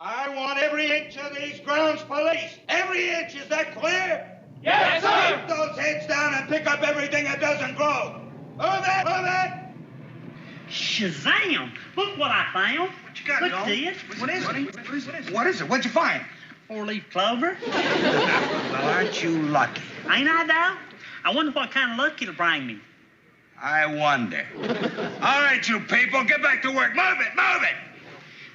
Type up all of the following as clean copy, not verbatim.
I want every inch of these grounds policed. Every inch, is that clear? Yes, sir! Keep those heads down and pick up everything that doesn't grow. Move it, move it! Shazam! Look what I found. What you got, Look Joe? this. What is it? What is it? What'd you find? 4-leaf clover. Well, aren't you lucky? Ain't I, though? I wonder what kind of luck it'll bring me. I wonder. All right, you people, get back to work. Move it, move it!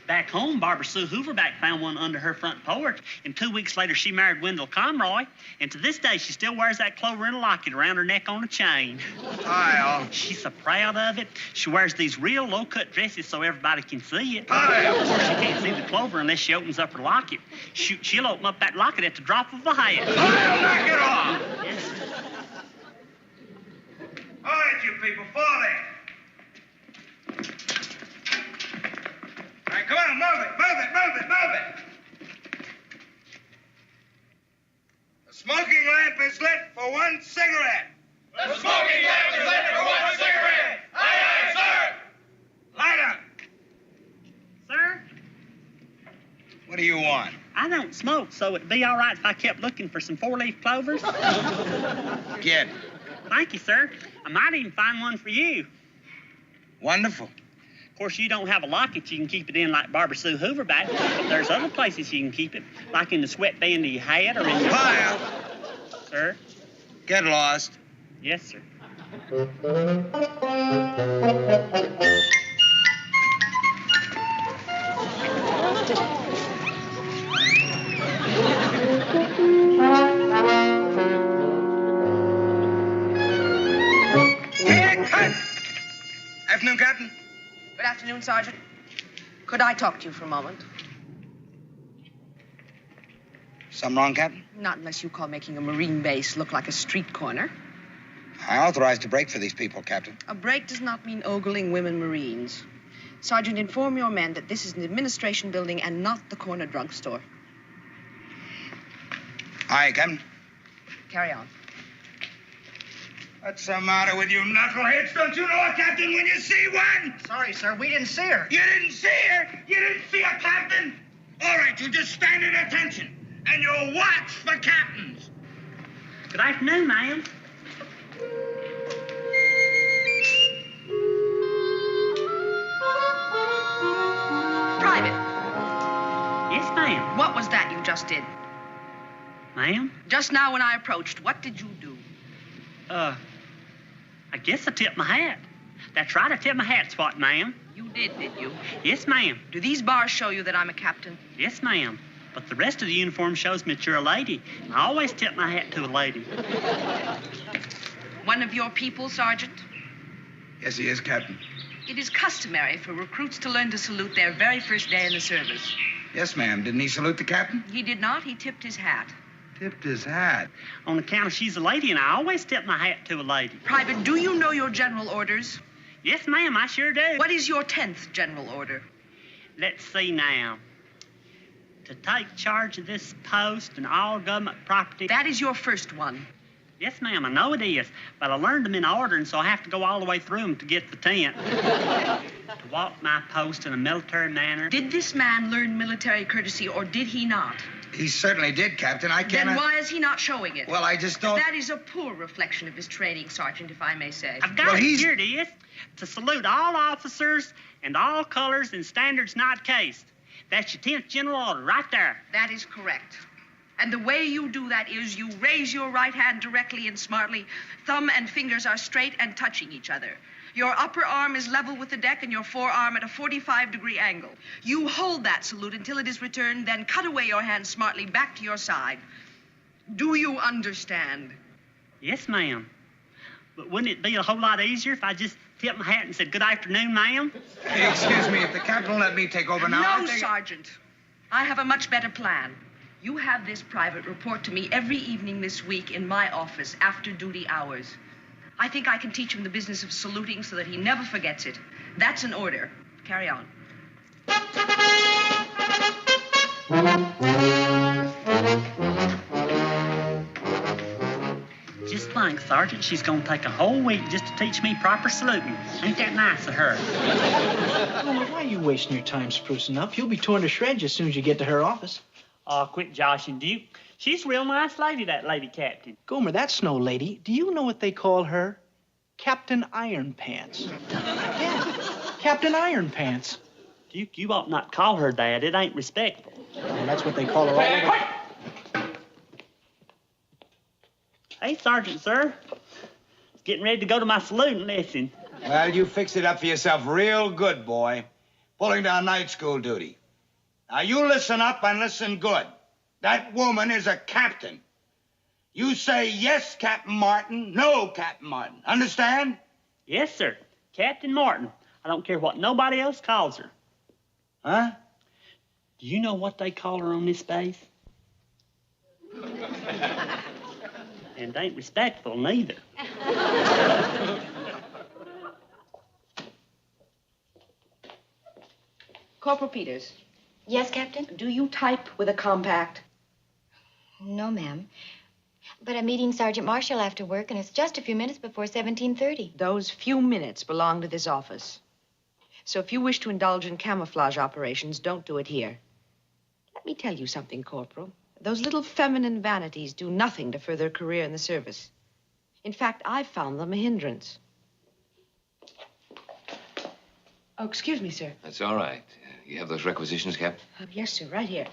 Back home, Barbara Sue Hooverback found one under her front porch, and 2 weeks later she married Wendell Conroy, and to this day she still wears that clover in a locket around her neck on a chain. Pyle. She's so proud of it. She wears these real low-cut dresses so everybody can see it. Pyle. Of course, she can't see the clover unless she opens up her locket. She'll open up that locket at the drop of a hat. Pyle, knock it off! Yes. All right, you people, fall in. All right, come on, move it, move it, move it, move it. The smoking lamp is lit for one cigarette. The smoking lamp is lit for one cigarette! Aye, aye, sir! Light up. Sir, What do you want? I don't smoke, so it'd be all right if I kept looking for some 4-leaf clovers. Get. Thank you, sir. I might even find one for you. Wonderful. Of course, you don't have a locket you can keep it in like Barbara Sue Hooverback, but there's other places you can keep it, like in the sweatband of your hat or in your... Pyle, Sir? get lost. Yes, sir. Hey, cut! Afternoon, Captain. Good afternoon, Sergeant. Could I talk to you for a moment? Something wrong, Captain? Not unless you call making a Marine base look like a street corner. I authorized a break for these people, Captain. A break does not mean ogling women Marines. Sergeant, inform your men that this is an administration building and not the corner drugstore. Aye, Captain. Carry on. What's the matter with you knuckleheads? Don't you know a captain when you see one? Sorry, sir, we didn't see her. You didn't see her? You didn't see a captain? All right, you just stand at attention, and you'll watch for captains. Good afternoon, ma'am. Private, Yes, ma'am. what was that you just did? Ma'am? Just now when I approached, what did you do? I guess I tipped my hat. That's right, I tipped my hat, Swat, ma'am. You did you? Yes, ma'am. Do these bars show you that I'm a captain? Yes, ma'am. But the rest of the uniform shows me that you're a lady. And I always tip my hat to a lady. One of your people, Sergeant? Yes, he is, Captain. It is customary for recruits to learn to salute their very first day in the service. Yes, ma'am. Didn't he salute the captain? He did not. He tipped his hat. Tipped his hat. On account of she's a lady, and I always tip my hat to a lady. Private, do you know your general orders? Yes, ma'am, I sure do. What is your 10th general order? Let's see now. To take charge of this post and all government property. That is your first one. Yes, ma'am, I know it is. But I learned them in order, and so I have to go all the way through them to get the 10th. To walk my post in a military manner. Did this man learn military courtesy, or did he not? He certainly did, Captain. I can't... Then why is he not showing it? Well, I just don't... That is a poor reflection of his training, Sergeant, if I may say. I've got Well, it. he's- Here it is. To salute all officers and all colors and standards not cased. That's your 10th general order right there. That is correct. And the way you do that is you raise your right hand directly and smartly. Thumb and fingers are straight and touching each other. Your upper arm is level with the deck and your forearm at a 45-degree angle. You hold that salute until it is returned, then cut away your hand smartly back to your side. Do you understand? Yes, ma'am. But wouldn't it be a whole lot easier if I just tipped my hat and said, good afternoon, ma'am? Hey, excuse me, if the captain will let me take over now... No, Sergeant. I have a much better plan. You have this private report to me every evening this week in my office after duty hours. I think I can teach him the business of saluting so that he never forgets it. That's an order. Carry on. Just think, Sergeant. She's gonna take a whole week just to teach me proper saluting. Ain't that nice of her? Gomer, why are you wasting your time sprucing up? You'll be torn to shreds as soon as you get to her office. Oh, quit joshing, Duke. She's a real nice lady, that lady captain. Gomer, that's no lady. Do you know what they call her? Captain Iron Pants. Yeah, Captain Iron Pants. Duke, you ought not call her that. It ain't respectful. Well, that's what they call her all over. Hey, Sergeant, sir. Getting ready to go to my saluting lesson. Well, you fixed it up for yourself real good, boy. Pulling down night school duty. Now, you listen up and listen good. That woman is a captain. You say yes, Captain Martin, no, Captain Martin. Understand? Yes, sir. Captain Martin. I don't care what nobody else calls her. Huh? Do you know what they call her on this base? And ain't respectful neither. Corporal Peters, Yes, Captain? do you type with a compact? No, ma'am. But I'm meeting Sergeant Marshall after work, and it's just a few minutes before 17:30. Those few minutes belong to this office. So if you wish to indulge in camouflage operations, don't do it here. Let me tell you something, Corporal. Those little feminine vanities do nothing to further a career in the service. In fact, I've found them a hindrance. Oh, excuse me, sir. That's all right. You have those requisitions, Captain? Yes, sir, right here.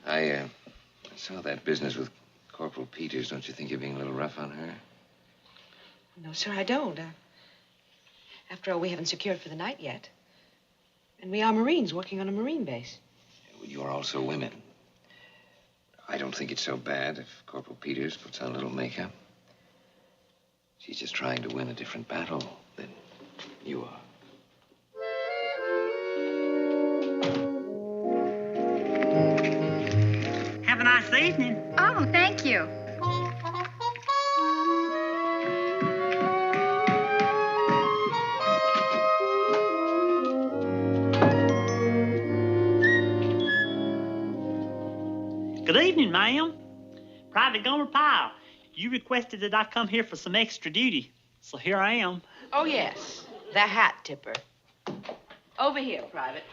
I saw that business with Corporal Peters. Don't you think you're being a little rough on her? No, sir, I don't. After all, we haven't secured for the night yet. And we are Marines working on a Marine base. Well, you are also women. I don't think it's so bad if Corporal Peters puts on a little makeup. She's just trying to win a different battle than you are. Have a nice evening. Oh, thank you. Good evening, ma'am. Private Gomer Pyle. You requested that I come here for some extra duty, so here I am. Oh, yes, the hat tipper. Over here, Private.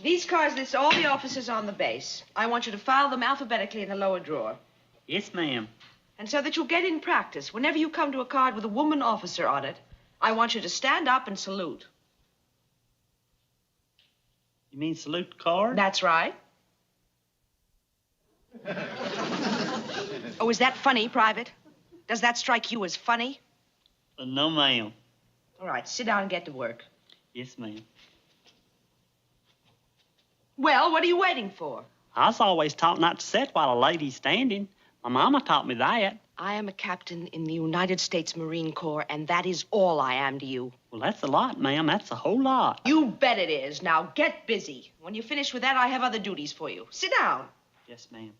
These cards list all the officers on the base. I want you to file them alphabetically in the lower drawer. Yes, ma'am. And so that you'll get in practice, whenever you come to a card with a woman officer on it, I want you to stand up and salute. You mean salute the card? That's right. Oh, is that funny, Private? Does that strike you as funny? No, ma'am. All right, sit down and get to work. Yes, ma'am. Well, what are you waiting for? I was always taught not to sit while a lady's standing. My mama taught me that. I am a captain in the United States Marine Corps, and that is all I am to you. Well, that's a lot, ma'am. That's a whole lot. You bet it is. Now get busy. When you finish with that, I have other duties for you. Sit down. Yes, ma'am.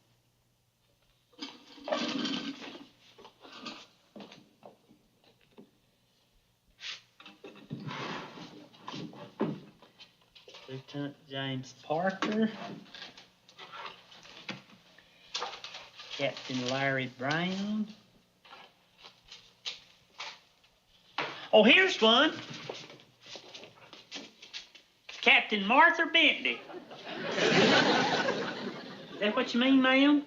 Lieutenant James Parker. Captain Larry Brown. Oh, here's one. Captain Martha Bentley. Is that what you mean, ma'am?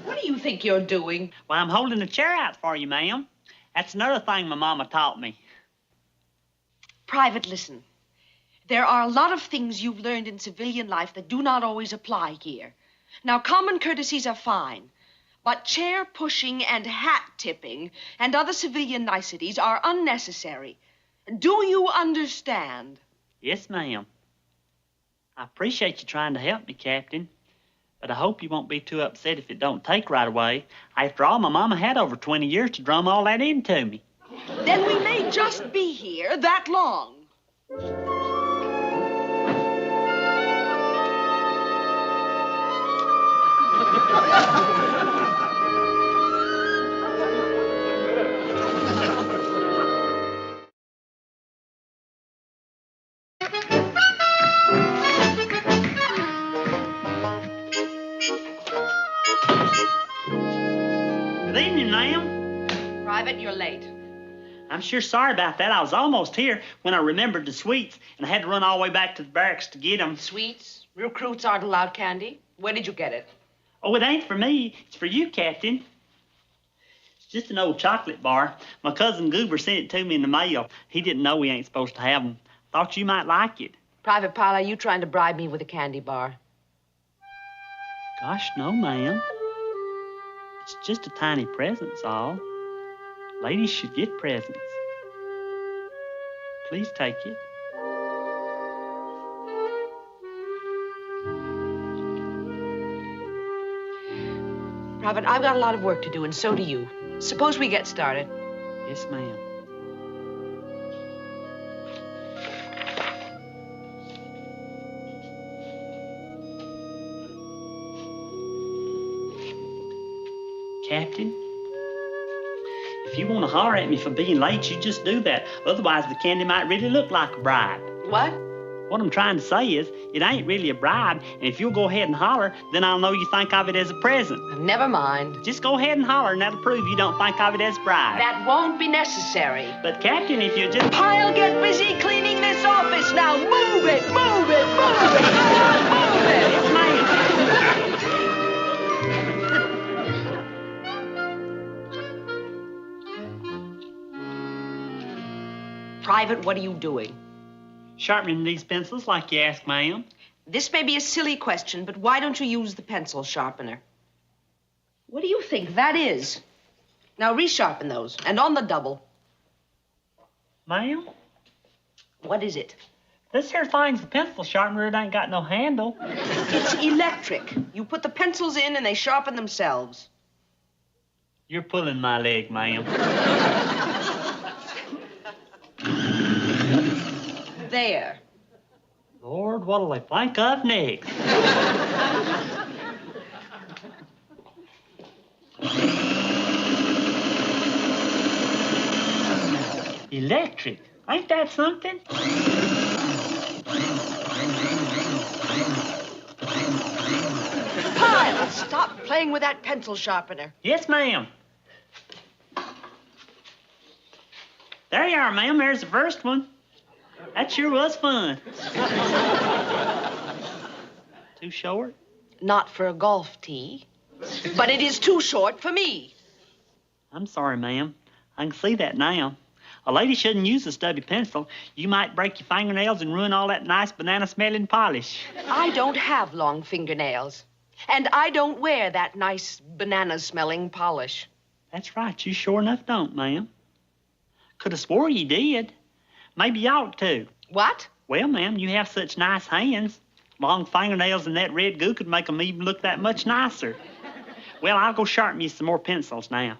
What do you think you're doing? Well, I'm holding a chair out for you, ma'am. That's another thing my mama taught me. Private, listen. There are a lot of things you've learned in civilian life that do not always apply here. Now, common courtesies are fine, but chair pushing and hat tipping and other civilian niceties are unnecessary. Do you understand? Yes, ma'am. I appreciate you trying to help me, Captain. But I hope you won't be too upset if it don't take right away. After all, my mama had over 20 years to drum all that into me. Then we may just be here that long. Private, you're late. I'm sure sorry about that. I was almost here when I remembered the sweets, and I had to run all the way back to the barracks to get them. Sweets? Recruits aren't allowed candy. Where did you get it? Oh, it ain't for me. It's for you, Captain. It's just an old chocolate bar. My cousin Gomer sent it to me in the mail. He didn't know we ain't supposed to have them. Thought you might like it. Private Pyle, are you trying to bribe me with a candy bar? Gosh, no, ma'am. It's just a tiny present's all. Ladies should get presents. Please take it. Private, I've got a lot of work to do, and so do you. Suppose we get started. Yes, ma'am. Captain, if you want to holler at me for being late, you just do that. Otherwise, the candy might really look like a bribe. What? What I'm trying to say is, it ain't really a bribe, and if you'll go ahead and holler, then I'll know you think of it as a present. Never mind. Just go ahead and holler, and that'll prove you don't think of it as a bribe. That won't be necessary. But, Captain, if you just... Pyle, get busy cleaning this office now. Move it, move it, move it. Go on, move it. Yes, ma'am. Private, what are you doing? Sharpening these pencils like you asked, ma'am. This may be a silly question, but why don't you use the pencil sharpener? What do you think that is? Now resharpen those, and on the double. Ma'am? What is it? This here thing's a pencil sharpener. It ain't got no handle. It's electric. You put the pencils in and they sharpen themselves. You're pulling my leg, ma'am. There. Lord, what'll they think of next? Electric. Ain't that something? Pyle, stop playing with that pencil sharpener. Yes, ma'am. There you are, ma'am. There's the first one. That sure was fun. Too short? Not for a golf tee, but it is too short for me. I'm sorry, ma'am. I can see that now. A lady shouldn't use a stubby pencil. You might break your fingernails and ruin all that nice banana-smelling polish. I don't have long fingernails, and I don't wear that nice banana-smelling polish. That's right. You sure enough don't, ma'am. Could have swore you did. Maybe you ought to. What? Well, ma'am, you have such nice hands. Long fingernails and that red goo could make them even look that much nicer. Well, I'll go sharpen you some more pencils now.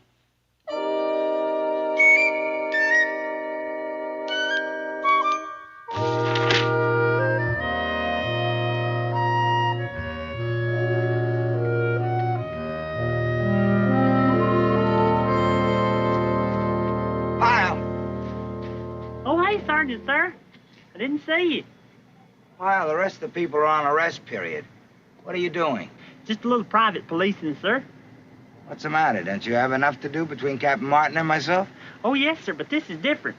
Sergeant, sir. I didn't see you. Pyle, the rest of the people are on arrest period. What are you doing? Just a little private policing, sir. What's the matter? Don't you have enough to do between Captain Martin and myself? Oh, yes, sir, but this is different.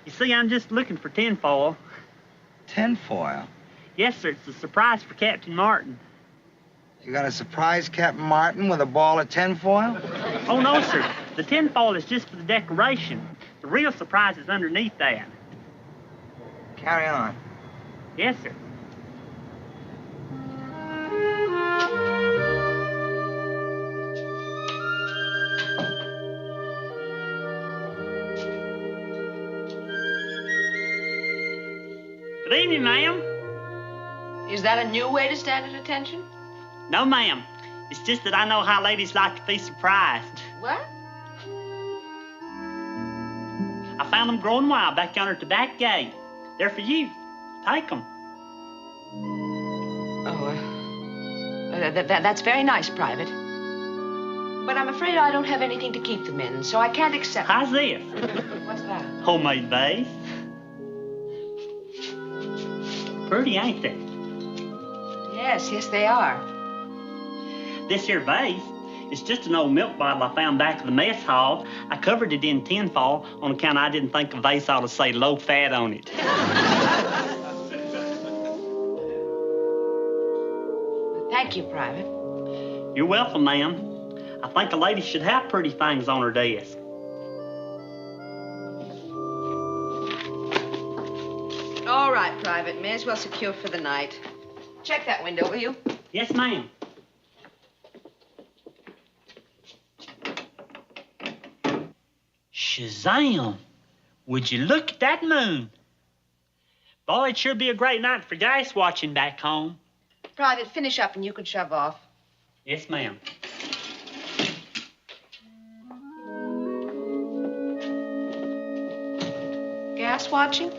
You see, I'm just looking for tinfoil. Tinfoil? Yes, sir. It's a surprise for Captain Martin. You gonna surprise Captain Martin with a ball of tinfoil? Oh, no, sir. The tinfoil is just for the decoration. The real surprise is underneath that. Carry on. Yes, sir. Good evening, ma'am. Is that a new way to stand at attention? No, ma'am. It's just that I know how ladies like to be surprised. What? I found them growing wild back yonder at the back gate. They're for you. Take them. Oh, that's very nice, Private. But I'm afraid I don't have anything to keep them in, so I can't accept them. How's this? What's that? Homemade vase. Pretty, ain't they? Yes, they are. This here vase It's just an old milk bottle I found back of the mess hall. I covered it in tinfoil on account I didn't think a vase ought to say low fat on it. Thank you, Private. You're welcome, ma'am. I think a lady should have pretty things on her desk. All right, Private. May as well secure for the night. Check that window, will you? Yes, ma'am. Shazam! Would you look at that moon? Boy, it'd sure be a great night for gas watching back home. Private, finish up and you can shove off. Yes, ma'am. Gas watching?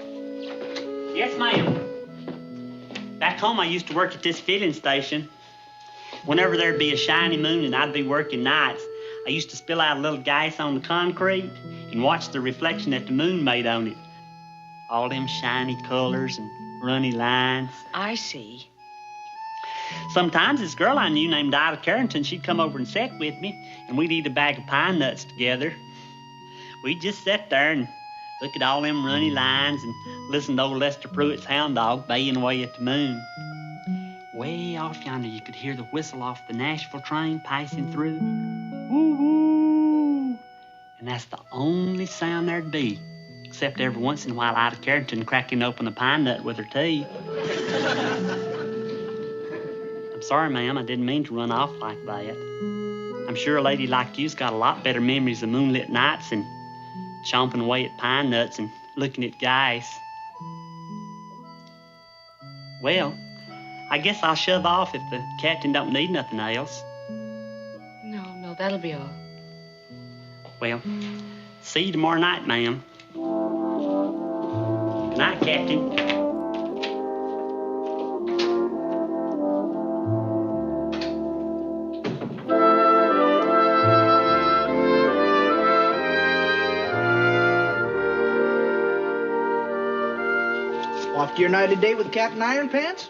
Yes, ma'am. Back home, I used to work at this filling station. Whenever there'd be a shiny moon and I'd be working nights, I used to spill out a little gas on the concrete and watch the reflection that the moon made on it. All them shiny colors and runny lines. I see. Sometimes this girl I knew named Ida Carrington, she'd come over and sit with me, and we'd eat a bag of pine nuts together. We'd just sit there and look at all them runny lines and listen to old Lester Pruitt's hound dog baying away at the moon. Way off yonder, you could hear the whistle off the Nashville train passing through. Woo-woo! And that's the only sound there'd be, except every once in a while Ida Carrington cracking open a pine nut with her teeth. I'm sorry, ma'am, I didn't mean to run off like that. I'm sure a lady like you's got a lot better memories of moonlit nights and chomping away at pine nuts and looking at guys. Well, I guess I'll shove off if the captain don't need nothing else. No, that'll be all. Well, see you tomorrow night, ma'am. Good night, Captain. Off to your night of date with Captain Iron Pants?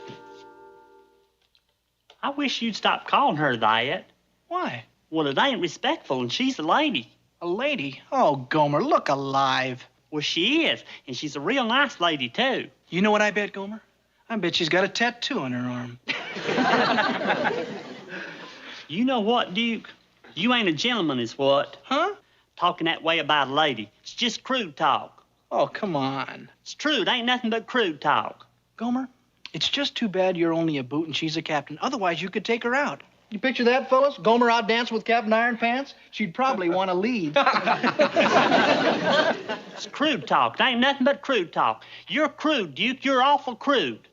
I wish you'd stop calling her that. Why? Well, it ain't respectful, and she's a lady. A lady? Oh, Gomer, look alive. Well, she is, and she's a real nice lady, too. You know what I bet, Gomer? I bet she's got a tattoo on her arm. You know what, Duke? You ain't a gentleman is what? Huh? Talking that way about a lady. It's just crude talk. Oh, come on. It's true. It ain't nothing but crude talk. Gomer, it's just too bad you're only a boot and she's a captain. Otherwise, you could take her out. You picture that, fellas? Gomer out dancing with Captain Iron Pants? She'd probably want to lead. It's crude talk. It ain't nothing but crude talk. You're crude, Duke. You're awful crude.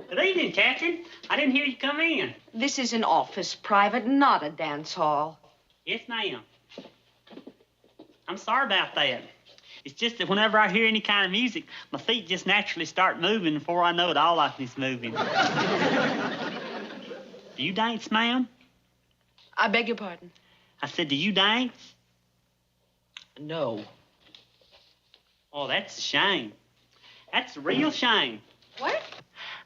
Good evening, Captain. I didn't hear you come in. This is an office, Private, not a dance hall. Yes, ma'am. I'm sorry about that. It's just that whenever I hear any kind of music, my feet just naturally start moving. Before I know it, all of me's moving. Do you dance, ma'am? I beg your pardon? I said, do you dance? No. Oh, that's a shame. That's a real shame. What?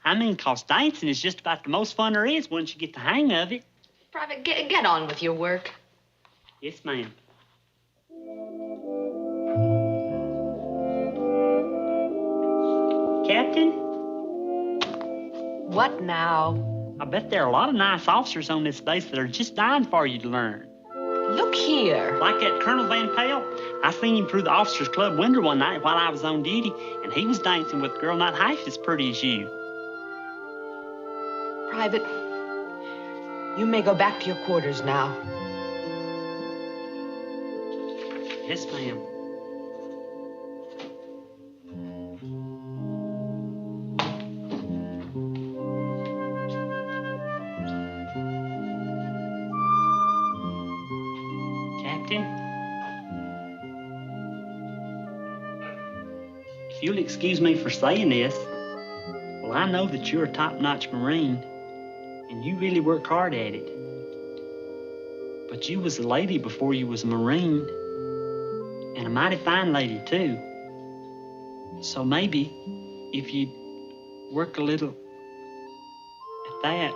I mean, 'cause dancing is just about the most fun there is once you get the hang of it. Private, get on with your work. Yes, ma'am. Captain? What now? I bet there are a lot of nice officers on this base that are just dying for you to learn. Look here. Like that Colonel Van Pelt. I seen him through the officers' club window one night while I was on duty, and he was dancing with a girl not half as pretty as you. Private, you may go back to your quarters now. Yes, ma'am. Captain? If you'll excuse me for saying this, well, I know that you're a top-notch Marine, and you really work hard at it. But you was a lady before you was a Marine, and a mighty fine lady, too. So maybe, if you'd work a little at that,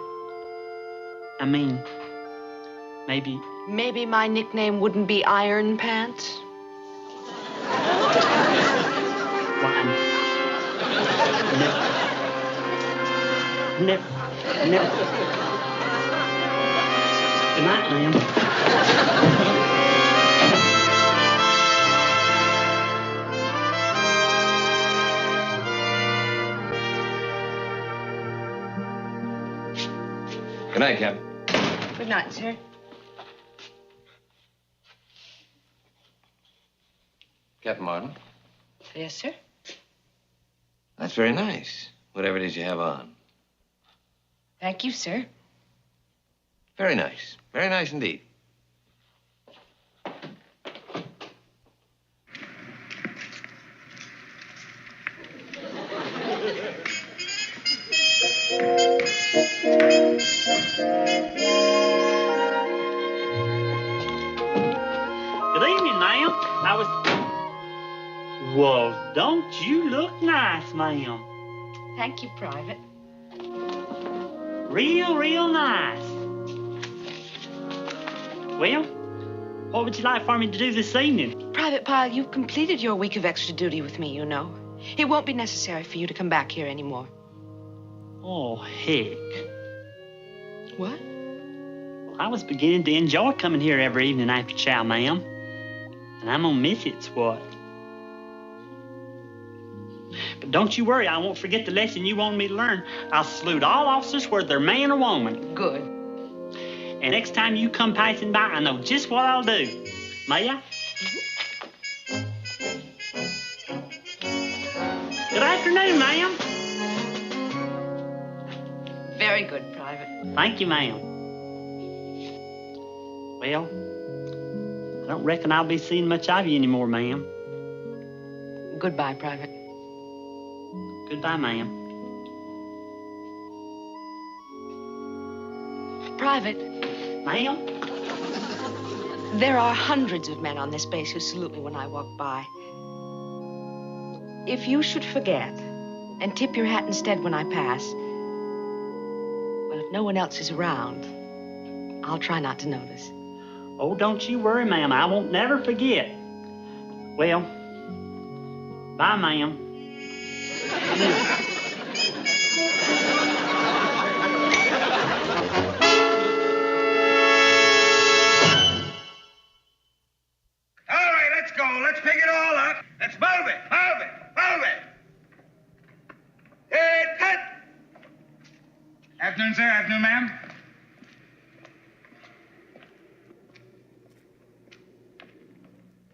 I mean, maybe... Maybe my nickname wouldn't be Iron Pants? Why, never. Good night, ma'am. Good night, Captain. Good night, sir. Captain Martin. Yes, sir. That's very nice, whatever it is you have on. Thank you, sir. Very nice. Very nice indeed. Good evening, ma'am. Well, don't you look nice, ma'am? Thank you, Private. Real nice. Well, what would you like for me to do this evening? Private Pyle, you've completed your week of extra duty with me, you know. It won't be necessary for you to come back here anymore. Oh, heck. What? Well, I was beginning to enjoy coming here every evening after chow, ma'am. And I'm gonna miss it, what? But don't you worry, I won't forget the lesson you wanted me to learn. I'll salute all officers, whether they're man or woman. Good. And next time you come passing by, I know just what I'll do. May I? Good afternoon, ma'am. Very good, Private. Thank you, ma'am. Well, I don't reckon I'll be seeing much of you anymore, ma'am. Goodbye, Private. Goodbye, ma'am. Private. Ma'am? There are hundreds of men on this base who salute me when I walk by. If you should forget and tip your hat instead when I pass, well, if no one else is around, I'll try not to notice. Oh, don't you worry, ma'am. I won't never forget. Well, bye, ma'am. All right, let's go. Let's pick it all up. Let's move it. Cut. Afternoon, sir. Afternoon, ma'am.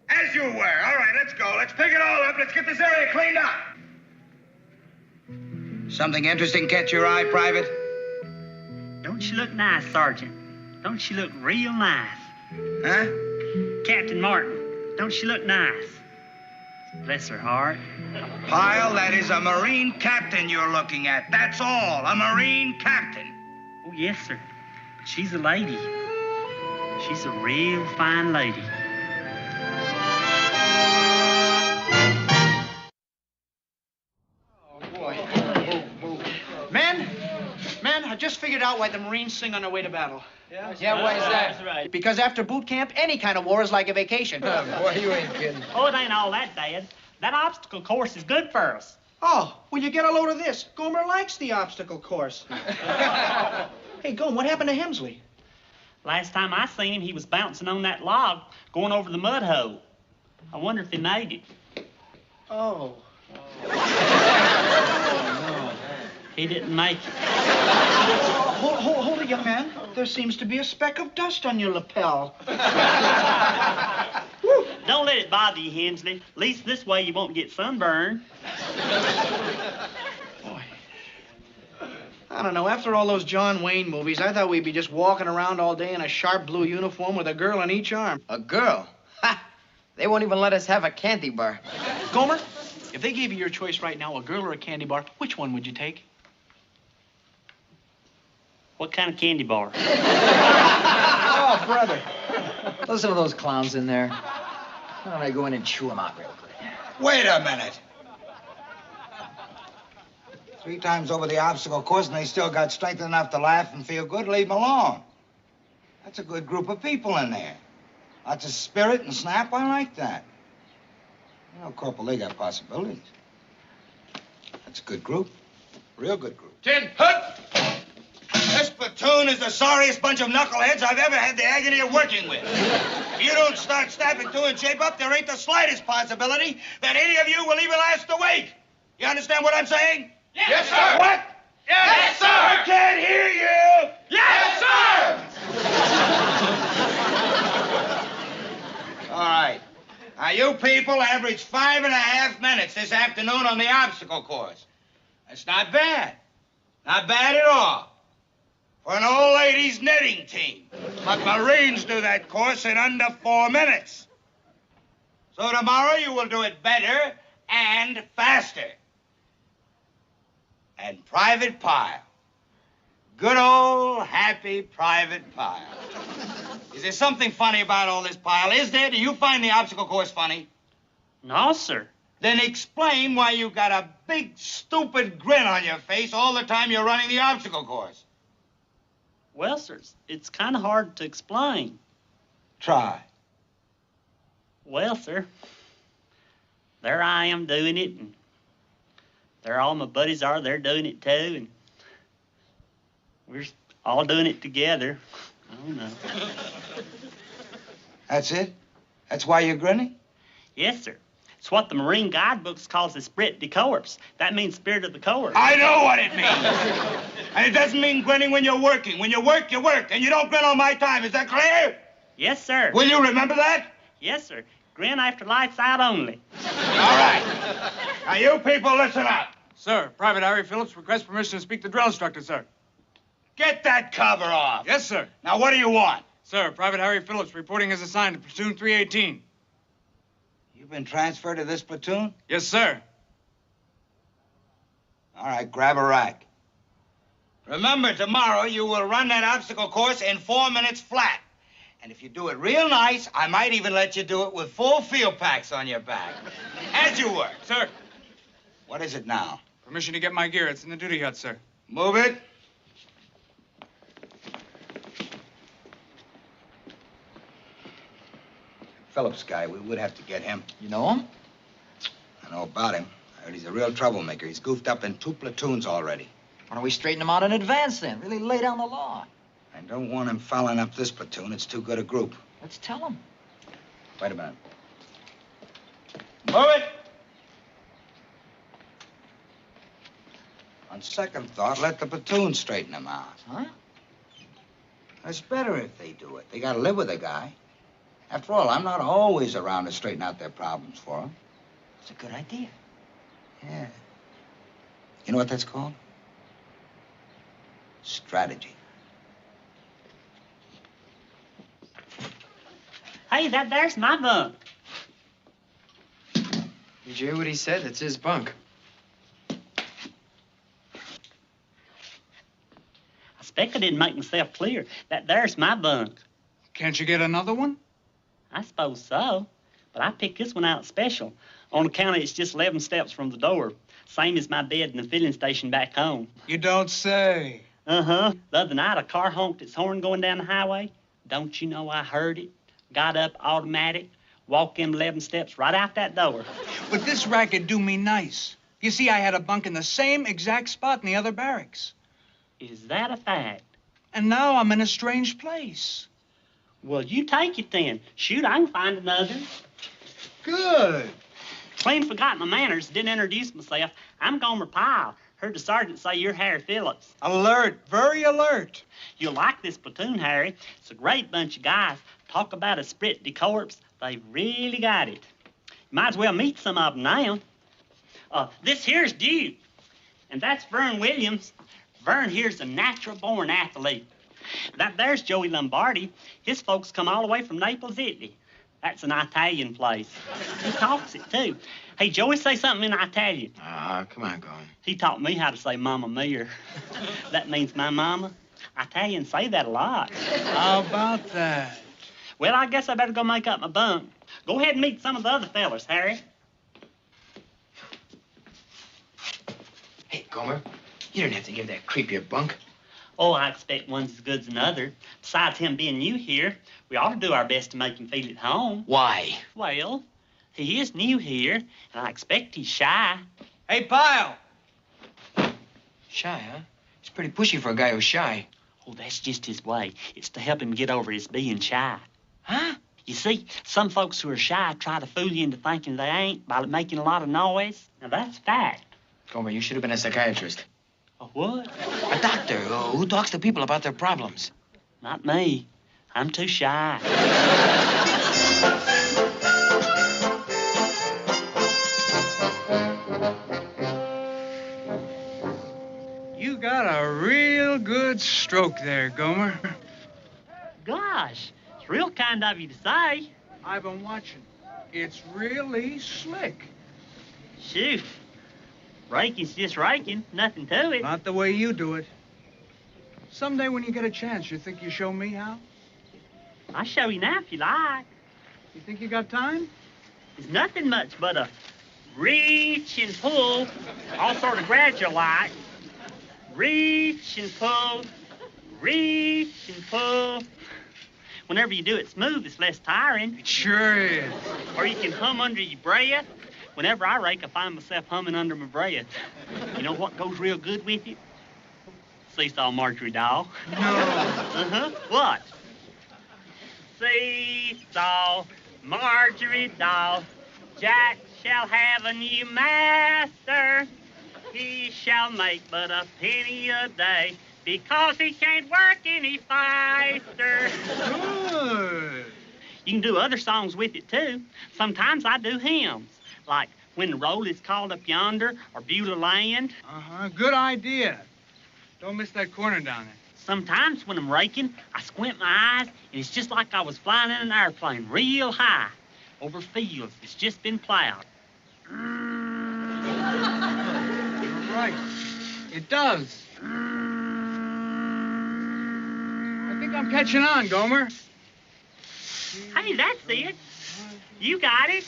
As you were. All right, let's go. Let's pick it all up. Let's get this area cleaned up. Something interesting catch your eye, Private? Don't you look nice, Sergeant? Don't you look real nice? Huh? Captain Martin, don't she look nice? Bless her heart. Pyle, that is a Marine captain you're looking at. That's all. A Marine captain. Oh, yes, sir. But she's a lady. She's a real fine lady. Men, I just figured out why the Marines sing on their way to battle. Yeah, why is that? That's right. Because after boot camp, any kind of war is like a vacation. Boy, you ain't kidding. Oh, it ain't all that, Dad. That obstacle course is good for us. Oh, well, you get a load of this. Gomer likes the obstacle course. Hey, Gomer, what happened to Hemsley? Last time I seen him, he was bouncing on that log, going over the mud hole. I wonder if he made it. Oh. He didn't make it. Hold it, young man. There seems to be a speck of dust on your lapel. Whew. Don't let it bother you, Hensley. At least this way you won't get sunburned. Boy. I don't know. After all those John Wayne movies, I thought we'd be just walking around all day in a sharp blue uniform with a girl on each arm. A girl? Ha! They won't even let us have a candy bar. Gomer, if they gave you your choice right now, a girl or a candy bar, which one would you take? What kind of candy bar? Oh, brother. Listen to those clowns in there. Why don't I go in and chew them out real quick? Wait a minute. 3 times over the obstacle course and they still got strength enough to laugh and feel good, leave them alone. That's a good group of people in there. Lots of spirit and snap. I like that. You know, Corporal, they got possibilities. That's a good group. Real good group. 10, hut! This platoon is the sorriest bunch of knuckleheads I've ever had the agony of working with. If you don't start snapping to and shape up, there ain't the slightest possibility that any of you will even last a week. You understand what I'm saying? Yes, sir! What? Yes, sir! I can't hear you! Yes, sir! All right. Now, you people averaged 5.5 minutes this afternoon on the obstacle course. That's not bad. Not bad at all. For an old ladies knitting team. But Marines do that course in under 4 minutes. So tomorrow you will do it better and faster. And Private Pyle. Good old happy Private Pyle. Is there something funny about all this, Pyle? Is there? Do you find the obstacle course funny? No, sir. Then explain why you got a big, stupid grin on your face all the time you're running the obstacle course. Well, sir, it's kind of hard to explain. Try. Well, sir, there I am doing it, and there all my buddies are. They're doing it, too, and we're all doing it together. I don't know. That's it? That's why you're grinning? Yes, sir. It's what the Marine guidebooks calls the spirit de corps. That means spirit of the corps. I know what it means. And it doesn't mean grinning when you're working. When you work, and you don't grin on my time. Is that clear? Yes, sir. Will you remember that? Yes, sir. Grin after lights out only. All right. Now, you people, listen up. Sir, Private Harry Phillips requests permission to speak to drill instructor, sir. Get that cover off. Yes, sir. Now, what do you want? Sir, Private Harry Phillips reporting as assigned to platoon 318. You've been transferred to this platoon? Yes, sir. All right, grab a rack. Remember, tomorrow you will run that obstacle course in 4 minutes flat. And if you do it real nice, I might even let you do it with full field packs on your back. As you work. Sir. What is it now? Permission to get my gear. It's in the duty hut, sir. Move it. Phillips guy, we would have to get him. You know him? I know about him. I heard he's a real troublemaker. He's goofed up in 2 platoons already. Why don't we straighten him out in advance, then? Really lay down the law. I don't want him fouling up this platoon. It's too good a group. Let's tell him. Wait a minute. Move it! On second thought, let the platoon straighten him out. Huh? It's better if they do it. They gotta live with the guy. After all, I'm not always around to straighten out their problems for them. It's a good idea. Yeah. You know what that's called? Strategy. Hey, there's my bunk. Did you hear what he said? It's his bunk. I expect I didn't make myself clear. There's my bunk. Can't you get another one? I suppose so, but I picked this one out special on account of it's just 11 steps from the door, same as my bed in the filling station back home. You don't say. Uh-huh. The other night, a car honked its horn going down the highway. Don't you know I heard it? Got up, automatic, walked them 11 steps right out that door. But this racket do me nice. You see, I had a bunk in the same exact spot in the other barracks. Is that a fact? And now I'm in a strange place. Well, you take it then. Shoot, I can find another. Good. Clean forgot my manners. Didn't introduce myself. I'm Gomer Pyle. Heard the sergeant say you're Harry Phillips. Alert, very alert. You'll like this platoon, Harry. It's a great bunch of guys. Talk about a spirit de corps. They really got it. Might as well meet some of them now. This here's Duke, and that's Vern Williams. Vern here's a natural-born athlete. That there's Joey Lombardi. His folks come all the way from Naples, Italy. That's an Italian place. He talks it, too. Hey, Joey, say something in Italian. Come on, Gomer. He taught me how to say Mamma Mia. That means my mama. Italians say that a lot. How about that? Well, I guess I better go make up my bunk. Go ahead and meet some of the other fellas, Harry. Hey, Gomer, you don't have to give that creep your bunk. Oh, I expect one's as good as another. Besides him being new here, we ought to do our best to make him feel at home. Why? Well, he is new here, and I expect he's shy. Hey, Pyle! Shy, huh? He's pretty pushy for a guy who's shy. Oh, that's just his way. It's to help him get over his being shy. Huh? You see, some folks who are shy try to fool you into thinking they ain't by making a lot of noise. Now, that's fact. Gomer, you should have been a psychiatrist. A what? A doctor who talks to people about their problems. Not me. I'm too shy. You got a real good stroke there, Gomer. Gosh, it's real kind of you to say. I've been watching. It's really slick. Shoot. Raking's just raking. Nothing to it. Not the way you do it. Someday when you get a chance, you think you show me how? I'll show you now if you like. You think you got time? It's nothing much but a reach and pull, all sort of gradual like. Reach and pull, reach and pull. Whenever you do it smooth, it's less tiring. It sure is. Or you can hum under your breath. Whenever I rake, I find myself humming under my breath. You know what goes real good with it? Seesaw Marjorie doll. No. Uh-huh. What? Seesaw Marjorie doll, Jack shall have a new master. He shall make but a penny a day because he can't work any faster. Good. You can do other songs with it, too. Sometimes I do hymns, like When the Roll is Called Up Yonder or Beulah Land. Uh-huh. Good idea. Don't miss that corner down there. Sometimes when I'm raking, I squint my eyes, and it's just like I was flying in an airplane real high over fields that's just been plowed. Right. It does. I think I'm catching on, Gomer. Hey, that's it. You got it.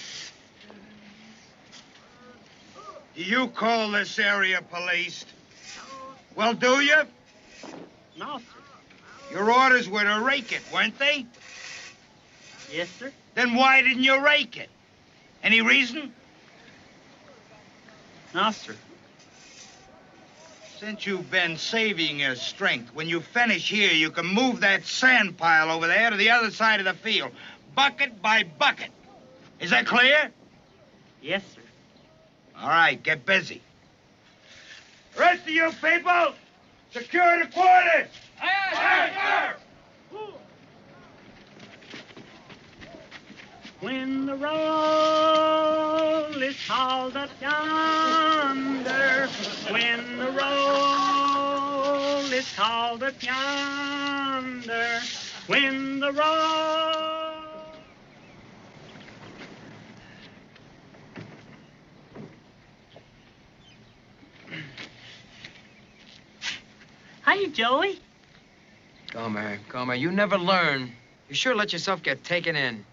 Do you call this area policed? Well, do you? No, sir. Your orders were to rake it, weren't they? Yes, sir. Then why didn't you rake it? Any reason? No, sir. Since you've been saving your strength, when you finish here, you can move that sand pile over there to the other side of the field, bucket by bucket. Is that clear? Yes, sir. All right, get busy. Rest of you people, secure the quarters. Aye, sir. When the roll is called up yonder, when the roll is called up yonder, when the roll... Hey, Joey. Gomer, you never learn. You sure let yourself get taken in.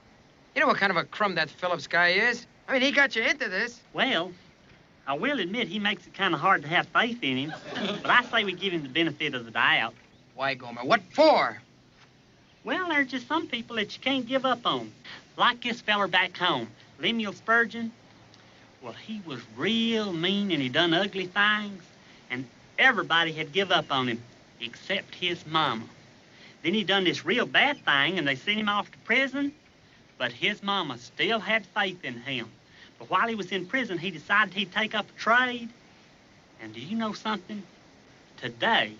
You know what kind of a crumb that Phillips guy is? I mean, he got you into this. Well, I will admit he makes it kind of hard to have faith in him, but I say we give him the benefit of the doubt. Why, Gomer? What for? Well, there's just some people that you can't give up on. Like this feller back home, Lemuel Spurgeon. Well, he was real mean and he done ugly things, and everybody had give up on him except his mama. Then he done this real bad thing and they sent him off to prison, but his mama still had faith in him. But while he was in prison, he decided he'd take up a trade. And do you know something? Today,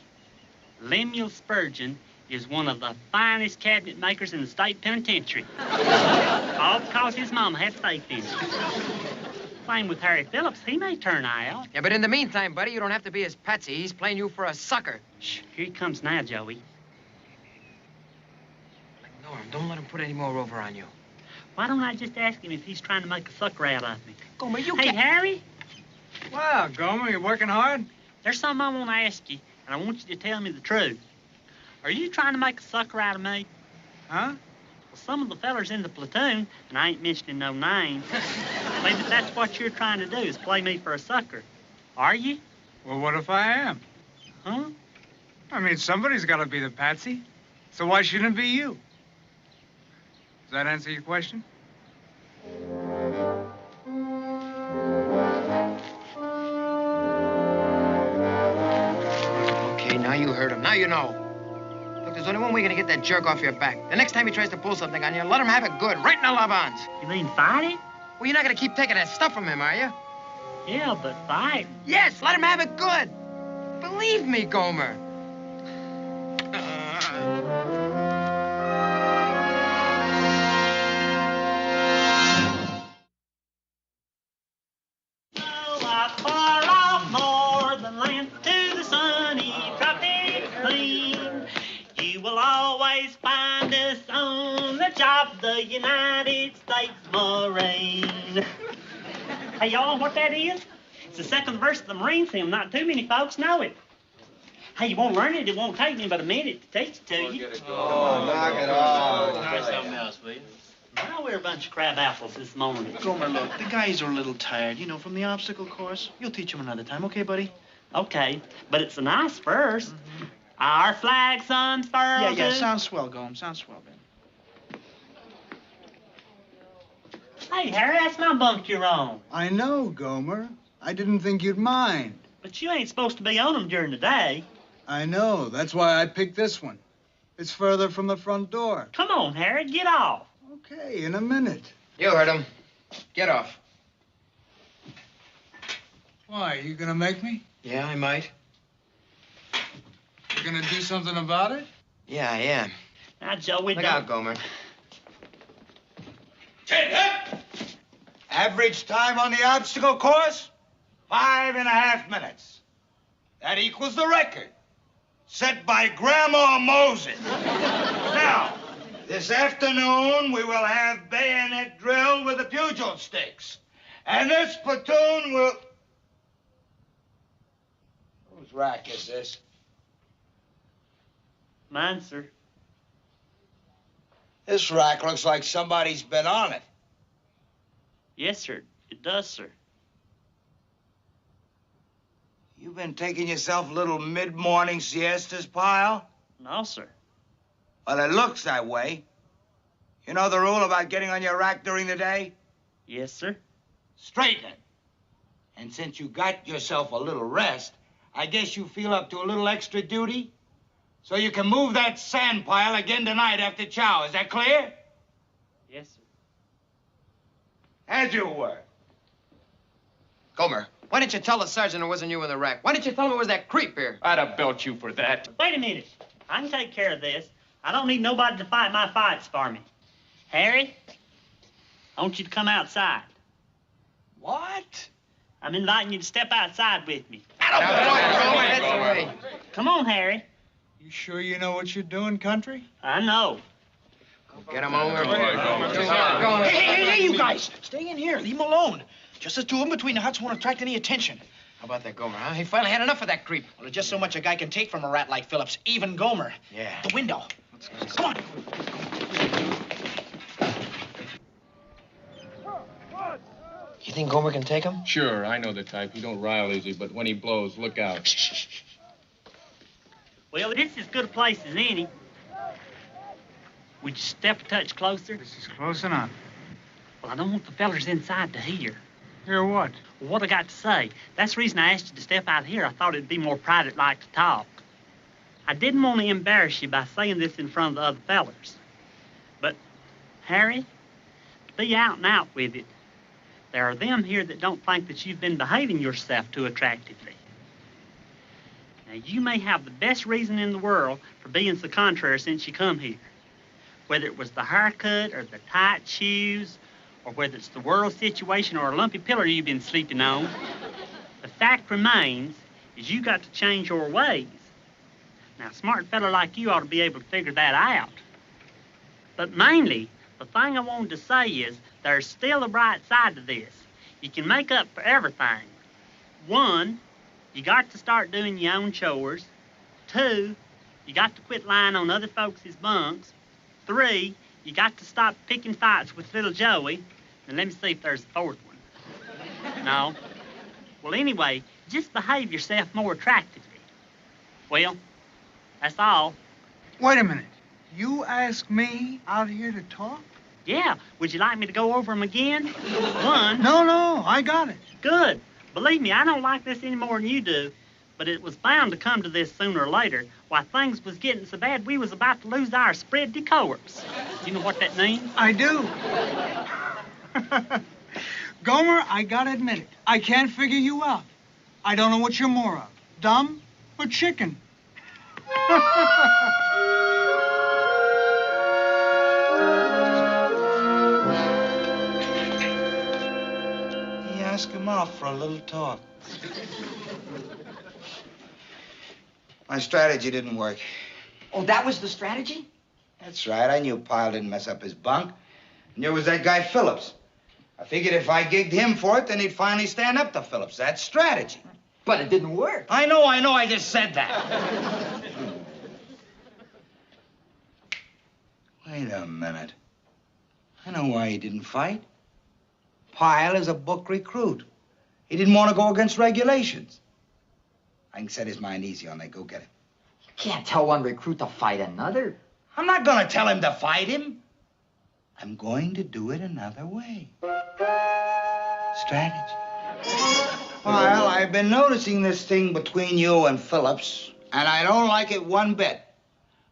Lemuel Spurgeon is one of the finest cabinet makers in the state penitentiary. All because his mama had faith in him. Same with Harry Phillips. He may turn out. Yeah, but in the meantime, buddy, you don't have to be his patsy. He's playing you for a sucker. Shh, here he comes now, Joey. Ignore him. Don't let him put any more over on you. Why don't I just ask him if he's trying to make a sucker out of me? Gomer, you Hey, can't... Harry, Wow, Gomer, you're working hard? there's something I want to ask you, and I want you to tell me the truth. Are you trying to make a sucker out of me? Huh? Well, some of the fellers in the platoon, and I ain't mentioning no names, maybe that's what you're trying to do, is play me for a sucker. Are you? Well, what if I am? Huh? I mean, somebody's got to be the patsy. So why shouldn't it be you? Does that answer your question? Okay, now you heard him. Now you know. Look, there's only one way you're gonna get that jerk off your back. The next time he tries to pull something on you, let him have it good, right in the love-ons. You mean fighting? Well, you're not gonna keep taking that stuff from him, are you? Yeah, but fighting. Yes, let him have it good. Believe me, Gomer. Always find us on the job, the United States Marine. Hey, y'all know what that is? It's the second verse of the Marine hymn. Not too many folks know it. Hey, you won't learn it. It won't take me but a minute to teach it to you. Oh, knock it off. Try something else, will you? Well, we're a bunch of crab apples this morning. Gomer, look, the guys are a little tired, you know, from the obstacle course. You'll teach them another time, okay, buddy? Okay, but it's a nice verse. Mm-hmm. Our flag unfurled. Yeah, sounds swell, Gomer. Sounds swell, Ben. Hey, Harry, that's my bunk you're on. I know, Gomer. I didn't think you'd mind. But you ain't supposed to be on them during the day. I know. That's why I picked this one. It's further from the front door. Come on, Harry, get off. Okay, in a minute. You heard him. Get off. Why, you gonna make me? Yeah, I might. You gonna do something about it? Yeah, I am. Now, Joey, Look out, Gomer. Chin up! Average time on the obstacle course? 5.5 minutes. That equals the record set by Grandma Moses. Now, this afternoon, we will have bayonet drill with the pugil sticks. And this platoon will... Whose rack is this? Mine, sir. This rack looks like somebody's been on it. Yes, sir. It does, sir. You been taking yourself little mid-morning siestas, Pyle? No, sir. Well, it looks that way. You know the rule about getting on your rack during the day? Yes, sir. Straighten it. And since you got yourself a little rest, I guess you feel up to a little extra duty? So you can move that sand pile again tonight after chow. Is that clear? Yes, sir. As you were. Gomer, why didn't you tell the sergeant it wasn't you in the wreck? Why didn't you tell him it was that creep here? I'd have belt you for that. Wait a minute. I can take care of this. I don't need nobody to fight my fights for me. Harry, I want you to come outside. What? I'm inviting you to step outside with me. Come on, Harry. You sure you know what you're doing, country? I know. Get him over. Hey, you guys! Stay in here. Leave him alone. Just the two of them between the huts won't attract any attention. How about that, Gomer, huh? He finally had enough of that creep. Well, there's just so much a guy can take from a rat like Phillips, even Gomer. Yeah. The window. Come on. You think Gomer can take him? Sure, I know the type. He don't rile easy, but when he blows, look out. Shh. Well, this is as good a place as any. Would you step a touch closer? This is close enough. Well, I don't want the fellers inside to hear. Hear what? Well, what I got to say. That's the reason I asked you to step out here. I thought it'd be more private-like to talk. I didn't want to embarrass you by saying this in front of the other fellers. But, Harry, to be out and out with it, there are them here that don't think that you've been behaving yourself too attractively. Now, you may have the best reason in the world for being so contrary since you come here. whether it was the haircut or the tight shoes, or whether it's the world situation or a lumpy pillow you've been sleeping on, the fact remains is you got to change your ways. Now, a smart fella like you ought to be able to figure that out. But mainly, the thing I wanted to say is there's still a bright side to this. You can make up for everything. 1, you got to start doing your own chores. 2, you got to quit lying on other folks' bunks. 3, you got to stop picking fights with little Joey. And let me see if there's a 4th one. No? Well, anyway, just behave yourself more attractively. Well, that's all. Wait a minute. You asked me out here to talk? Yeah. Would you like me to go over them again? 1. No, I got it. Good. Believe me, I don't like this any more than you do. But it was bound to come to this sooner or later. Why, things was getting so bad we was about to lose our spread decors. You know what that means? I do. Gomer, I gotta admit it. I can't figure you out. I don't know what you're more of, dumb or chicken. He asked him out for a little talk. My strategy didn't work. Oh, that was the strategy? That's right. I knew Pyle didn't mess up his bunk. I knew it was that guy Phillips. I figured if I gigged him for it, then he'd finally stand up to Phillips. That's strategy. But it didn't work. I know. I just said that. Wait a minute. I know why he didn't fight. Pyle is a book recruit. He didn't want to go against regulations. I can set his mind easy on that. Go get him. You can't tell one recruit to fight another. I'm not going to tell him to fight him. I'm going to do it another way. Strategy. Well, I've been noticing this thing between you and Phillips, and I don't like it one bit.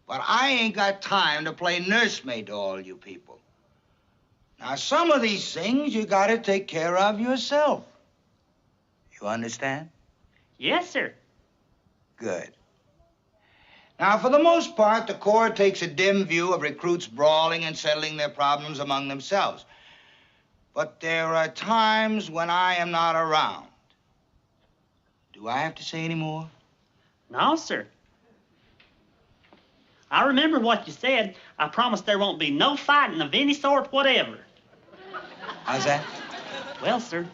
But I ain't got time to play nursemaid to all you people. Now, some of these things you got to take care of yourself. You understand? Yes, sir. Good. Now, for the most part, the Corps takes a dim view of recruits brawling and settling their problems among themselves. But there are times when I am not around. Do I have to say any more? No, sir. I remember what you said. I promise there won't be no fighting of any sort whatever. How's that? Well, sir,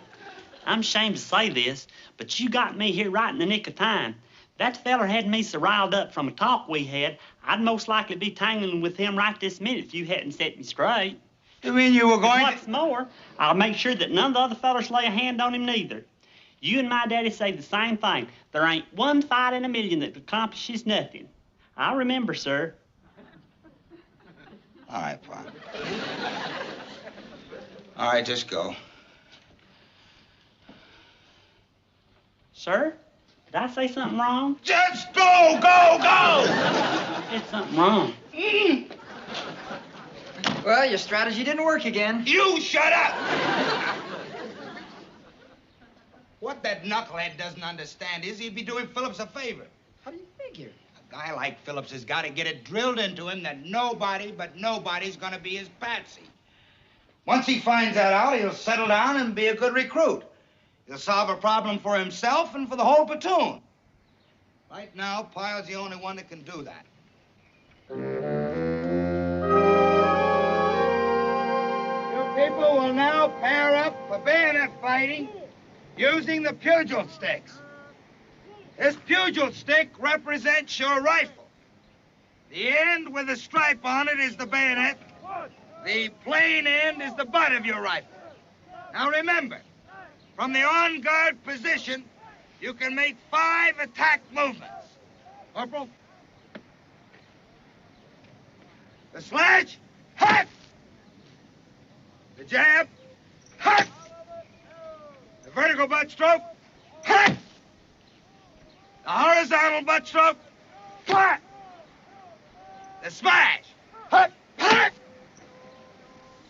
I'm ashamed to say this, but you got me here right in the nick of time. That feller had me so riled up from a talk we had, I'd most likely be tangling with him right this minute if you hadn't set me straight. You mean you were going What's more, I'll make sure that none of the other fellers lay a hand on him neither. You and my daddy say the same thing. There ain't one fight in a million that accomplishes nothing. I remember, sir. All right, Pop. All right, just go. Sir? Did I say something wrong? Just go, go, go! I said something wrong. Well, your strategy didn't work again. You shut up! What that knucklehead doesn't understand is he'd be doing Phillips a favor. How do you figure? A guy like Phillips has got to get it drilled into him that nobody but nobody's going to be his patsy. Once he finds that out, he'll settle down and be a good recruit. He'll solve a problem for himself and for the whole platoon. Right now, Pyle's the only one that can do that. You people will now pair up for bayonet fighting using the pugil sticks. This pugil stick represents your rifle. The end with a stripe on it is the bayonet. The plain end is the butt of your rifle. Now remember, from the on-guard position, you can make 5 attack movements. Corporal? The sledge, hut! The jab, hut! The vertical butt stroke, hut! The horizontal butt stroke, flat! The smash, hut, hut!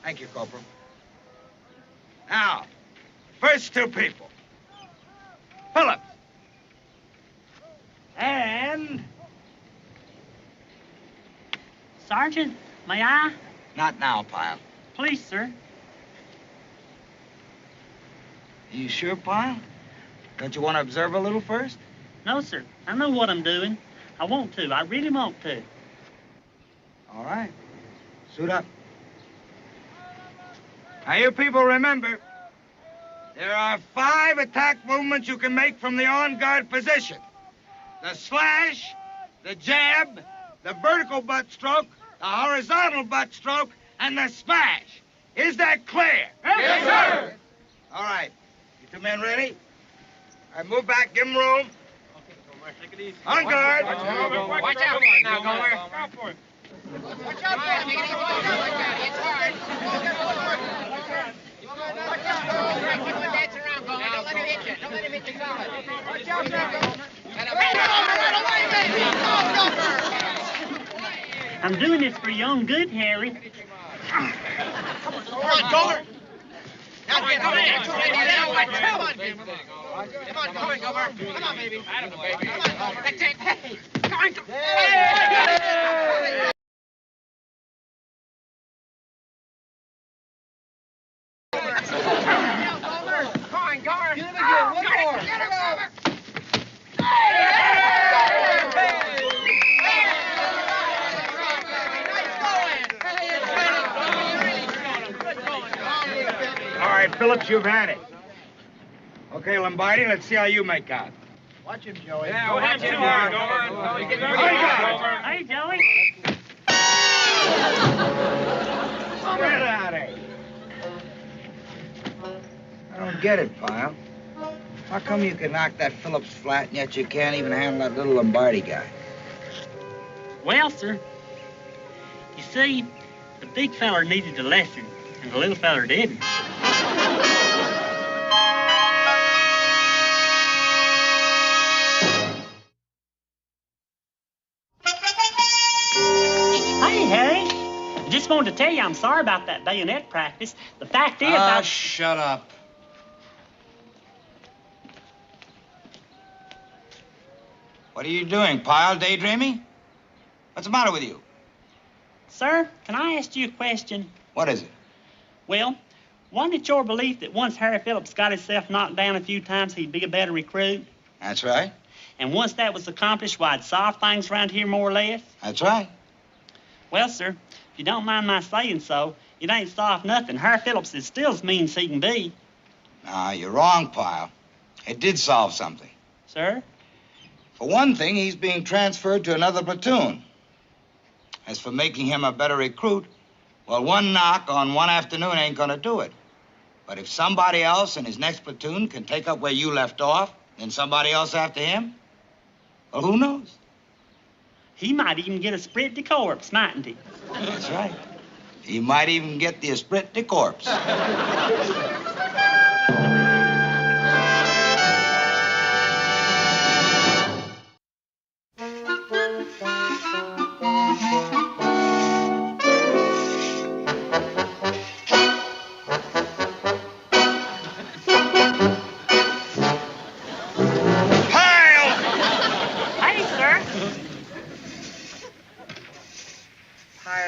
Thank you, Corporal. Now, first 2 people. Phillips. And... Sergeant, May I? Not now, Pyle. Please, sir. Are you sure, Pyle? Don't you want to observe a little first? No, sir. I know what I'm doing. I want to. I really want to. All right. Suit up. Now, you people remember, there are 5 attack movements you can make from the on-guard position. The slash, the jab, the vertical butt stroke, the horizontal butt stroke, and the smash. Is that clear? Yes, sir. All right. You 2 men ready? All right, move back, give them room. Take it easy. On guard. Watch out now, Gomer. Watch out for it. It's hard. Watch out. Keep on dancing around, Gomer. Don't let him hit you. Don't let him hit you solid. Watch out now, Gomer. I'm doing this for your own good, Harry. Come on, Gomer. Now get on. Come on, Gomer. Come on, baby. Come on, Gomer. That's it. Hey, come on. Hey! Come on, Gomer. Get him again. One more. Get him, Gomer. All right, Phillips, you've had it. Okay, Lombardi, let's see how you make out. Watch him, Joey. Yeah, watch him, Gomer. Hey, Joey. Get out of here. I don't get it, Pyle. How come you can knock that Phillips flat and yet you can't even handle that little Lombardi guy? Well, sir, you see, the big feller needed a lesson, and the little feller didn't. Hey, Harry. I just wanted to tell you I'm sorry about that bayonet practice. The fact is, shut up. What are you doing, Pyle? Daydreaming? What's the matter with you? Sir, can I ask you a question? What is it? Well, wasn't it your belief that once Harry Phillips got himself knocked down a few times, he'd be a better recruit? That's right. And once that was accomplished, why, I'd solve things around here more or less? That's right. Well, sir, if you don't mind my saying so, it ain't solved nothing. Harry Phillips is still as mean as he can be. Nah, you're wrong, Pyle. It did solve something. Sir? For one thing, he's being transferred to another platoon. As for making him a better recruit, well, one knock on one afternoon ain't gonna do it. But if somebody else in his next platoon can take up where you left off, then somebody else after him, well, who knows? He might even get a Esprit de Corps, mightn't he? That's right. He might even get the Esprit de Corps.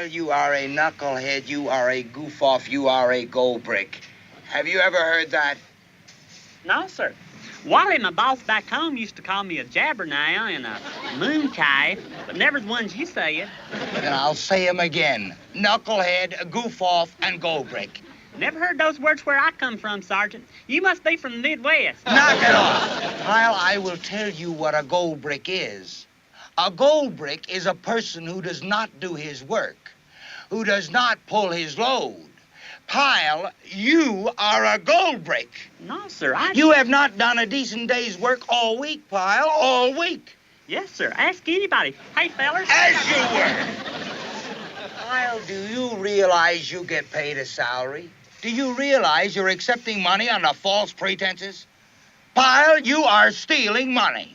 You are a knucklehead, you are a goof-off, you are a gold brick. Have you ever heard that? No, sir. Wally, my boss back home, used to call me a jabber now and a mooncalf, but never the ones you say it. Then I'll say 'em again. Knucklehead, a goof-off, and gold brick. Never heard those words where I come from, Sergeant. You must be from the Midwest. Knock it off. Pyle, I will tell you what a gold brick is. A gold brick is a person who does not do his work, who does not pull his load. Pyle, you are a gold brick. No, sir, You have not done a decent day's work all week, Pyle, all week. Yes, sir. Ask anybody. Hey, fellers. As you were. Pyle, do you realize you get paid a salary? Do you realize you're accepting money under false pretenses? Pyle, you are stealing money.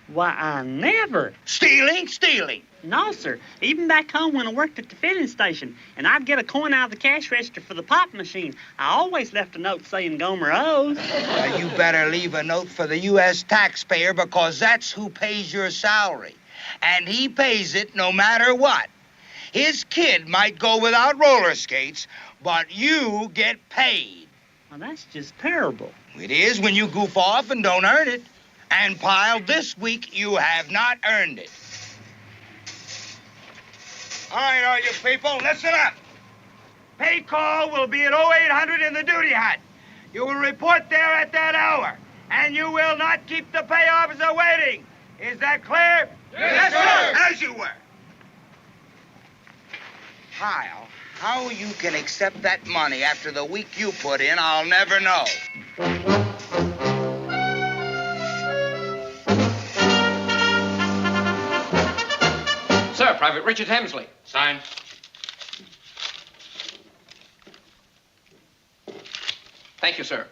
Why, I never. Stealing? No, sir. Even back home when I worked at the filling station, and I'd get a coin out of the cash register for the pop machine, I always left a note saying Gomer owes. Well, you better leave a note for the U.S. taxpayer, because that's who pays your salary. And he pays it no matter what. His kid might go without roller skates, but you get paid. Well, that's just terrible. It is when you goof off and don't earn it. And, Pyle, this week you have not earned it. All right, all you people, listen up. Pay call will be at 0800 in the duty hut. You will report there at that hour, and you will not keep the pay officer waiting. Is that clear? Yes, sir. As you were. Pyle, how you can accept that money after the week you put in, I'll never know. Sir, Private Richard Hemsley. Sign. Thank you, sir.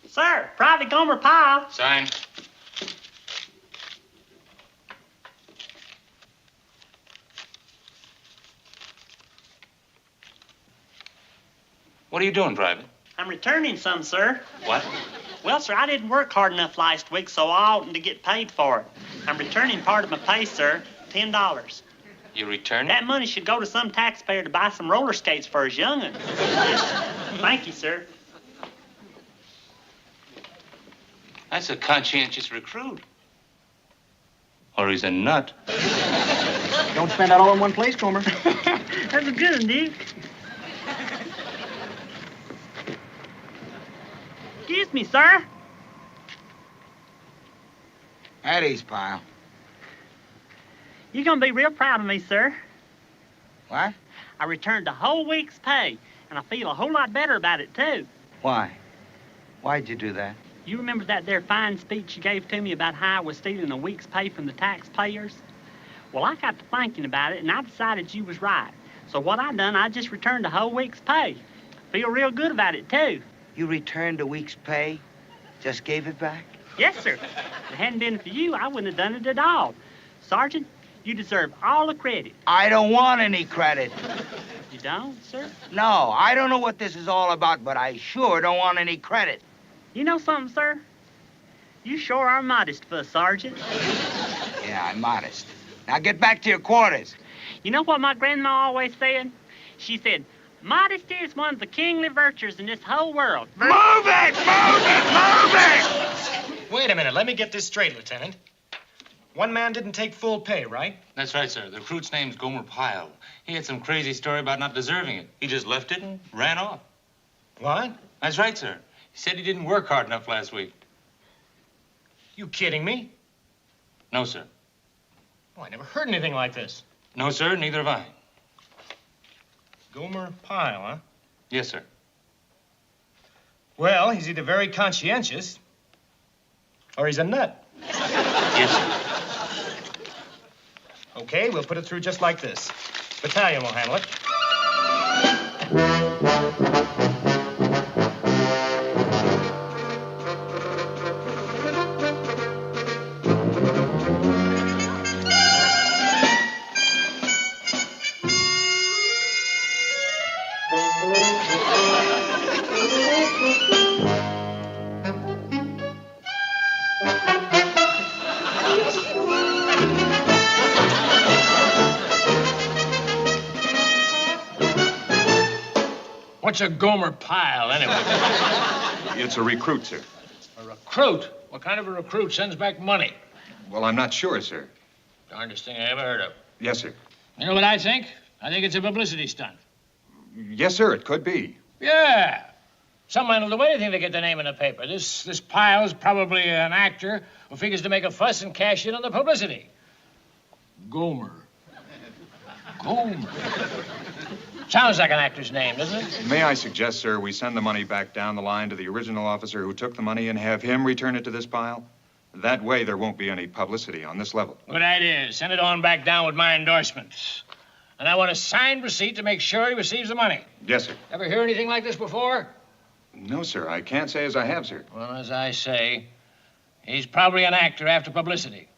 Sir, Private Gomer Pyle. Sign. What are you doing, Private? I'm returning some, sir. What? Well, sir, I didn't work hard enough last week, so I oughtn't to get paid for it. I'm returning part of my pay, sir, $10. You returning? That money should go to some taxpayer to buy some roller skates for his young'un. Thank you, sir. That's a conscientious recruit. Or he's a nut. Don't spend that all in one place, Gomer. That's a good one, Duke. Excuse me, sir. At ease, Pyle. You're gonna be real proud of me, sir. What? I returned a whole week's pay, and I feel a whole lot better about it, too. Why? Why'd you do that? You remember that there fine speech you gave to me about how I was stealing a week's pay from the taxpayers? Well, I got to thinking about it, and I decided you was right. So what I done, I just returned a whole week's pay. Feel real good about it, too. You returned a week's pay? Just gave it back? Yes, sir. If it hadn't been for you, I wouldn't have done it at all. Sergeant, you deserve all the credit. I don't want any credit. You don't, sir? No, I don't know what this is all about, but I sure don't want any credit. You know something, sir? You sure are modest for a sergeant. Yeah, I'm modest. Now get back to your quarters. You know what my grandma always said? She said, modesty is one of the kingly virtues in this whole world. Move it! Move it! Move it! Wait a minute. Let me get this straight, Lieutenant. One man didn't take full pay, right? That's right, sir. The recruit's name's Gomer Pyle. He had some crazy story about not deserving it. He just left it and ran off. What? That's right, sir. He said he didn't work hard enough last week. You kidding me? No, sir. Oh, I never heard anything like this. No, sir, neither have I. Gomer Pyle, huh? Yes, sir. Well, he's either very conscientious or he's a nut. Yes, sir. Okay, we'll put it through just like this. Battalion will handle it. What's a Gomer Pyle, anyway? It's a recruit, sir. A recruit? What kind of a recruit sends back money? Well, I'm not sure, sir. Darndest thing I ever heard of. Yes, sir. You know what I think? I think it's a publicity stunt. Yes, sir, it could be. Yeah. Some man will do anything to get their name in the paper. This Pyle's probably an actor who figures to make a fuss and cash in on the publicity. Gomer. Gomer. Sounds like an actor's name, doesn't it? May I suggest, sir, we send the money back down the line to the original officer who took the money and have him return it to this pile? That way there won't be any publicity on this level. Good idea. Send it on back down with my endorsements. And I want a signed receipt to make sure he receives the money. Yes, sir. Ever hear anything like this before? No, sir. I can't say as I have, sir. Well, as I say, he's probably an actor after publicity.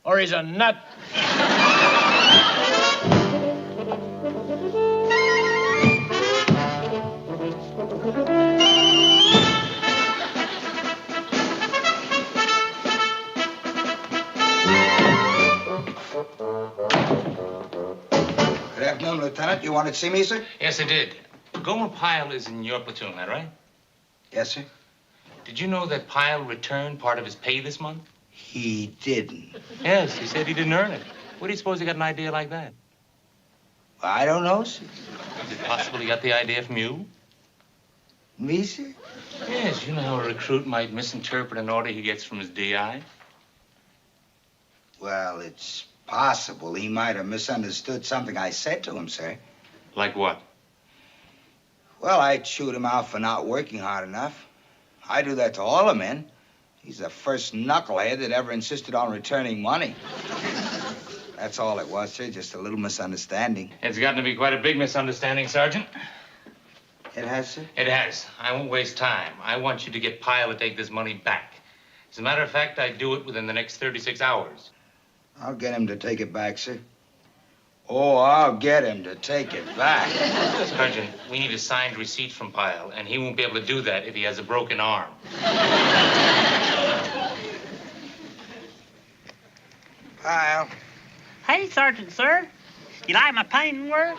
Or he's a nut. Lieutenant, you wanted to see me, sir? Yes, I did. Gomer Pyle is in your platoon, that right? Yes, sir. Did you know that Pyle returned part of his pay this month? He didn't. Yes, he said he didn't earn it. Where do you suppose he got an idea like that? I don't know, sir. Is it possible he got the idea from you? Me, sir? Yes, you know how a recruit might misinterpret an order he gets from his DI. Well, it's possible he might have misunderstood something I said to him, sir. Like what? Well, I chewed him out for not working hard enough. I do that to all the men. He's the first knucklehead that ever insisted on returning money. That's all it was, sir, just a little misunderstanding. It's gotten to be quite a big misunderstanding, Sergeant. It has, sir? It has. I won't waste time. I want you to get Pyle to take this money back. As a matter of fact, I'd do it within the next 36 hours. I'll get him to take it back, sir. Oh, I'll get him to take it back. Sergeant, we need a signed receipt from Pyle, and he won't be able to do that if he has a broken arm. Pyle. Hey, Sergeant, sir. You like my painting work?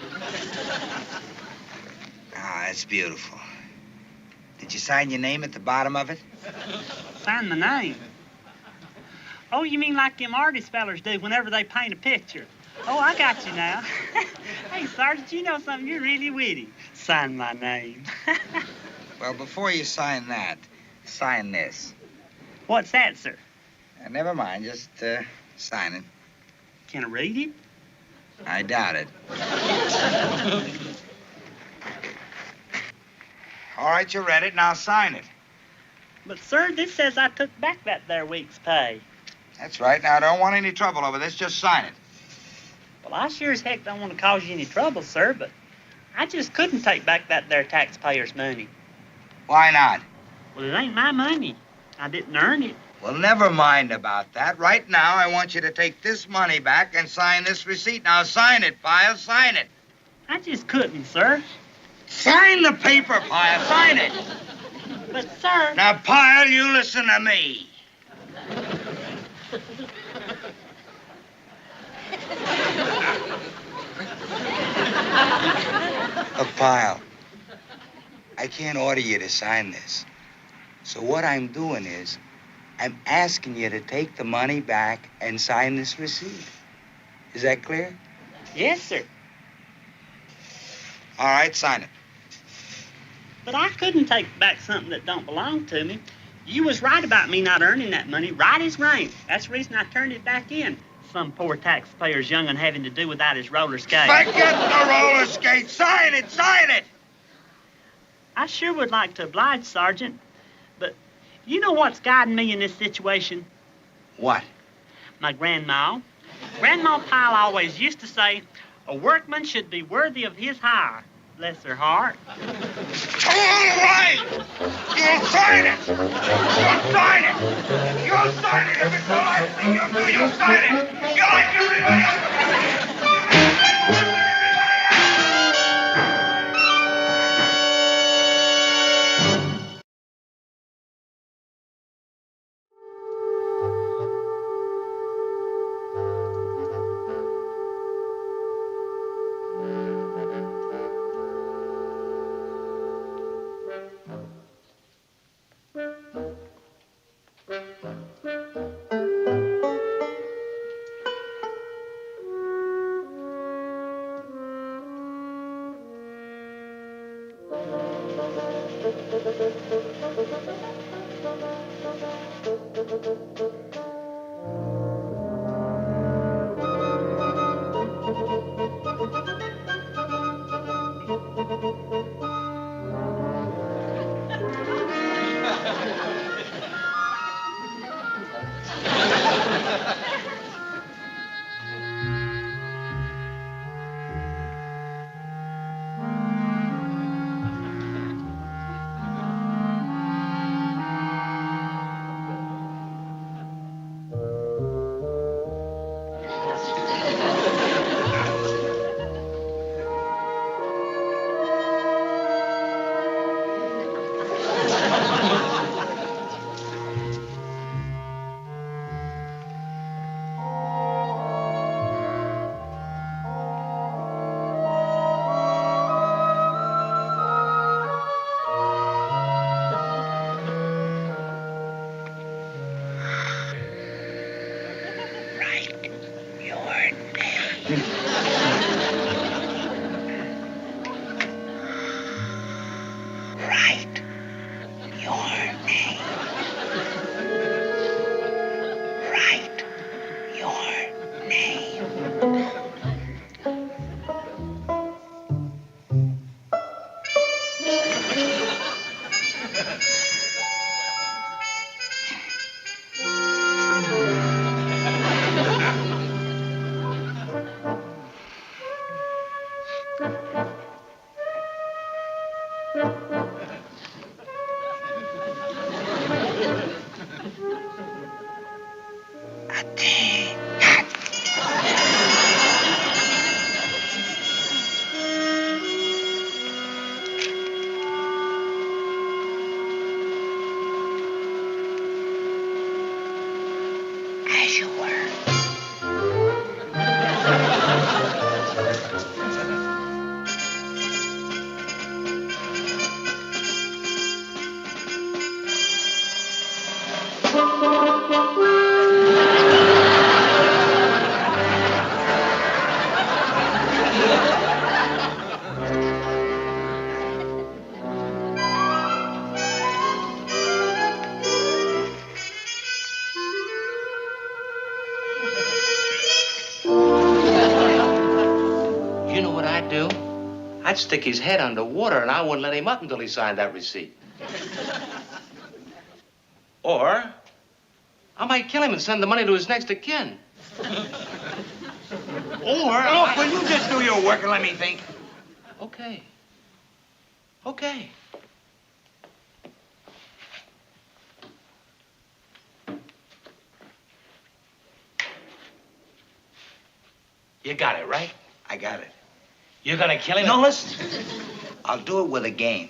Ah, that's beautiful. Did you sign your name at the bottom of it? Sign my name. Oh, you mean like them artist fellers do whenever they paint a picture? Oh, I got you now. Hey, Sergeant, you know something? You're really witty. Sign my name. Well, before you sign that, sign this. What's that, sir? Never mind, just sign it. Can I read it? I doubt it. All right, you read it, now sign it. But, sir, this says I took back that there week's pay. That's right. Now, I don't want any trouble over this. Just sign it. Well, I sure as heck don't want to cause you any trouble, sir, but I just couldn't take back that there taxpayer's money. Why not? Well, it ain't my money. I didn't earn it. Well, never mind about that. Right now, I want you to take this money back and sign this receipt. Now, sign it, Pyle. Sign it. I just couldn't, sir. Sign the paper, Pyle. Sign it. But, sir... Now, Pyle, you listen to me. Look, Pyle, I can't order you to sign this. So what I'm doing is, I'm asking you to take the money back and sign this receipt. Is that clear? Yes, sir. All right, sign it. But I couldn't take back something that don't belong to me. You was right about me not earning that money, right as rain. That's the reason I turned it back in. Some poor taxpayer's young'un having to do without his roller skates. Forget the roller skates. Sign it, sign it. I sure would like to oblige, Sergeant, but you know what's guiding me in this situation? What? My grandma. Grandma Pyle always used to say, a workman should be worthy of his hire. Bless her heart. All right! You'll sign it! You'll sign it! You'll sign it if it's all I think you'll do. You'll sign it! You like everybody else! As you were. You know what I'd do? I'd stick his head underwater and I wouldn't let him up until he signed that receipt. Or I might kill him and send the money to his next of kin. Look, will you just do your work and let me think? Okay. Okay. You got it, right? I got it. You're gonna kill him? No, listen. I'll do it with a game.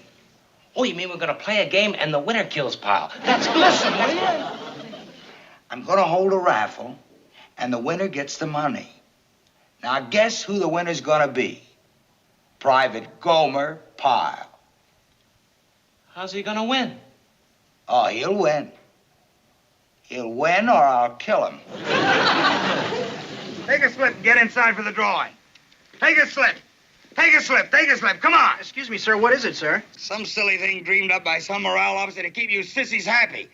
Oh, you mean we're gonna play a game and the winner kills Pyle? That's Listen, will you? I'm gonna hold a raffle, and the winner gets the money. Now, guess who the winner's gonna be? Private Gomer Pyle. How's he gonna win? Oh, he'll win. He'll win or I'll kill him. Take a slip and get inside for the drawing. Take a slip. Take a slip. Take a slip. Come on. Excuse me, sir. What is it, sir? Some silly thing dreamed up by some morale officer to keep you sissies happy.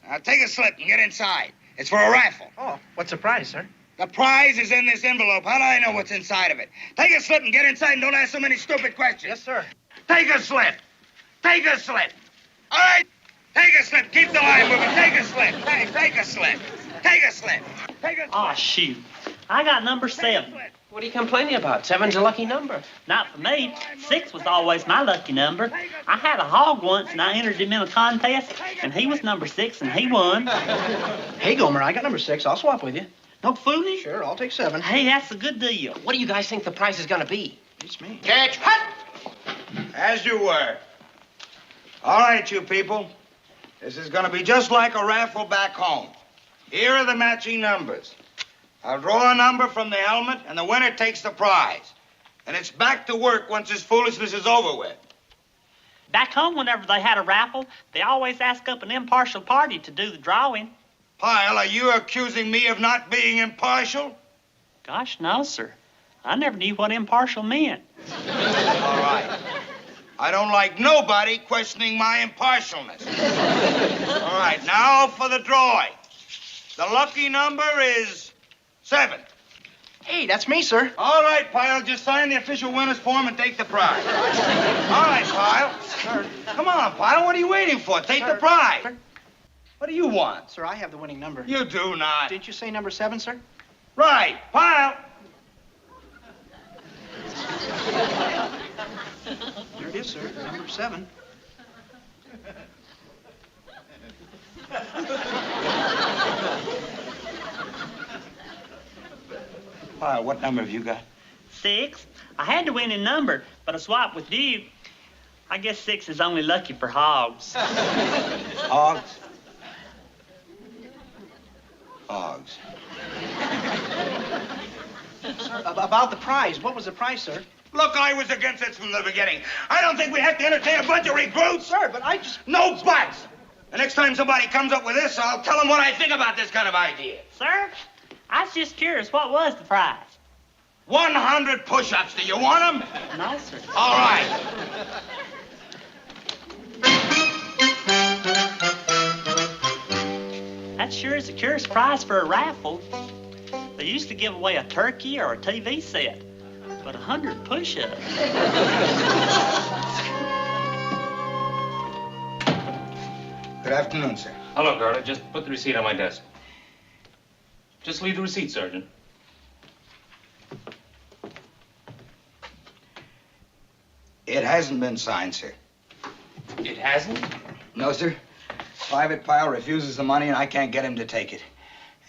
Now, take a slip and get inside. It's for a raffle. Oh, what's the prize, sir? The prize is in this envelope. How do I know what's inside of it? Take a slip and get inside and don't ask so many stupid questions. Yes, sir. Take a slip. Take a slip. All right? Take a slip. Keep the line moving. Take a slip. Hey, take a slip. Take a slip. Take a slip. Oh, shoot. I got number 7. What are you complaining about? 7's a lucky number. Not for me. 6 was always my lucky number. I had a hog once, and I entered him in a contest, and he was number 6, and he won. Hey, Gomer, I got number 6. I'll swap with you. No fooling? Sure, I'll take 7. Hey, that's a good deal. What do you guys think the prize is gonna be? It's me. Catch. Hut. As you were. All right, you people. This is going to be just like a raffle back home. Here are the matching numbers. I'll draw a number from the helmet, and the winner takes the prize. And it's back to work once this foolishness is over with. Back home, whenever they had a raffle, they always ask up an impartial party to do the drawing. Pyle, are you accusing me of not being impartial? Gosh, no, sir. I never knew what impartial meant. All right. I don't like nobody questioning my impartialness. All right, now for the drawing. The lucky number is 7. Hey, that's me, sir. All right, Pyle, just sign the official winner's form and take the prize. All right, Pyle. Sir. Come on, Pyle, what are you waiting for? Take the prize. Sir. What do you want? Sir, I have the winning number. You do not. Didn't you say number 7, sir? Right, Pyle. There it is, sir. Number 7. Pyle, what number have you got? 6. I had the winning number, but I swapped with you. I guess 6 is only lucky for hogs. Hogs? Hogs. Sir, about the prize. What was the prize, sir? Look, I was against this from the beginning. I don't think we have to entertain a bunch of recruits. Sir, but I just... No buts. The next time somebody comes up with this, I'll tell them what I think about this kind of idea. Sir, I was just curious, what was the prize? 100 push-ups. Do you want them? No, sir. All right. That sure is a curious prize for a raffle. They used to give away a turkey or a TV set, but 100 push-ups. Good afternoon, sir. Hello, Carter. Just put the receipt on my desk. Just leave the receipt, Sergeant. It hasn't been signed, sir. It hasn't? No, sir. Private Pyle refuses the money, and I can't get him to take it.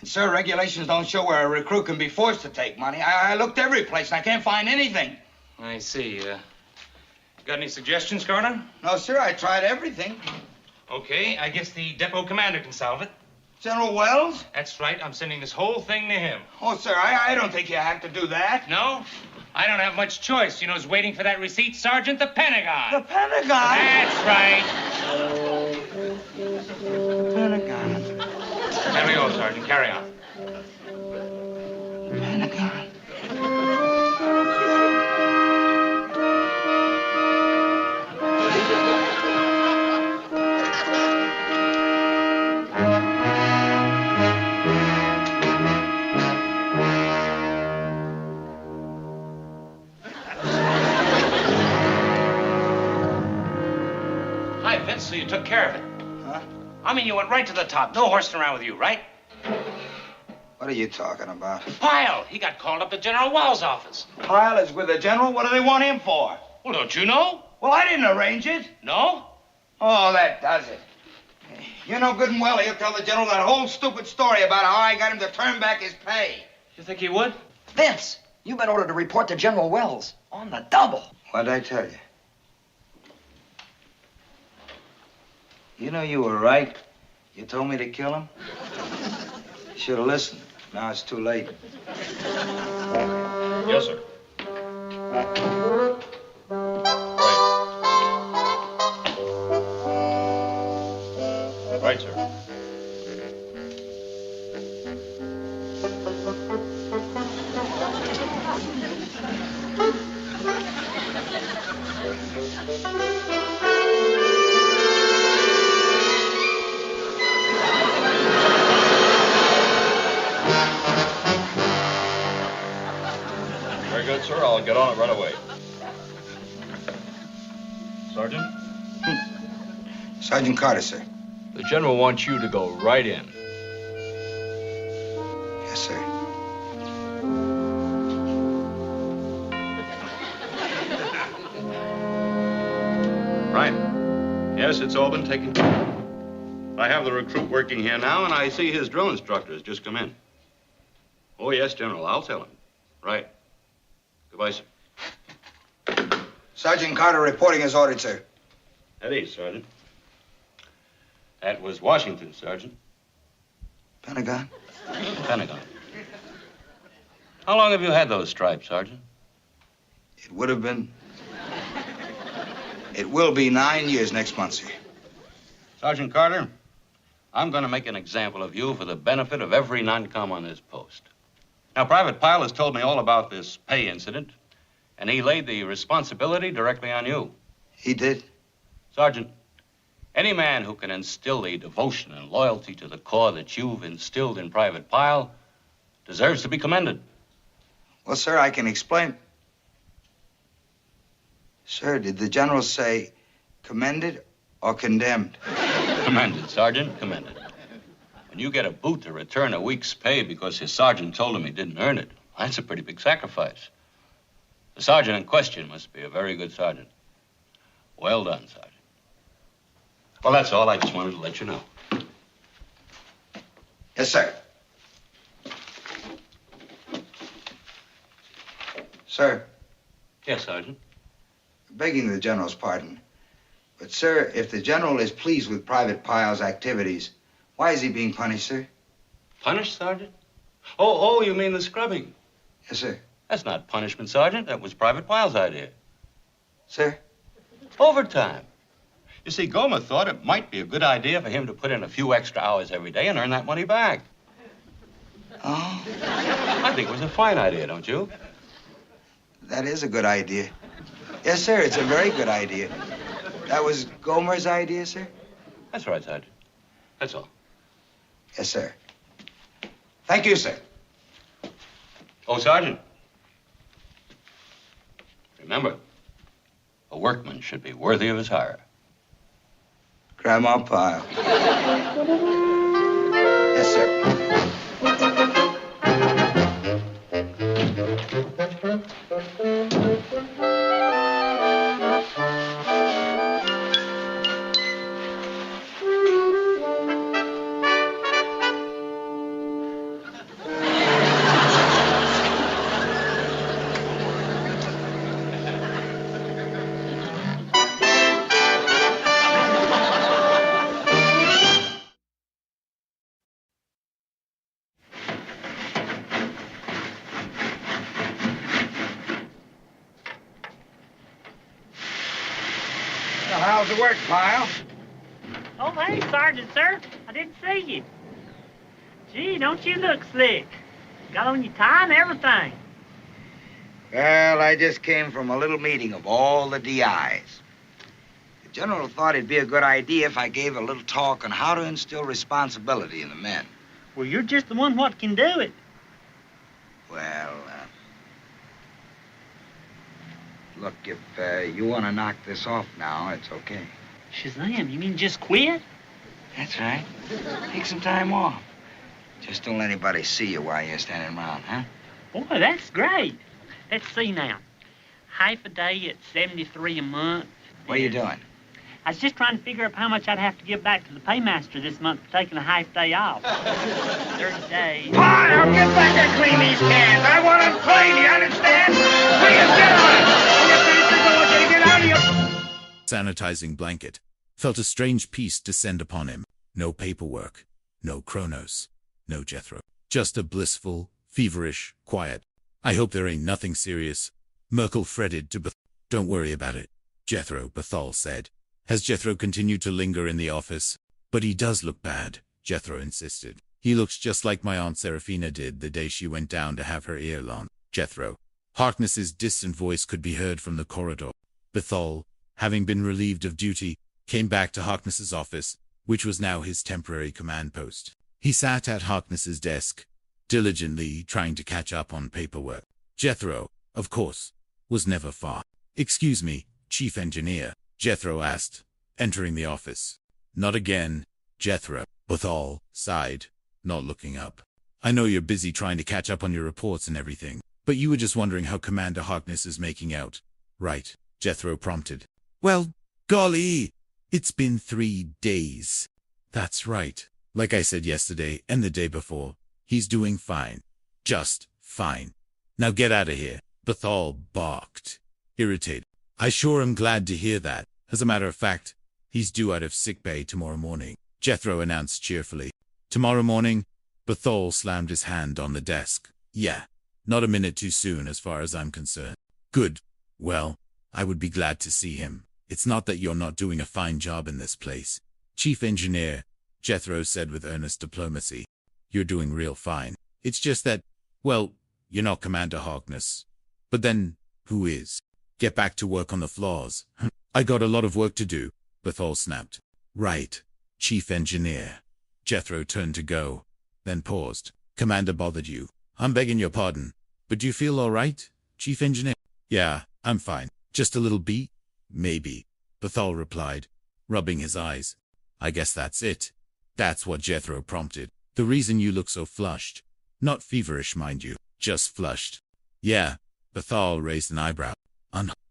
And, sir, regulations don't show where a recruit can be forced to take money. I looked every place, and I can't find anything. I see. Got any suggestions, Carter? No, sir, I tried everything. Okay, I guess the depot commander can solve it. General Wells? That's right. I'm sending this whole thing to him. Oh, sir, I don't think you have to do that. No? I don't have much choice. You know who's waiting for that receipt, Sergeant? The Pentagon. The Pentagon? That's right. The Pentagon. There we go, Sergeant. Carry on. Pentagon. Hi, Vince, so you took care of it. Huh? I mean, you went right to the top. No horsing around with you, right? What are you talking about? Pyle, he got called up to General Wells' office. Pyle is with the general? What do they want him for? Well, don't you know? Well, I didn't arrange it. No? Oh, that does it. You know good and well he'll tell the general that whole stupid story about how I got him to turn back his pay. You think he would? Vince, you've been ordered to report to General Wells on the double. What'd I tell you? You know you were right. You told me to kill him. You should have listened. Now it's too late. Yes, sir. Right, sir. Very good, sir. I'll get on it right away. Sergeant? Sergeant Carter, sir. The general wants you to go right in. Yes, sir. Right. Yes, it's all been taken care of. I have the recruit working here now, and I see his drill instructor has just come in. Oh, yes, General, I'll tell him. Right. Goodbye, sir. Sergeant Carter reporting as ordered, sir. At ease, Sergeant. That was Washington, Sergeant. Pentagon? Pentagon. How long have you had those stripes, Sergeant? It would have been... It will be 9 years next month, sir. Sergeant Carter, I'm going to make an example of you for the benefit of every non-com on this post. Now, Private Pyle has told me all about this pay incident, and he laid the responsibility directly on you. He did? Sergeant, any man who can instill the devotion and loyalty to the corps that you've instilled in Private Pyle deserves to be commended. Well, sir, I can explain. Sir, did the general say commended or condemned? Commended, Sergeant, commended. When you get a boot to return a week's pay because his sergeant told him he didn't earn it, that's a pretty big sacrifice. The sergeant in question must be a very good sergeant. Well done, Sergeant. Well, that's all. I just wanted to let you know. Yes, sir. Sir. Yes, Sergeant. Begging the general's pardon, but, sir, if the general is pleased with Private Pyle's activities, why is he being punished, sir? Punished, Sergeant? Oh, you mean the scrubbing? Yes, sir. That's not punishment, Sergeant. That was Private Pyle's idea. Sir? Overtime. You see, Gomer thought it might be a good idea for him to put in a few extra hours every day and earn that money back. Oh? I think it was a fine idea, don't you? That is a good idea. Yes, sir, it's a very good idea. That was Gomer's idea, sir? That's right, Sergeant. That's all. Yes, sir. Thank you, sir. Oh, Sergeant. Remember, a workman should be worthy of his hire. Grandma Pyle. Yes, sir. to work, Pyle. Oh, hey, Sergeant, sir. I didn't see you. Gee, don't you look slick? Got on your tie and everything. Well, I just came from a little meeting of all the DIs. The general thought it'd be a good idea if I gave a little talk on how to instill responsibility in the men. Well, you're just the one what can do it. Well, look, if you want to knock this off now, it's okay. Shazam, you mean just quit? That's right. Take some time off. Just don't let anybody see you while you're standing around, huh? Boy, that's great. Let's see now. Half a day at $73 a month. What are you doing? I was just trying to figure out how much I'd have to give back to the paymaster this month for taking a half day off. 30 days. Pyle, get back and clean these cans. I want them clean, you understand? Please get on. When you finish, I want you to get out of here. Sanitizing blanket. Felt a strange peace descend upon him. No paperwork. No Kronos. No Jethro. Just a blissful, feverish quiet. I hope there ain't nothing serious. Merkel fretted to Bethal. Don't worry about it, Jethro, Bethal said. Has Jethro continued to linger in the office? But he does look bad, Jethro insisted. He looks just like my Aunt Serafina did the day she went down to have her ear long. Jethro. Harkness's distant voice could be heard from the corridor. Bethal, having been relieved of duty, came back to Harkness's office, which was now his temporary command post. He sat at Harkness's desk, diligently trying to catch up on paperwork. Jethro, of course, was never far. Excuse me, Chief Engineer, Jethro asked, entering the office. Not again, Jethro. Bethal sighed, not looking up. I know you're busy trying to catch up on your reports and everything, but you were just wondering how Commander Harkness is making out, right? Jethro prompted. Well, golly, it's been 3 days. That's right. Like I said yesterday and the day before, he's doing fine. Just fine. Now get out of here. Bethal barked, irritated. I sure am glad to hear that. As a matter of fact, he's due out of sickbay tomorrow morning, Jethro announced cheerfully. Tomorrow morning? Bethal slammed his hand on the desk. Yeah, not a minute too soon as far as I'm concerned. Good. Well, I would be glad to see him. It's not that you're not doing a fine job in this place, Chief Engineer, Jethro said with earnest diplomacy. You're doing real fine. It's just that, well, you're not Commander Harkness. But then, who is? Get back to work on the flaws. I got a lot of work to do, Bethal snapped. Right, Chief Engineer. Jethro turned to go, then paused. Commander bothered you. I'm begging your pardon, but do you feel all right, Chief Engineer? Yeah, I'm fine. Just a little beat? Maybe, Bethal replied, rubbing his eyes. I guess that's it. That's what Jethro prompted. The reason you look so flushed. Not feverish, mind you, just flushed. Yeah, Bethal raised an eyebrow.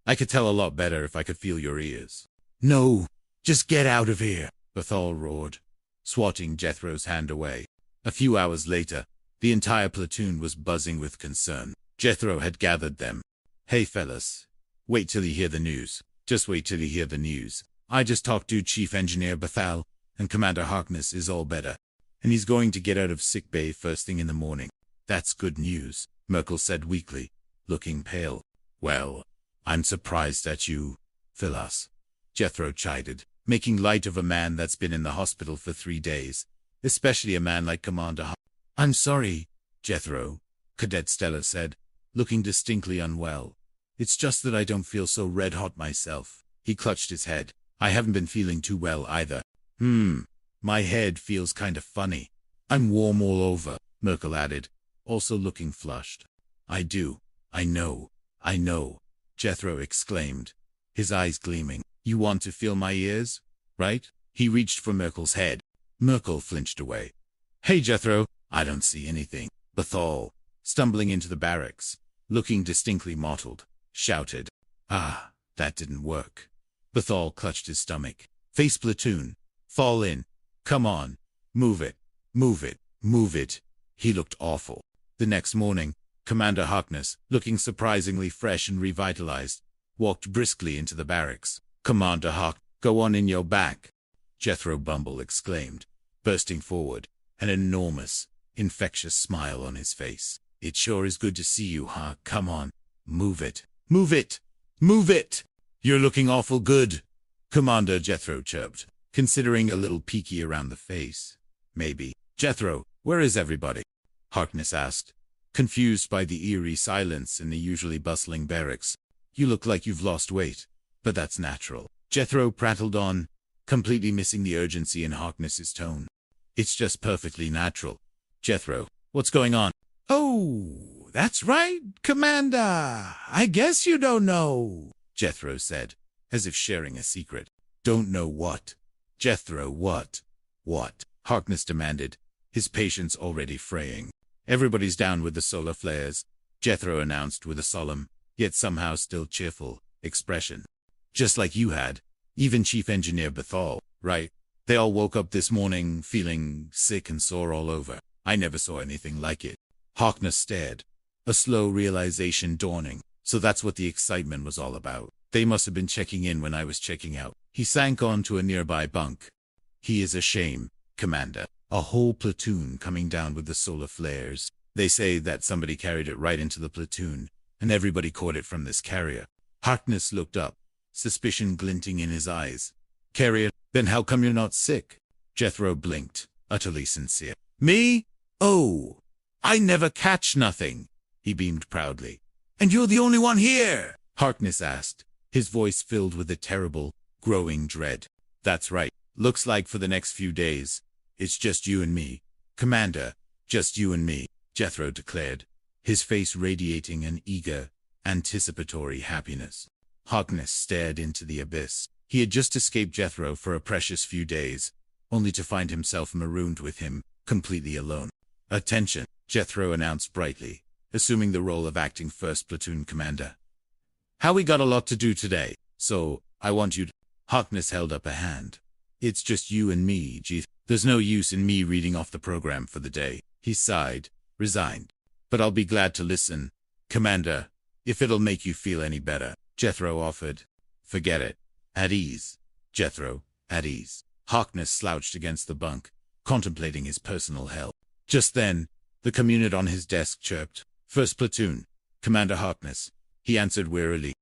I could tell a lot better if I could feel your ears. No, just get out of here, Bethal roared, swatting Jethro's hand away. A few hours later, the entire platoon was buzzing with concern. Jethro had gathered them. Hey fellas, wait till you hear the news. Just wait till you hear the news. I just talked to Chief Engineer Bethal, and Commander Harkness is all better. And he's going to get out of sickbay first thing in the morning. That's good news, Merkel said weakly, looking pale. Well, I'm surprised at you, Phyllis, Jethro chided, making light of a man that's been in the hospital for 3 days, especially a man like Commander Harkness. I'm sorry, Jethro, Cadet Stella said, looking distinctly unwell. It's just that I don't feel so red-hot myself. He clutched his head. I haven't been feeling too well either. My head feels kind of funny. I'm warm all over, Merkel added, also looking flushed. I know, Jethro exclaimed, his eyes gleaming. You want to feel my ears, right? He reached for Merkel's head. Merkel flinched away. Hey, Jethro, I don't see anything. Bethal, stumbling into the barracks, looking distinctly mottled, shouted. Ah, that didn't work. Bethal clutched his stomach. Face platoon. Fall in. Come on. Move it. Move it. Move it. He looked awful. The next morning, Commander Harkness, looking surprisingly fresh and revitalized, walked briskly into the barracks. Commander Hark, go on in your back, Jethro Bumble exclaimed, bursting forward, an enormous, infectious smile on his face. It sure is good to see you, Hark. Come on. Move it. Move it. Move it. You're looking awful good. Commander Jethro chirped, considering a little peaky around the face. Maybe. Jethro, where is everybody? Harkness asked, confused by the eerie silence in the usually bustling barracks. You look like you've lost weight, but that's natural. Jethro prattled on, completely missing the urgency in Harkness's tone. It's just perfectly natural. Jethro, what's going on? Oh, that's right, Commander. I guess you don't know, Jethro said, as if sharing a secret. Don't know what? Jethro, what? What? Harkness demanded, his patience already fraying. Everybody's down with the solar flares, Jethro announced with a solemn, yet somehow still cheerful, expression. Just like you had, even Chief Engineer Bethal, right? They all woke up this morning feeling sick and sore all over. I never saw anything like it. Harkness stared, a slow realization dawning. So that's what the excitement was all about. They must have been checking in when I was checking out. He sank onto a nearby bunk. He is a shame, Commander. A whole platoon coming down with the solar flares. They say that somebody carried it right into the platoon, and everybody caught it from this carrier. Harkness looked up, suspicion glinting in his eyes. Carrier? Then how come you're not sick? Jethro blinked, utterly sincere. Me? Oh, I never catch nothing. He beamed proudly. And you're the only one here? Harkness asked, his voice filled with a terrible, growing dread. That's right. Looks like for the next few days, it's just you and me. Commander, just you and me, Jethro declared, his face radiating an eager, anticipatory happiness. Harkness stared into the abyss. He had just escaped Jethro for a precious few days, only to find himself marooned with him, completely alone. Attention, Jethro announced brightly, assuming the role of acting first platoon commander. How we got a lot to do today, so I want you to... Harkness held up a hand. It's just you and me, G. There's no use in me reading off the program for the day. He sighed, resigned. But I'll be glad to listen, Commander, if it'll make you feel any better. Jethro offered. Forget it. At ease. Jethro, at ease. Harkness slouched against the bunk, contemplating his personal hell. Just then, the communant on his desk chirped. First platoon, Commander Harkness. He answered wearily.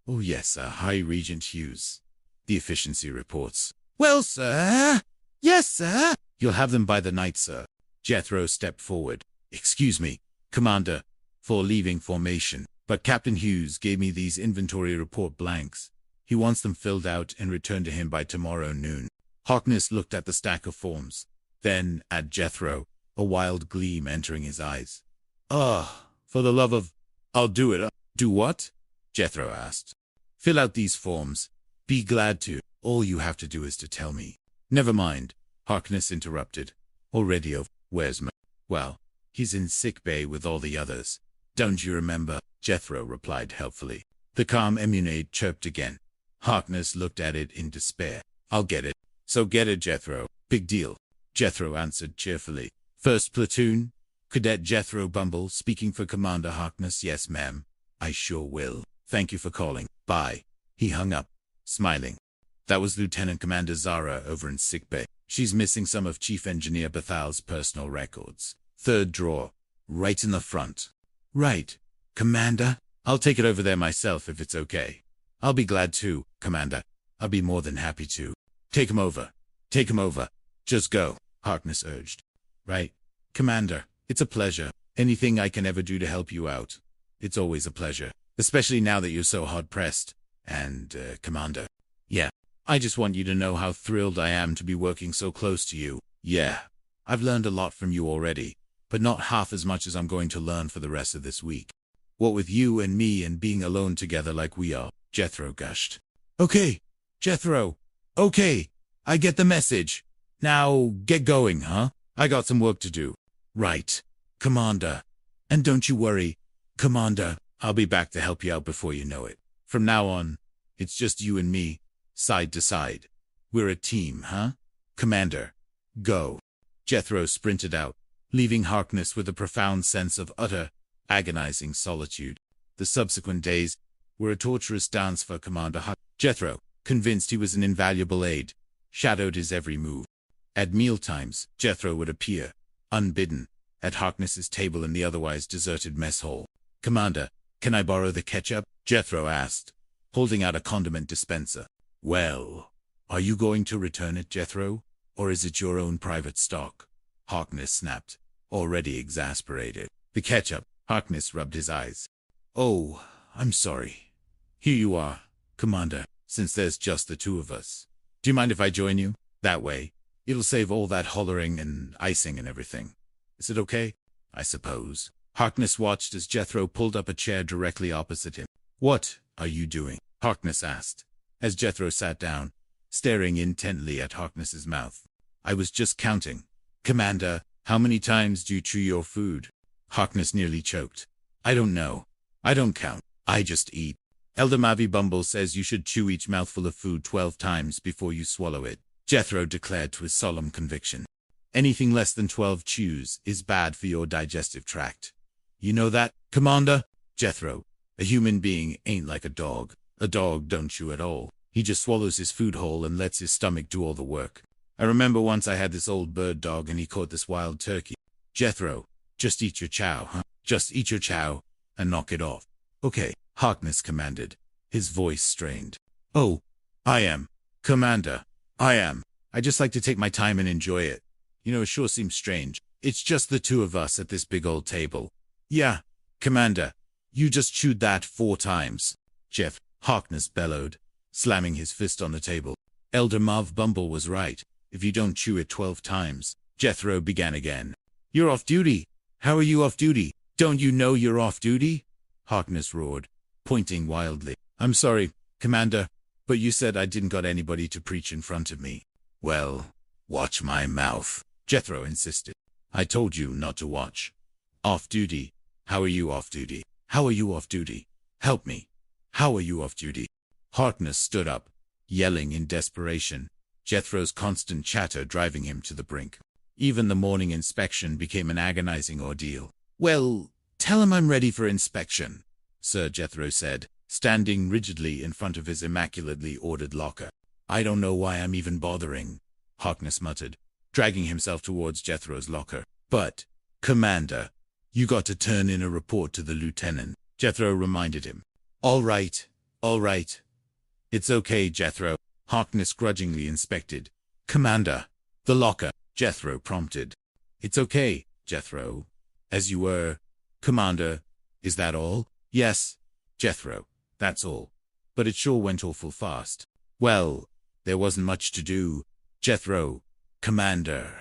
Oh yes, sir. High Regent Hughes. The efficiency reports. Well, sir. Yes, sir. You'll have them by the night, sir. Jethro stepped forward. Excuse me, Commander, for leaving formation, but Captain Hughes gave me these inventory report blanks. He wants them filled out and returned to him by tomorrow noon. Harkness looked at the stack of forms, then at Jethro, a wild gleam entering his eyes. For the love of... I'll do it. Do what? Jethro asked. Fill out these forms. Be glad to. All you have to do is to tell me. Never mind, Harkness interrupted. Already over. Where's my... Well, he's in sick bay with all the others. Don't you remember? Jethro replied helpfully. The calm emunade chirped again. Harkness looked at it in despair. I'll get it. So get it, Jethro. Big deal. Jethro answered cheerfully. First platoon? Cadet Jethro Bumble, speaking for Commander Harkness. Yes, ma'am. I sure will. Thank you for calling. Bye. He hung up, smiling. That was Lieutenant Commander Zara over in sickbay. She's missing some of Chief Engineer Bethal's personal records. Third drawer, right in the front. Right. Commander? I'll take it over there myself if it's okay. I'll be glad to, Commander. I'll be more than happy to. Take him over. Take him over. Just go, Harkness urged. Right. Commander, it's a pleasure. Anything I can ever do to help you out. It's always a pleasure. Especially now that you're so hard-pressed. And, Commander. Yeah. I just want you to know how thrilled I am to be working so close to you. Yeah. I've learned a lot from you already, but not half as much as I'm going to learn for the rest of this week. What with you and me and being alone together like we are, Jethro gushed. Okay, Jethro. Okay, I get the message. Now, get going, huh? I got some work to do. Right, Commander. And don't you worry, Commander. I'll be back to help you out before you know it. From now on, it's just you and me, side to side. We're a team, huh? Commander, go. Jethro sprinted out, leaving Harkness with a profound sense of utter, agonizing solitude. The subsequent days were a torturous dance for Commander Harkness. Jethro, convinced he was an invaluable aide, shadowed his every move. At mealtimes, Jethro would appear, unbidden, at Harkness's table in the otherwise deserted mess hall. Commander, can I borrow the ketchup? Jethro asked, holding out a condiment dispenser. Well, Are you going to return it, Jethro? Or is it your own private stock? Harkness snapped, already exasperated. The ketchup. Harkness rubbed his eyes. Oh, I'm sorry. Here you are, Commander, since there's just the two of us. Do you mind if I join you? That way, it'll save all that hollering and icing and everything. Is it okay? I suppose. Harkness watched as Jethro pulled up a chair directly opposite him. What are you doing? Harkness asked, as Jethro sat down, staring intently at Harkness's mouth. I was just counting. Commander, how many times do you chew your food? Harkness nearly choked. I don't know. I don't count. I just eat. Elder Mavi Bumble says you should chew each mouthful of food 12 times before you swallow it, Jethro declared with solemn conviction. Anything less than 12 chews is bad for your digestive tract. You know that, Commander? Jethro, a human being ain't like a dog. A dog don't chew at all. He just swallows his food whole and lets his stomach do all the work. I remember once I had this old bird dog and he caught this wild turkey. Jethro, just eat your chow, huh? Just eat your chow and knock it off. Okay, Harkness commanded, his voice strained. Oh, I am. Commander, I am. I just like to take my time and enjoy it. You know, it sure seems strange. It's just the two of us at this big old table. Yeah, Commander, you just chewed that 4 times. Jeff, Harkness bellowed, slamming his fist on the table. Elder Marv Bumble was right. If you don't chew it 12 times, Jethro began again. You're off duty. How are you off duty? Don't you know you're off duty? Harkness roared, pointing wildly. I'm sorry, Commander, but you said I didn't got anybody to preach in front of me. Well, watch my mouth, Jethro insisted. I told you not to watch. Off duty. How are you off duty? How are you off duty? Help me. How are you off duty? Harkness stood up, yelling in desperation, Jethro's constant chatter driving him to the brink. Even the morning inspection became an agonizing ordeal. Well, tell him I'm ready for inspection, Sir Jethro said, standing rigidly in front of his immaculately ordered locker. I don't know why I'm even bothering, Harkness muttered, dragging himself towards Jethro's locker. But, Commander, you got to turn in a report to the lieutenant, Jethro reminded him. All right. It's okay, Jethro, Harkness grudgingly inspected. Commander, the locker, Jethro prompted. It's okay, Jethro. As you were, Commander, is that all? Yes, Jethro, that's all. But it sure went awful fast. Well, there wasn't much to do, Jethro. Commander.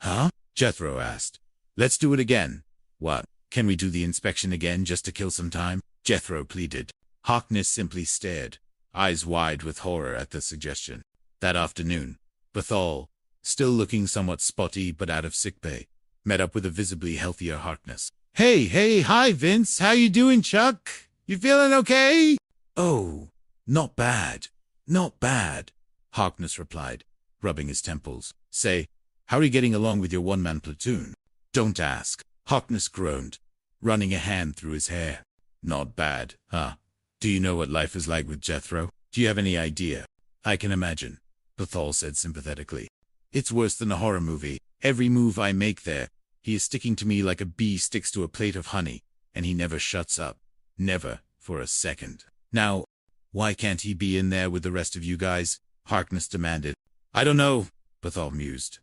Huh? Jethro asked. Let's do it again. What? Can we do the inspection again just to kill some time? Jethro pleaded. Harkness simply stared, eyes wide with horror at the suggestion. That afternoon, Bethal, still looking somewhat spotty but out of sickbay, met up with a visibly healthier Harkness. Hey, hi, Vince. How you doing, Chuck? You feeling okay? Oh, not bad. Not bad, Harkness replied, rubbing his temples. Say, how are you getting along with your one-man platoon? Don't ask, Harkness groaned, running a hand through his hair. Not bad, huh? Do you know what life is like with Jethro? Do you have any idea? I can imagine, Bethal said sympathetically. It's worse than a horror movie. Every move I make there, he is sticking to me like a bee sticks to a plate of honey, and he never shuts up. Never for a second. Now, why can't he be in there with the rest of you guys? Harkness demanded. I don't know, Bethal mused.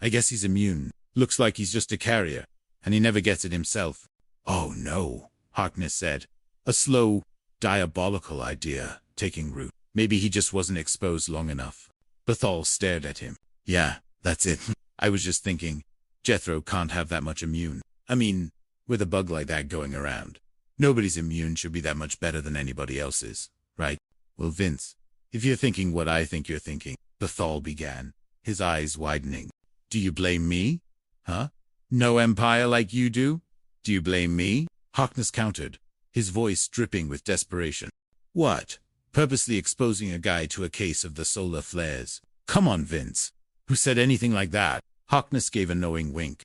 I guess he's immune. Looks like he's just a carrier, and he never gets it himself. Oh no, Harkness said, a slow, diabolical idea taking root. Maybe he just wasn't exposed long enough. Bethal stared at him. Yeah, that's it. I was just thinking, Jethro can't have that much immune. I mean, with a bug like that going around, nobody's immune should be that much better than anybody else's, right? Well, Vince, if you're thinking what I think you're thinking, Bethal began, his eyes widening. Do you blame me? Huh? No empire like you do? Do you blame me? Harkness countered, his voice dripping with desperation. What? Purposely exposing a guy to a case of the solar flares? Come on, Vince. Who said anything like that? Harkness gave a knowing wink.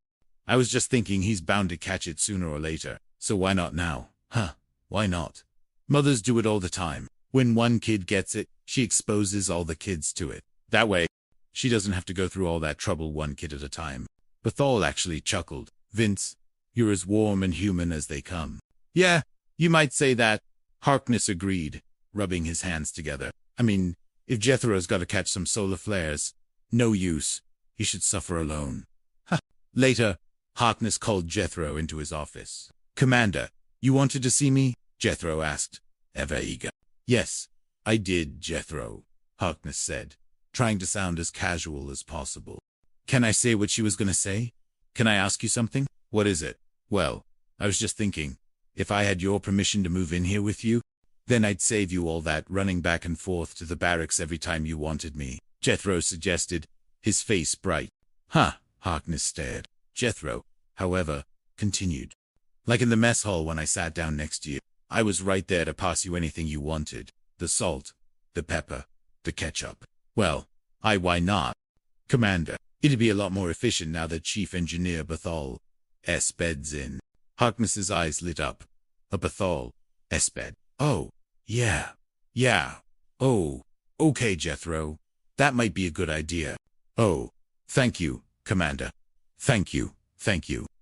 I was just thinking he's bound to catch it sooner or later, so why not now? Huh? Why not? Mothers do it all the time. When one kid gets it, she exposes all the kids to it. That way, she doesn't have to go through all that trouble one kid at a time. Bethal actually chuckled. Vince, you're as warm and human as they come. Yeah, you might say that, Harkness agreed, rubbing his hands together. I mean, If Jethro's got to catch some solar flares, no use. He should suffer alone. Ha! Later, Harkness called Jethro into his office. Commander, you wanted to see me? Jethro asked, ever eager. Yes, I did, Jethro, Harkness said, trying to sound as casual as possible. Can I say what she was going to say? Can I ask you something? What is it? Well, I was just thinking, if I had your permission to move in here with you, then I'd save you all that running back and forth to the barracks every time you wanted me, Jethro suggested, his face bright. Huh, Harkness stared. Jethro, however, continued. Like in the mess hall when I sat down next to you, I was right there to pass you anything you wanted. The salt, the pepper, the ketchup. Well, why not? Commander, it'd be a lot more efficient now that Chief Engineer Bethal S-bed's in. Harkness's eyes lit up. A Bethal S-bed. Oh, yeah. Oh, okay, Jethro. That might be a good idea. Oh, thank you, Commander. Thank you,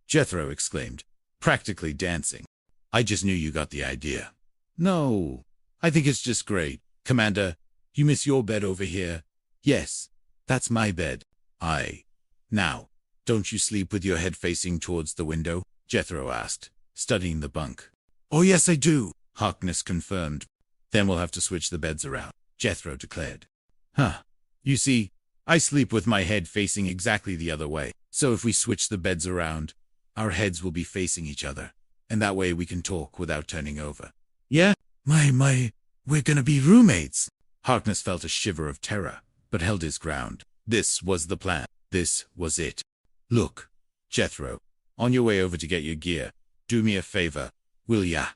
Jethro exclaimed, practically dancing. I just knew you got the idea. No, I think it's just great. Commander, you miss your bed over here? Yes, that's my bed. Now, don't you sleep with your head facing towards the window? Jethro asked, studying the bunk. Oh, yes, I do, Harkness confirmed. Then we'll have to switch the beds around, Jethro declared. Huh. You see, I sleep with my head facing exactly the other way. So if we switch the beds around, our heads will be facing each other. And that way we can talk without turning over. Yeah? We're gonna be roommates. Harkness felt a shiver of terror, but held his ground. This was the plan. This was it. Look, Jethro, on your way over to get your gear, do me a favor, will ya?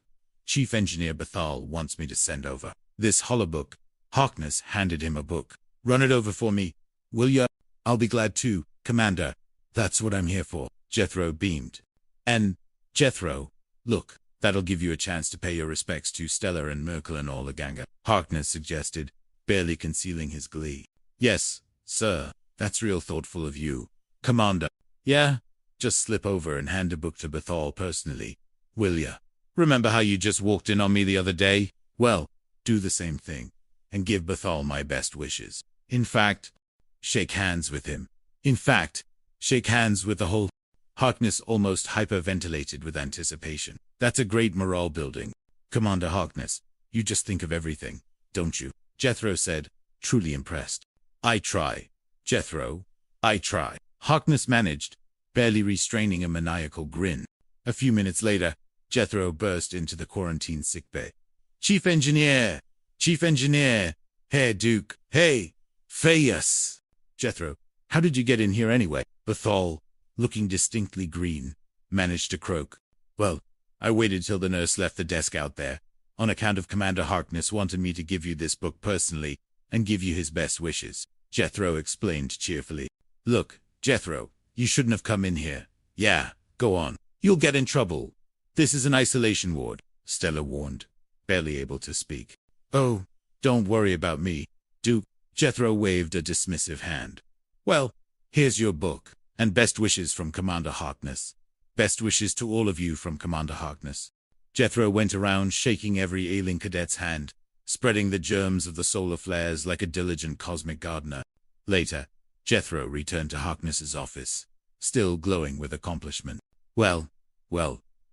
Chief Engineer Bethal wants me to send over this holobook. Harkness handed him a book. Run it over for me, will ya? I'll be glad to, Commander. That's what I'm here for, Jethro beamed. And, Jethro, look, that'll give you a chance to pay your respects to Stella and Merkel and all the ganga, Harkness suggested, barely concealing his glee. Yes, sir, that's real thoughtful of you, Commander. Yeah? Just slip over and hand a book to Bethal personally, will ya? Remember how you just walked in on me the other day? Well, do the same thing, and give Bethal my best wishes. In fact, shake hands with him. Shake hands with the whole... Harkness almost hyperventilated with anticipation. That's a great morale building. Commander Harkness, you just think of everything, don't you? Jethro said, truly impressed. I try, Jethro. I try. Harkness managed, barely restraining a maniacal grin. A few minutes later, Jethro burst into the quarantine sickbay. Chief Engineer! Hey, Duke! Hey! Fayus! Jethro, how did you get in here anyway? Bethal, looking distinctly green, managed to croak. Well, I waited till the nurse left the desk out there, on account of Commander Harkness wanted me to give you this book personally, and give you his best wishes, Jethro explained cheerfully. Look, Jethro, you shouldn't have come in here. Yeah, go on. You'll get in trouble. This is an isolation ward, Stella warned, barely able to speak. Oh, don't worry about me, Duke. Jethro waved a dismissive hand. Well, here's your book, and best wishes from Commander Harkness. Best wishes to all of you from Commander Harkness. Jethro went around shaking every ailing cadet's hand, spreading the germs of the solar flares like a diligent cosmic gardener. Later, Jethro returned to Harkness's office, still glowing with accomplishment. Well,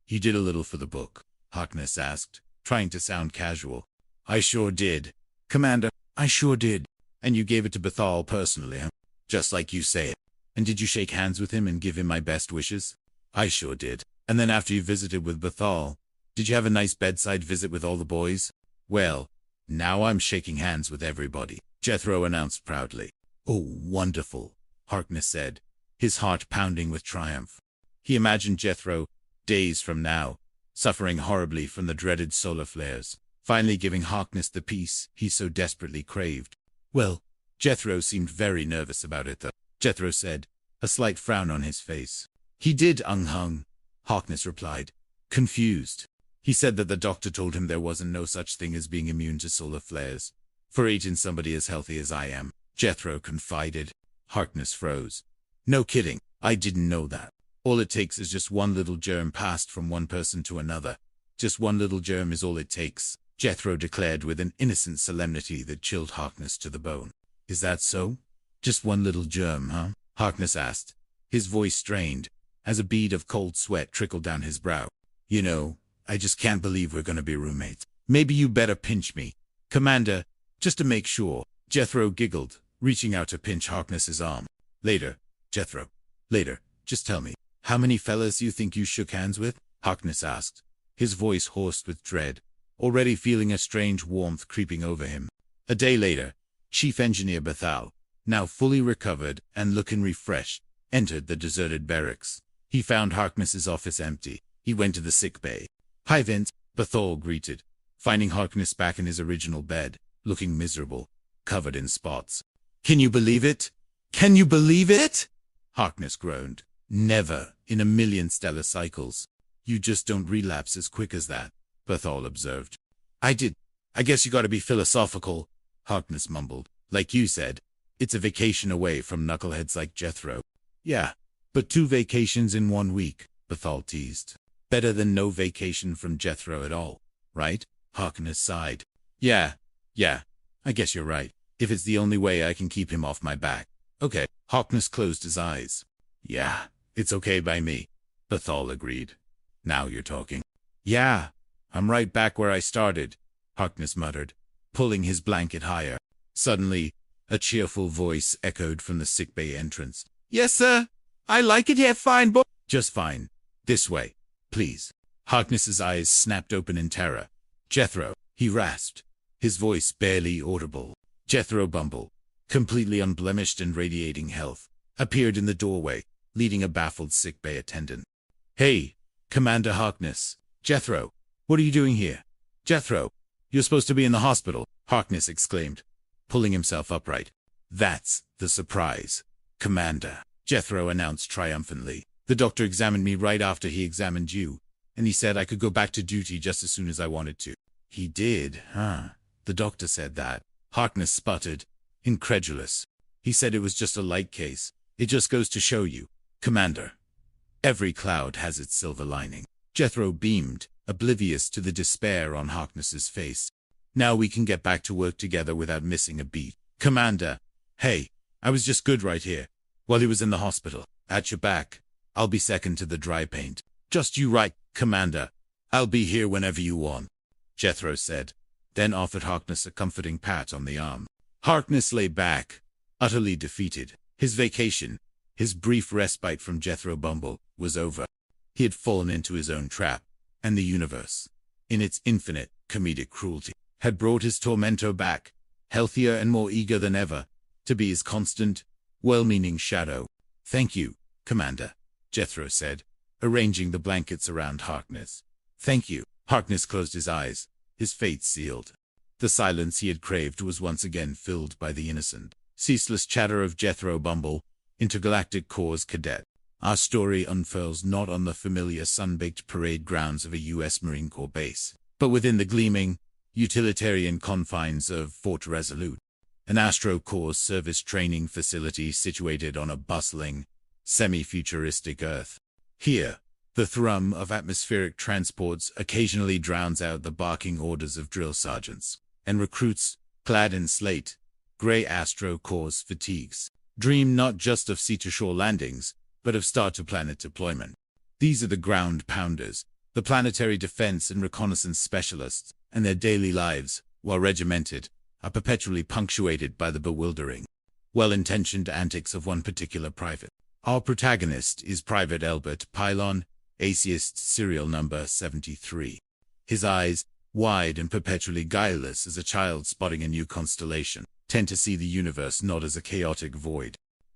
you did a little for the book, Harkness asked, trying to sound casual. I sure did, Commander, I sure did. And you gave it to Bethal personally, huh? Just like you say it. And did you shake hands with him and give him my best wishes? I sure did. And then after you visited with Bethal, did you have a nice bedside visit with all the boys? Well, now I'm shaking hands with everybody, Jethro announced proudly. Oh, wonderful, Harkness said, his heart pounding with triumph. He imagined Jethro, days from now, suffering horribly from the dreaded solar flares, finally giving Harkness the peace he so desperately craved. Well, Jethro seemed very nervous about it, though, Jethro said, a slight frown on his face. He did, Hung, Harkness replied, confused. He said that the doctor told him there wasn't no such thing as being immune to solar flares. For eating somebody as healthy as I am, Jethro confided. Harkness froze. No kidding, I didn't know that. All it takes is just one little germ passed from one person to another. Just one little germ is all it takes. Jethro declared with an innocent solemnity that chilled Harkness to the bone. Is that so? Just one little germ, huh? Harkness asked, his voice strained, as a bead of cold sweat trickled down his brow. You know, I just can't believe we're gonna be roommates. Maybe you better pinch me, Commander, just to make sure. Jethro giggled, reaching out to pinch Harkness's arm. Later, Jethro. Later, just tell me, how many fellas you think you shook hands with? Harkness asked, his voice hoarse with dread, already feeling a strange warmth creeping over him. A day later, Chief Engineer Bethal, now fully recovered and looking refreshed, entered the deserted barracks. He found Harkness's office empty. He went to the sick bay. Hi, Vince, Bethal greeted, finding Harkness back in his original bed, looking miserable, covered in spots. Can you believe it? Can you believe it? Harkness groaned. Never in a million stellar cycles. You just don't relapse as quick as that, Bethal observed. I guess you gotta be philosophical, Harkness mumbled. Like you said, it's a vacation away from knuckleheads like Jethro. Yeah, but 2 vacations in 1 week, Bethal teased. Better than no vacation from Jethro at all, right? Harkness sighed. Yeah, I guess you're right. If it's the only way I can keep him off my back. Okay, Harkness closed his eyes. Yeah, it's okay by me, Bethal agreed. Now you're talking. Yeah, I'm right back where I started, Harkness muttered, pulling his blanket higher. Suddenly, a cheerful voice echoed from the sickbay entrance. Yes, sir. I like it here fine, boy. Just fine. This way, please. Harkness's eyes snapped open in terror. Jethro, he rasped, his voice barely audible. Jethro Bumble, completely unblemished and radiating health, appeared in the doorway, leading a baffled sickbay attendant. Hey, Commander Harkness. Jethro, what are you doing here? Jethro, you're supposed to be in the hospital, Harkness exclaimed, pulling himself upright. That's the surprise, Commander, Jethro announced triumphantly. The doctor examined me right after he examined you, and he said I could go back to duty just as soon as I wanted to. He did, huh? The doctor said that. Harkness sputtered, incredulous. He said it was just a light case. It just goes to show you, Commander. Every cloud has its silver lining. Jethro beamed, oblivious to the despair on Harkness's face. Now we can get back to work together without missing a beat. Commander, hey, I was just good right here, while he was in the hospital. At your back. I'll be second to the dry paint. Just you right, Commander. I'll be here whenever you want, Jethro said, then offered Harkness a comforting pat on the arm. Harkness lay back, utterly defeated. His vacation, his brief respite from Jethro Bumble, was over. He had fallen into his own trap, and the universe, in its infinite comedic cruelty, had brought his tormentor back, healthier and more eager than ever, to be his constant, well-meaning shadow. Thank you, Commander, Jethro said, arranging the blankets around Harkness. Thank you. Harkness closed his eyes, his fate sealed. The silence he had craved was once again filled by the innocent, ceaseless chatter of Jethro Bumble, Intergalactic Corps Cadet. Our story unfurls not on the familiar sun-baked parade grounds of a U.S. Marine Corps base, but within the gleaming, utilitarian confines of Fort Resolute, an Astro Corps service training facility situated on a bustling, semi-futuristic Earth. Here, the thrum of atmospheric transports occasionally drowns out the barking orders of drill sergeants, and recruits, clad in slate, gray Astro Corps fatigues, dream not just of sea-to-shore landings, but of star-to-planet deployment. These are the ground pounders, the planetary defense and reconnaissance specialists, and their daily lives, while regimented, are perpetually punctuated by the bewildering, well-intentioned antics of one particular private. Our protagonist is Private Albert Pylon, atheist serial number 73. His eyes, wide and perpetually guileless as a child spotting a new constellation, tend to see the universe not as a chaotic void,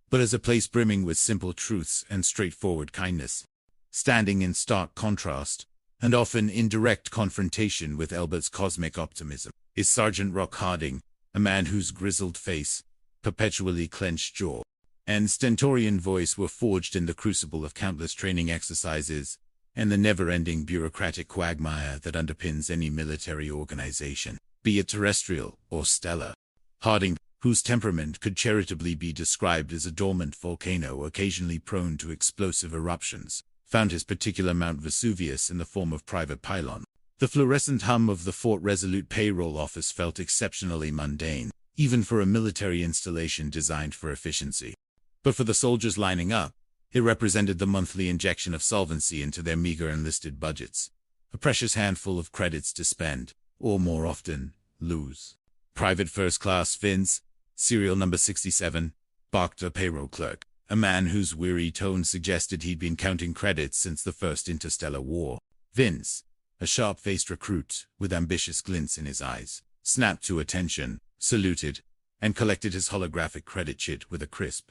but as a place brimming with simple truths and straightforward kindness. Standing in stark contrast, and often in direct confrontation with Albert's cosmic optimism, is Sergeant Rock Harding, a man whose grizzled face, perpetually clenched jaw, and stentorian voice were forged in the crucible of countless training exercises and the never-ending bureaucratic quagmire that underpins any military organization, be it terrestrial or stellar. Harding, whose temperament could charitably be described as a dormant volcano occasionally prone to explosive eruptions, found his particular Mount Vesuvius in the form of Private Pylon, The fluorescent hum of the Fort Resolute payroll office felt exceptionally mundane, even for a military installation designed for efficiency. But for the soldiers lining up, it represented the monthly injection of solvency into their meager enlisted budgets. A precious handful of credits to spend, or more often, lose. Private First Class Vince, serial number 67, barked a payroll clerk, a man whose weary tone suggested he'd been counting credits since the First Interstellar War. Vince, a sharp-faced recruit with ambitious glints in his eyes, snapped to attention, saluted, and collected his holographic credit chit with a crisp.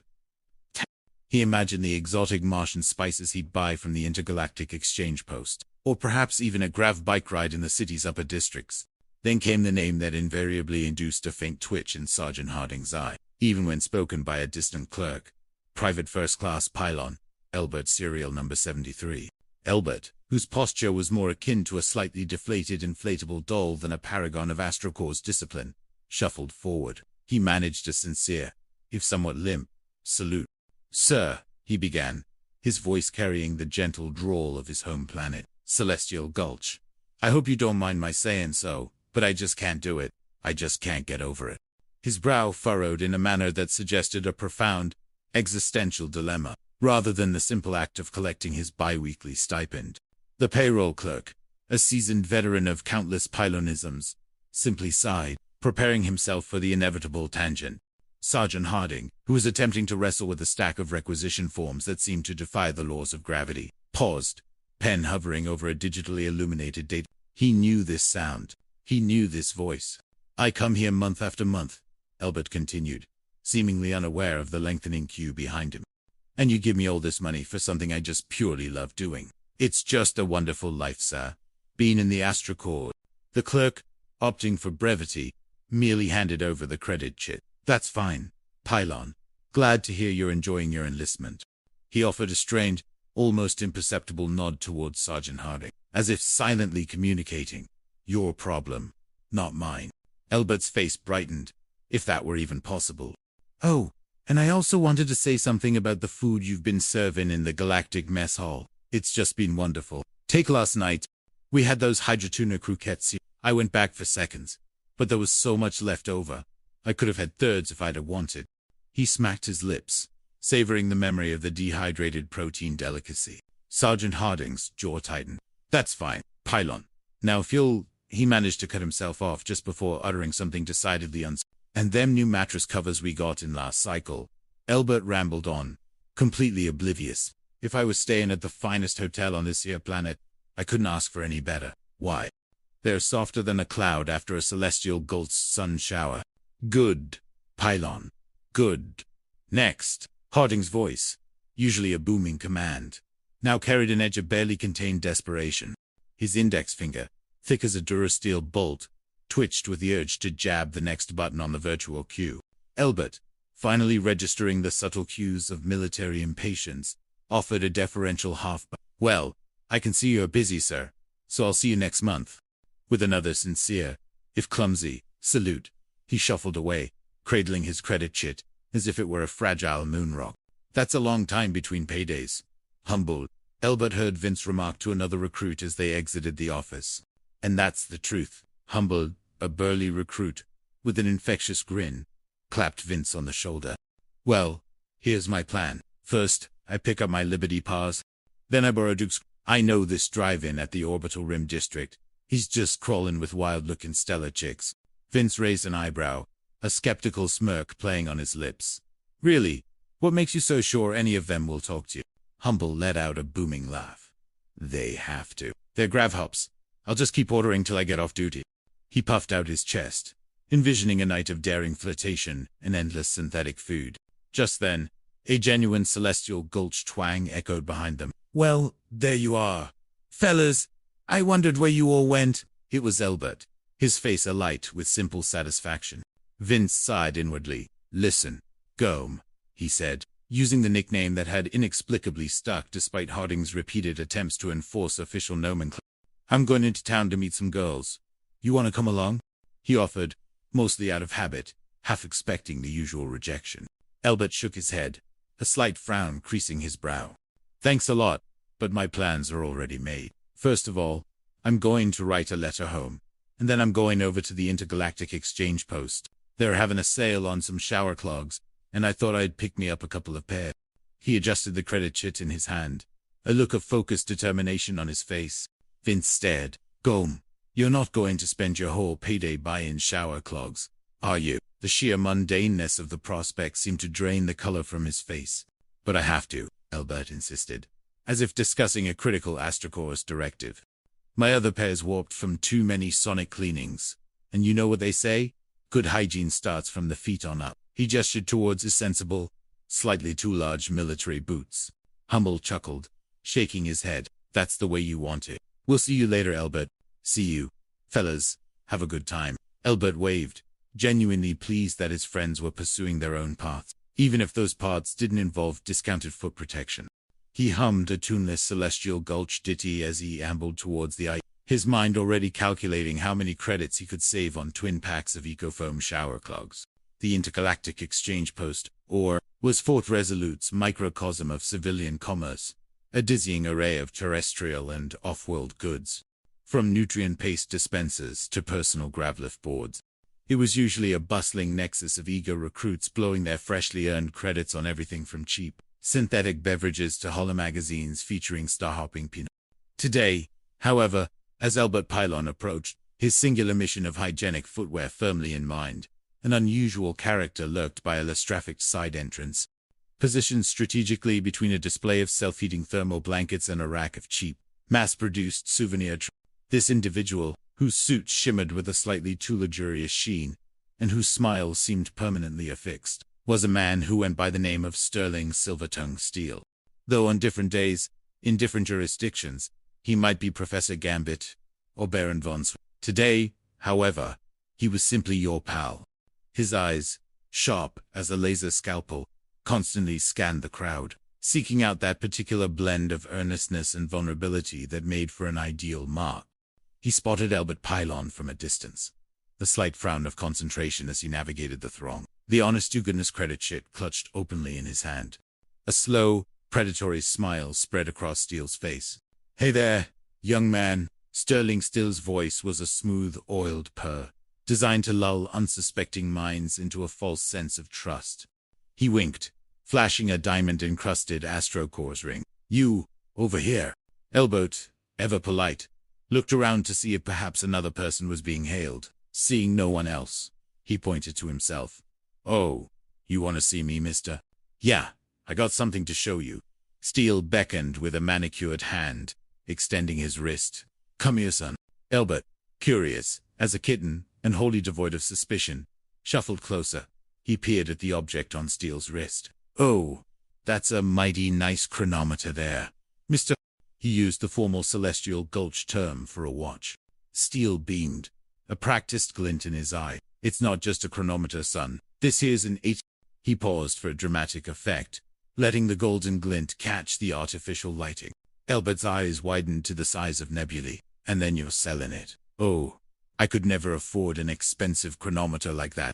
He imagined the exotic Martian spices he'd buy from the intergalactic exchange post, or perhaps even a grav bike ride in the city's upper districts. Then came the name that invariably induced a faint twitch in Sergeant Harding's eye, even when spoken by a distant clerk. Private First Class Pylon, Elbert, serial number 73. Elbert, whose posture was more akin to a slightly deflated inflatable doll than a paragon of AstroCorps discipline, shuffled forward. He managed a sincere, if somewhat limp, salute. "Sir," he began, his voice carrying the gentle drawl of his home planet, Celestial Gulch. "I hope you don't mind my saying so, but I just can't do it. I just can't get over it." His brow furrowed in a manner that suggested a profound, existential dilemma, rather than the simple act of collecting his bi-weekly stipend. The payroll clerk, a seasoned veteran of countless pylonisms, simply sighed, preparing himself for the inevitable tangent. Sergeant Harding, who was attempting to wrestle with a stack of requisition forms that seemed to defy the laws of gravity, paused, pen hovering over a digitally illuminated date. He knew this sound. He knew this voice. "I come here month after month," Elbert continued, seemingly unaware of the lengthening queue behind him. "And you give me all this money for something I just purely love doing. It's just a wonderful life, sir. Being in the AstroCorps." The clerk, opting for brevity, merely handed over the credit chit. "That's fine, Pylon. Glad to hear you're enjoying your enlistment." He offered a strained, almost imperceptible nod towards Sergeant Harding, as if silently communicating, "Your problem, not mine." Elbert's face brightened, if that were even possible. "Oh, and I also wanted to say something about the food you've been serving in the Galactic Mess Hall. It's just been wonderful. Take last night. We had those hydrotuna croquettes. I went back for seconds, but there was so much left over. I could have had thirds if I'd have wanted." He smacked his lips, savoring the memory of the dehydrated protein delicacy. Sergeant Harding's jaw tightened. "That's fine, Pylon. Now if you'll..." He managed to cut himself off just before uttering something decidedly "And them new mattress covers we got in last cycle." Elbert rambled on, completely oblivious. "If I was staying at the finest hotel on this here planet, I couldn't ask for any better. Why? They're softer than a cloud after a celestial Gulch sun shower. Good, Pylon. Good." Next, Harding's voice, usually a booming command, now carried an edge of barely contained desperation. His index finger, thick as a Durasteel bolt, twitched with the urge to jab the next button on the virtual queue. Elbert, finally registering the subtle cues of military impatience, offered a deferential "Well, I can see you're busy, sir, so I'll see you next month." With another sincere, if clumsy, salute, he shuffled away, cradling his credit chit as if it were a fragile moon rock. "That's a long time between paydays." Humbled, Elbert heard Vince remark to another recruit as they exited the office. "And that's the truth." Humbled, a burly recruit, with an infectious grin, clapped Vince on the shoulder. "Well, here's my plan. First, I pick up my Liberty Paws. Then I borrow Duke's. I know this drive-in at the Orbital Rim District. He's just crawling with wild-looking stellar chicks." Vince raised an eyebrow, a skeptical smirk playing on his lips. "Really? What makes you so sure any of them will talk to you?" Humble let out a booming laugh. "They have to. They're grav hops. I'll just keep ordering till I get off duty." He puffed out his chest, envisioning a night of daring flirtation and endless synthetic food. Just then, a genuine Celestial Gulch twang echoed behind them. "Well, there you are. Fellas, I wondered where you all went." It was Elbert, his face alight with simple satisfaction. Vince sighed inwardly. "Listen, Gome," he said, using the nickname that had inexplicably stuck despite Harding's repeated attempts to enforce official nomenclature. "I'm going into town to meet some girls. You want to come along?" he offered, mostly out of habit, half expecting the usual rejection. Elbert shook his head, a slight frown creasing his brow. "Thanks a lot, but my plans are already made. First of all, I'm going to write a letter home, and then I'm going over to the Intergalactic Exchange Post. They're having a sale on some shower clogs, and I thought I'd pick me up a couple of pair. He adjusted the credit chit in his hand, a look of focused determination on his face. Vince stared. Gome, you're not going to spend your whole payday buying shower clogs, are you? The sheer mundaneness of the prospect seemed to drain the color from his face. But I have to, Albert insisted, as if discussing a critical Astrocourse directive. My other pair's warped from too many sonic cleanings, and you know what they say? Good hygiene starts from the feet on up. He gestured towards his sensible, slightly too large military boots. Hummel chuckled, shaking his head. That's the way you want it. We'll see you later, Albert. See you. Fellas, have a good time. Albert waved, genuinely pleased that his friends were pursuing their own paths, even if those paths didn't involve discounted foot protection. He hummed a tuneless Celestial Gulch ditty as he ambled towards the ice, his mind already calculating how many credits he could save on twin packs of Ecofoam shower clogs. The Intergalactic Exchange Post, or, was Fort Resolute's microcosm of civilian commerce, a dizzying array of terrestrial and off-world goods, from nutrient paste dispensers to personal gravlift boards. It was usually a bustling nexus of eager recruits blowing their freshly earned credits on everything from cheap synthetic beverages to hollow magazines featuring star-hopping peanuts. Today, however, as Albert Pylon approached, his singular mission of hygienic footwear firmly in mind, an unusual character lurked by a less trafficked side entrance, positioned strategically between a display of self-heating thermal blankets and a rack of cheap, mass-produced souvenir. This individual, whose suit shimmered with a slightly too luxurious sheen, and whose smile seemed permanently affixed, was a man who went by the name of Sterling Silvertongue Steele. Though on different days, in different jurisdictions, he might be Professor Gambit or Baron von Sw. Today, however, he was simply your pal. His eyes, sharp as a laser scalpel, constantly scanned the crowd, seeking out that particular blend of earnestness and vulnerability that made for an ideal mark. He spotted Albert Pylon from a distance, the slight frown of concentration as he navigated the throng. The honest-to-goodness credit chit clutched openly in his hand. A slow, predatory smile spread across Steele's face. Hey there, young man. Sterling Steele's voice was a smooth, oiled purr, designed to lull unsuspecting minds into a false sense of trust. He winked, flashing a diamond-encrusted Astrocourse ring. You, over here. Albert, ever polite, looked around to see if perhaps another person was being hailed. Seeing no one else, he pointed to himself. Oh, you want to see me, mister? Yeah, I got something to show you. Steele beckoned with a manicured hand, extending his wrist. Come here, son. Albert, curious as a kitten and wholly devoid of suspicion, shuffled closer. He peered at the object on Steele's wrist. Oh, that's a mighty nice chronometer there, Mr. He used the formal Celestial Gulch term for a watch. Steele beamed, a practiced glint in his eye. It's not just a chronometer, son. This here's an 8. He paused for dramatic effect, letting the golden glint catch the artificial lighting. Albert's eyes widened to the size of nebulae. And then you're selling it. Oh, I could never afford an expensive chronometer like that.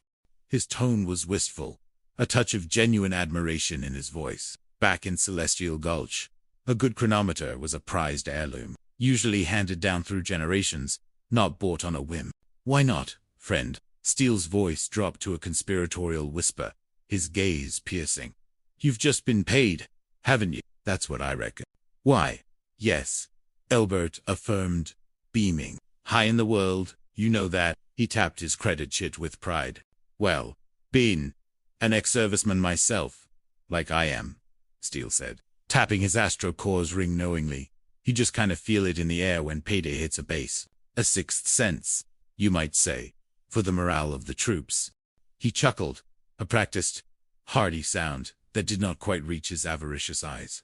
His tone was wistful, a touch of genuine admiration in his voice. Back in Celestial Gulch, a good chronometer was a prized heirloom, usually handed down through generations, not bought on a whim. Why not, friend? Steele's voice dropped to a conspiratorial whisper, his gaze piercing. You've just been paid, haven't you? That's what I reckon. Why, yes, Albert affirmed, beaming. High in the world, you know that. He tapped his credit chit with pride. Well, been an ex-serviceman myself, like I am, Steele said, tapping his Astrocourse ring knowingly. You just kind of feel it in the air when payday hits a base. A sixth sense, you might say, for the morale of the troops. He chuckled, a practiced, hearty sound that did not quite reach his avaricious eyes.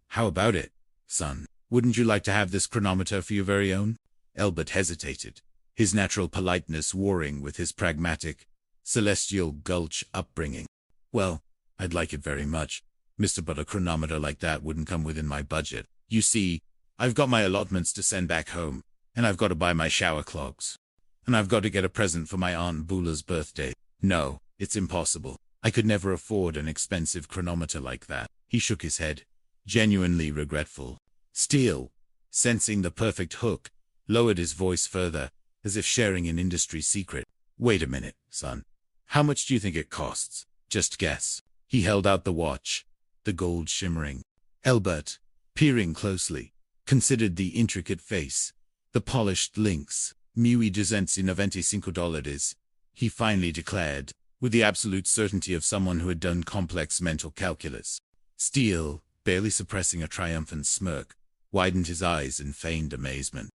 How about it, son? Wouldn't you like to have this chronometer for your very own? Albert hesitated, his natural politeness warring with his pragmatic, Celestial Gulch upbringing. Well, I'd like it very much, mister, but a chronometer like that wouldn't come within my budget. You see, I've got my allotments to send back home, and I've got to buy my shower clogs. And I've got to get a present for my Aunt Beulah's birthday. No, it's impossible. I could never afford an expensive chronometer like that. He shook his head, genuinely regretful. Steele, sensing the perfect hook, lowered his voice further, as if sharing an industry secret. Wait a minute, son. How much do you think it costs? Just guess. He held out the watch, the gold shimmering. Albert, peering closely, considered the intricate face, the polished links. $295. He finally declared, with the absolute certainty of someone who had done complex mental calculus. Steele, barely suppressing a triumphant smirk, widened his eyes in feigned amazement.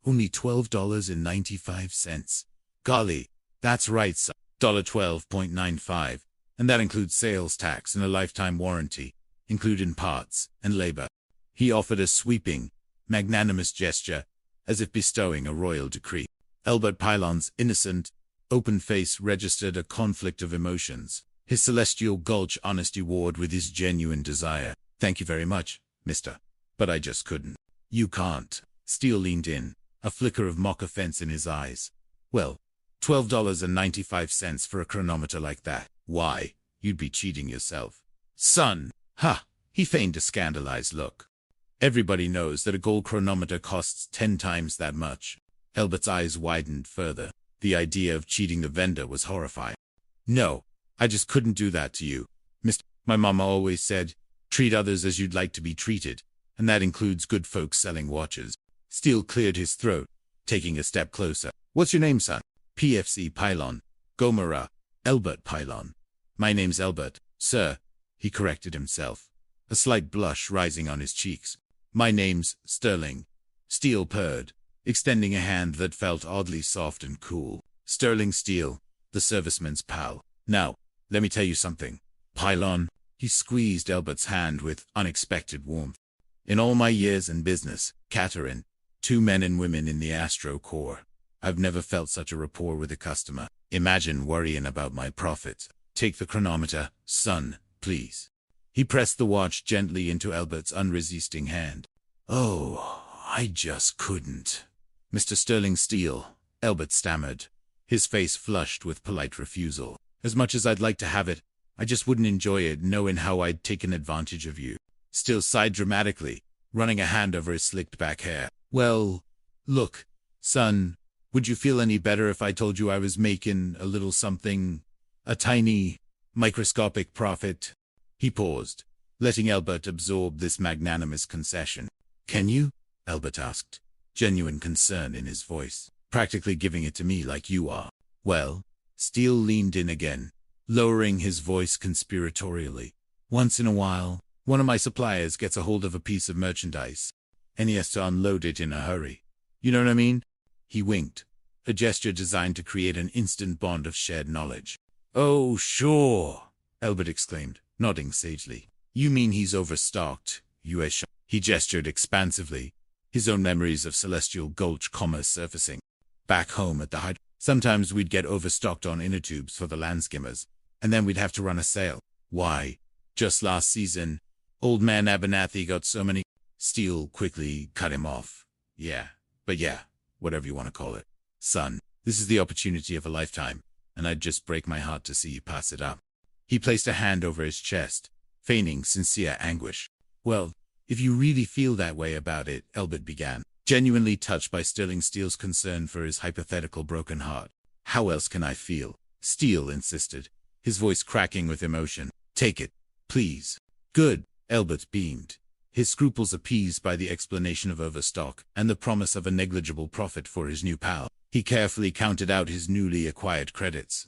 Only $12.95. Golly, that's right, son. $12.95, and that includes sales tax and a lifetime warranty, including parts and labor. He offered a sweeping, magnanimous gesture, as if bestowing a royal decree. Albert Pylon's innocent, open face registered a conflict of emotions. His celestial gulch honesty warred with his genuine desire. Thank you very much, mister. But I just couldn't. You can't. Steele leaned in, a flicker of mock offense in his eyes. Well, $12.95 for a chronometer like that. Why, you'd be cheating yourself. Son! Ha! He feigned a scandalized look. Everybody knows that a gold chronometer costs 10 times that much. Albert's eyes widened further. The idea of cheating the vendor was horrifying. No, I just couldn't do that to you, Mr. My mama always said, treat others as you'd like to be treated, and that includes good folks selling watches. Steele cleared his throat, taking a step closer. What's your name, son? PFC Pylon. Gomer Albert Pylon. My name's Albert, sir, he corrected himself, a slight blush rising on his cheeks. My name's Sterling. Steele purred, extending a hand that felt oddly soft and cool. Sterling Steele, the serviceman's pal. Now, let me tell you something. Pylon, he squeezed Albert's hand with unexpected warmth. In all my years in business, Catherine, 2 men and women in the Astro Corps, I've never felt such a rapport with a customer. Imagine worrying about my profits. Take the chronometer, son, please. He pressed the watch gently into Albert's unresisting hand. Oh, I just couldn't. Mr. Sterling Steele, Albert stammered, his face flushed with polite refusal. As much as I'd like to have it, I just wouldn't enjoy it knowing how I'd taken advantage of you. Steele sighed dramatically, running a hand over his slicked back hair. Well, look, son, would you feel any better if I told you I was making a little something, a tiny, microscopic profit? He paused, letting Albert absorb this magnanimous concession. Can you? Albert asked, genuine concern in his voice. Practically giving it to me like you are. Well, Steele leaned in again, lowering his voice conspiratorially. Once in a while, one of my suppliers gets a hold of a piece of merchandise, and he has to unload it in a hurry. You know what I mean? He winked, a gesture designed to create an instant bond of shared knowledge. Oh, sure, Albert exclaimed, nodding sagely. You mean he's overstocked, U.S.M.C. He gestured expansively, his own memories of Celestial Gulch commerce surfacing. Back home at the height, sometimes we'd get overstocked on inner tubes for the land skimmers, and then we'd have to run a sale. Why, just last season, old man Abernathy got so many... Steele quickly cut him off. Yeah, whatever you want to call it. Son, this is the opportunity of a lifetime, and I'd just break my heart to see you pass it up. He placed a hand over his chest, feigning sincere anguish. Well, if you really feel that way about it, Albert began, genuinely touched by Sterling Steele's concern for his hypothetical broken heart. How else can I feel? Steele insisted, his voice cracking with emotion. Take it, please. Good, Albert beamed, his scruples appeased by the explanation of overstock and the promise of a negligible profit for his new pal. He carefully counted out his newly acquired credits.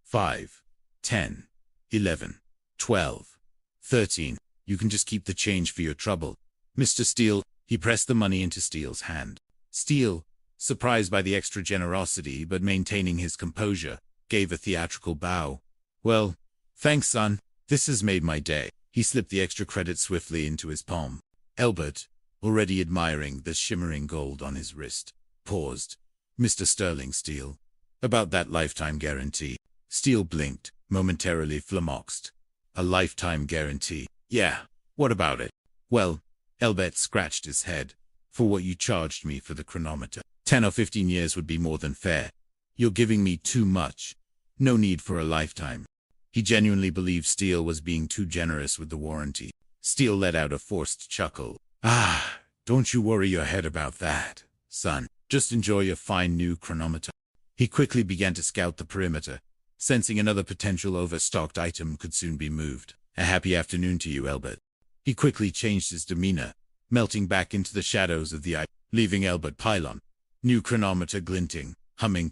5, 10, 11, 12, 13. You can just keep the change for your trouble. Mr. Steele, he pressed the money into Steele's hand. Steele, surprised by the extra generosity but maintaining his composure, gave a theatrical bow. Well, thanks, son. This has made my day. He slipped the extra credit swiftly into his palm. Albert, already admiring the shimmering gold on his wrist, paused. Mr. Sterling Steele, about that lifetime guarantee. Steele blinked, momentarily flummoxed. A lifetime guarantee? Yeah, what about it? Well, Albert scratched his head. For what you charged me for the chronometer. 10 or 15 years would be more than fair. You're giving me too much. No need for a lifetime. He genuinely believed Steele was being too generous with the warranty. Steele let out a forced chuckle. Ah, don't you worry your head about that, son. Just enjoy your fine new chronometer. He quickly began to scout the perimeter, sensing another potential overstocked item could soon be moved. A happy afternoon to you, Albert. He quickly changed his demeanor, melting back into the shadows of the eye, leaving Albert Pyle, new chronometer glinting, humming.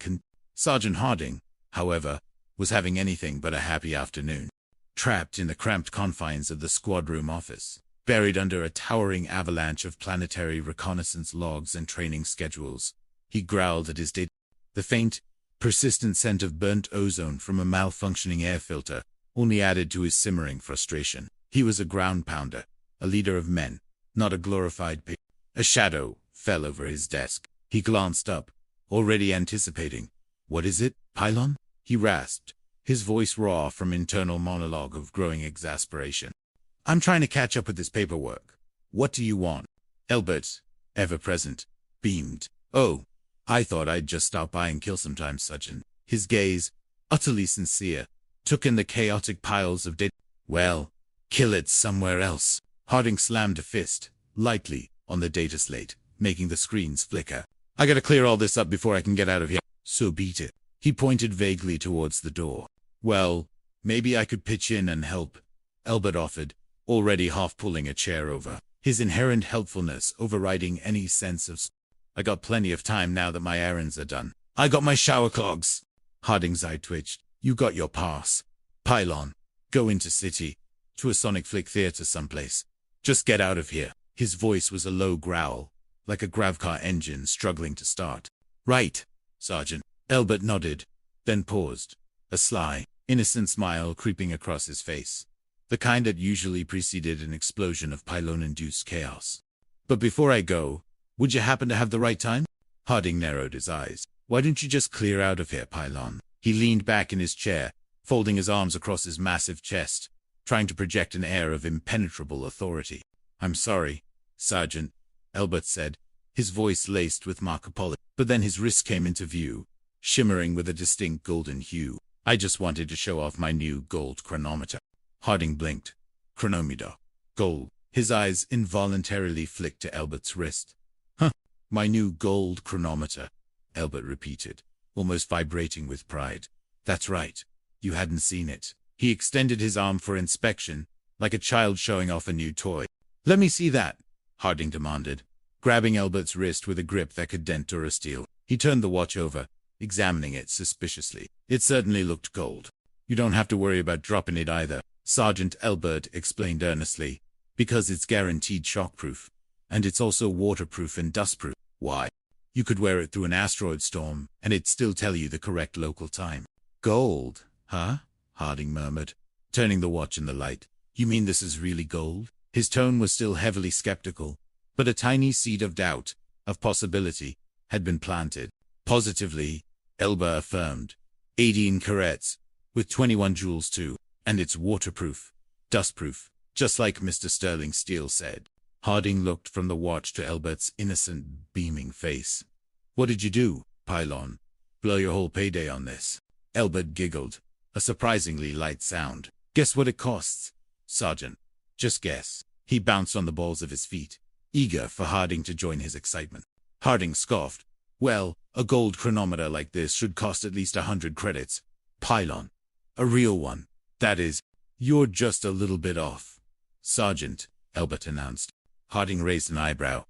Sergeant Harding, however, was having anything but a happy afternoon. Trapped in the cramped confines of the squad room office, buried under a towering avalanche of planetary reconnaissance logs and training schedules, he growled at his data. The faint, persistent scent of burnt ozone from a malfunctioning air filter only added to his simmering frustration. He was a ground pounder, a leader of men, not a glorified pig. A shadow fell over his desk. He glanced up, already anticipating. "What is it, Pylon?" he rasped, his voice raw from internal monologue of growing exasperation. "I'm trying to catch up with this paperwork. What do you want?" Albert, ever present, beamed. "Oh, I thought I'd just stop by and kill sometime, Sergeant." His gaze, utterly sincere, took in the chaotic piles of data. "Well, kill it somewhere else." Harding slammed a fist, lightly, on the data slate, making the screens flicker. "I gotta clear all this up before I can get out of here." "So beat it." He pointed vaguely towards the door. "Well, maybe I could pitch in and help," Albert offered, already half pulling a chair over, his inherent helpfulness overriding any sense of "I got plenty of time now that my errands are done. I got my shower clogs." Harding's eye twitched. "You got your pass. Pylon. Go into city. To a Sonic Flick theater someplace. Just get out of here." His voice was a low growl, like a gravcar engine struggling to start. "Right, Sergeant." Albert nodded, then paused, a sly, innocent smile creeping across his face, the kind that usually preceded an explosion of pylon-induced chaos. "But before I go, would you happen to have the right time?" Harding narrowed his eyes. "Why don't you just clear out of here, Pylon?" He leaned back in his chair, folding his arms across his massive chest, trying to project an air of impenetrable authority. "I'm sorry, Sergeant," Albert said, his voice laced with mock apology. But then his wrist came into view, shimmering with a distinct golden hue. "I just wanted to show off my new gold chronometer." Harding blinked. "Chronometer. Gold." His eyes involuntarily flicked to Albert's wrist. "Huh, my new gold chronometer," Albert repeated, almost vibrating with pride. "That's right. You hadn't seen it." He extended his arm for inspection, like a child showing off a new toy. "Let me see that," Harding demanded, grabbing Albert's wrist with a grip that could dent Durasteel. He turned the watch over, examining it suspiciously. It certainly looked gold. "You don't have to worry about dropping it either," Sergeant Albert explained earnestly, "because it's guaranteed shockproof, and it's also waterproof and dustproof." "Why? You could wear it through an asteroid storm, and it'd still tell you the correct local time." "Gold, huh?" Harding murmured, turning the watch in the light. "You mean this is really gold?" His tone was still heavily skeptical, but a tiny seed of doubt, of possibility, had been planted. "Positively," Elba affirmed. 18 carats, with 21 joules too, and it's waterproof, dustproof, just like Mr. Sterling Steele said. Harding looked from the watch to Albert's innocent, beaming face. "What did you do, Pylon? Blow your whole payday on this?" Albert giggled, a surprisingly light sound. "Guess what it costs, Sergeant? Just guess." He bounced on the balls of his feet, eager for Harding to join his excitement. Harding scoffed. "Well, a gold chronometer like this should cost at least 100 credits. Pylon. A real one. That is, you're just a little bit off, Sergeant," Albert announced. Harding raised an eyebrow.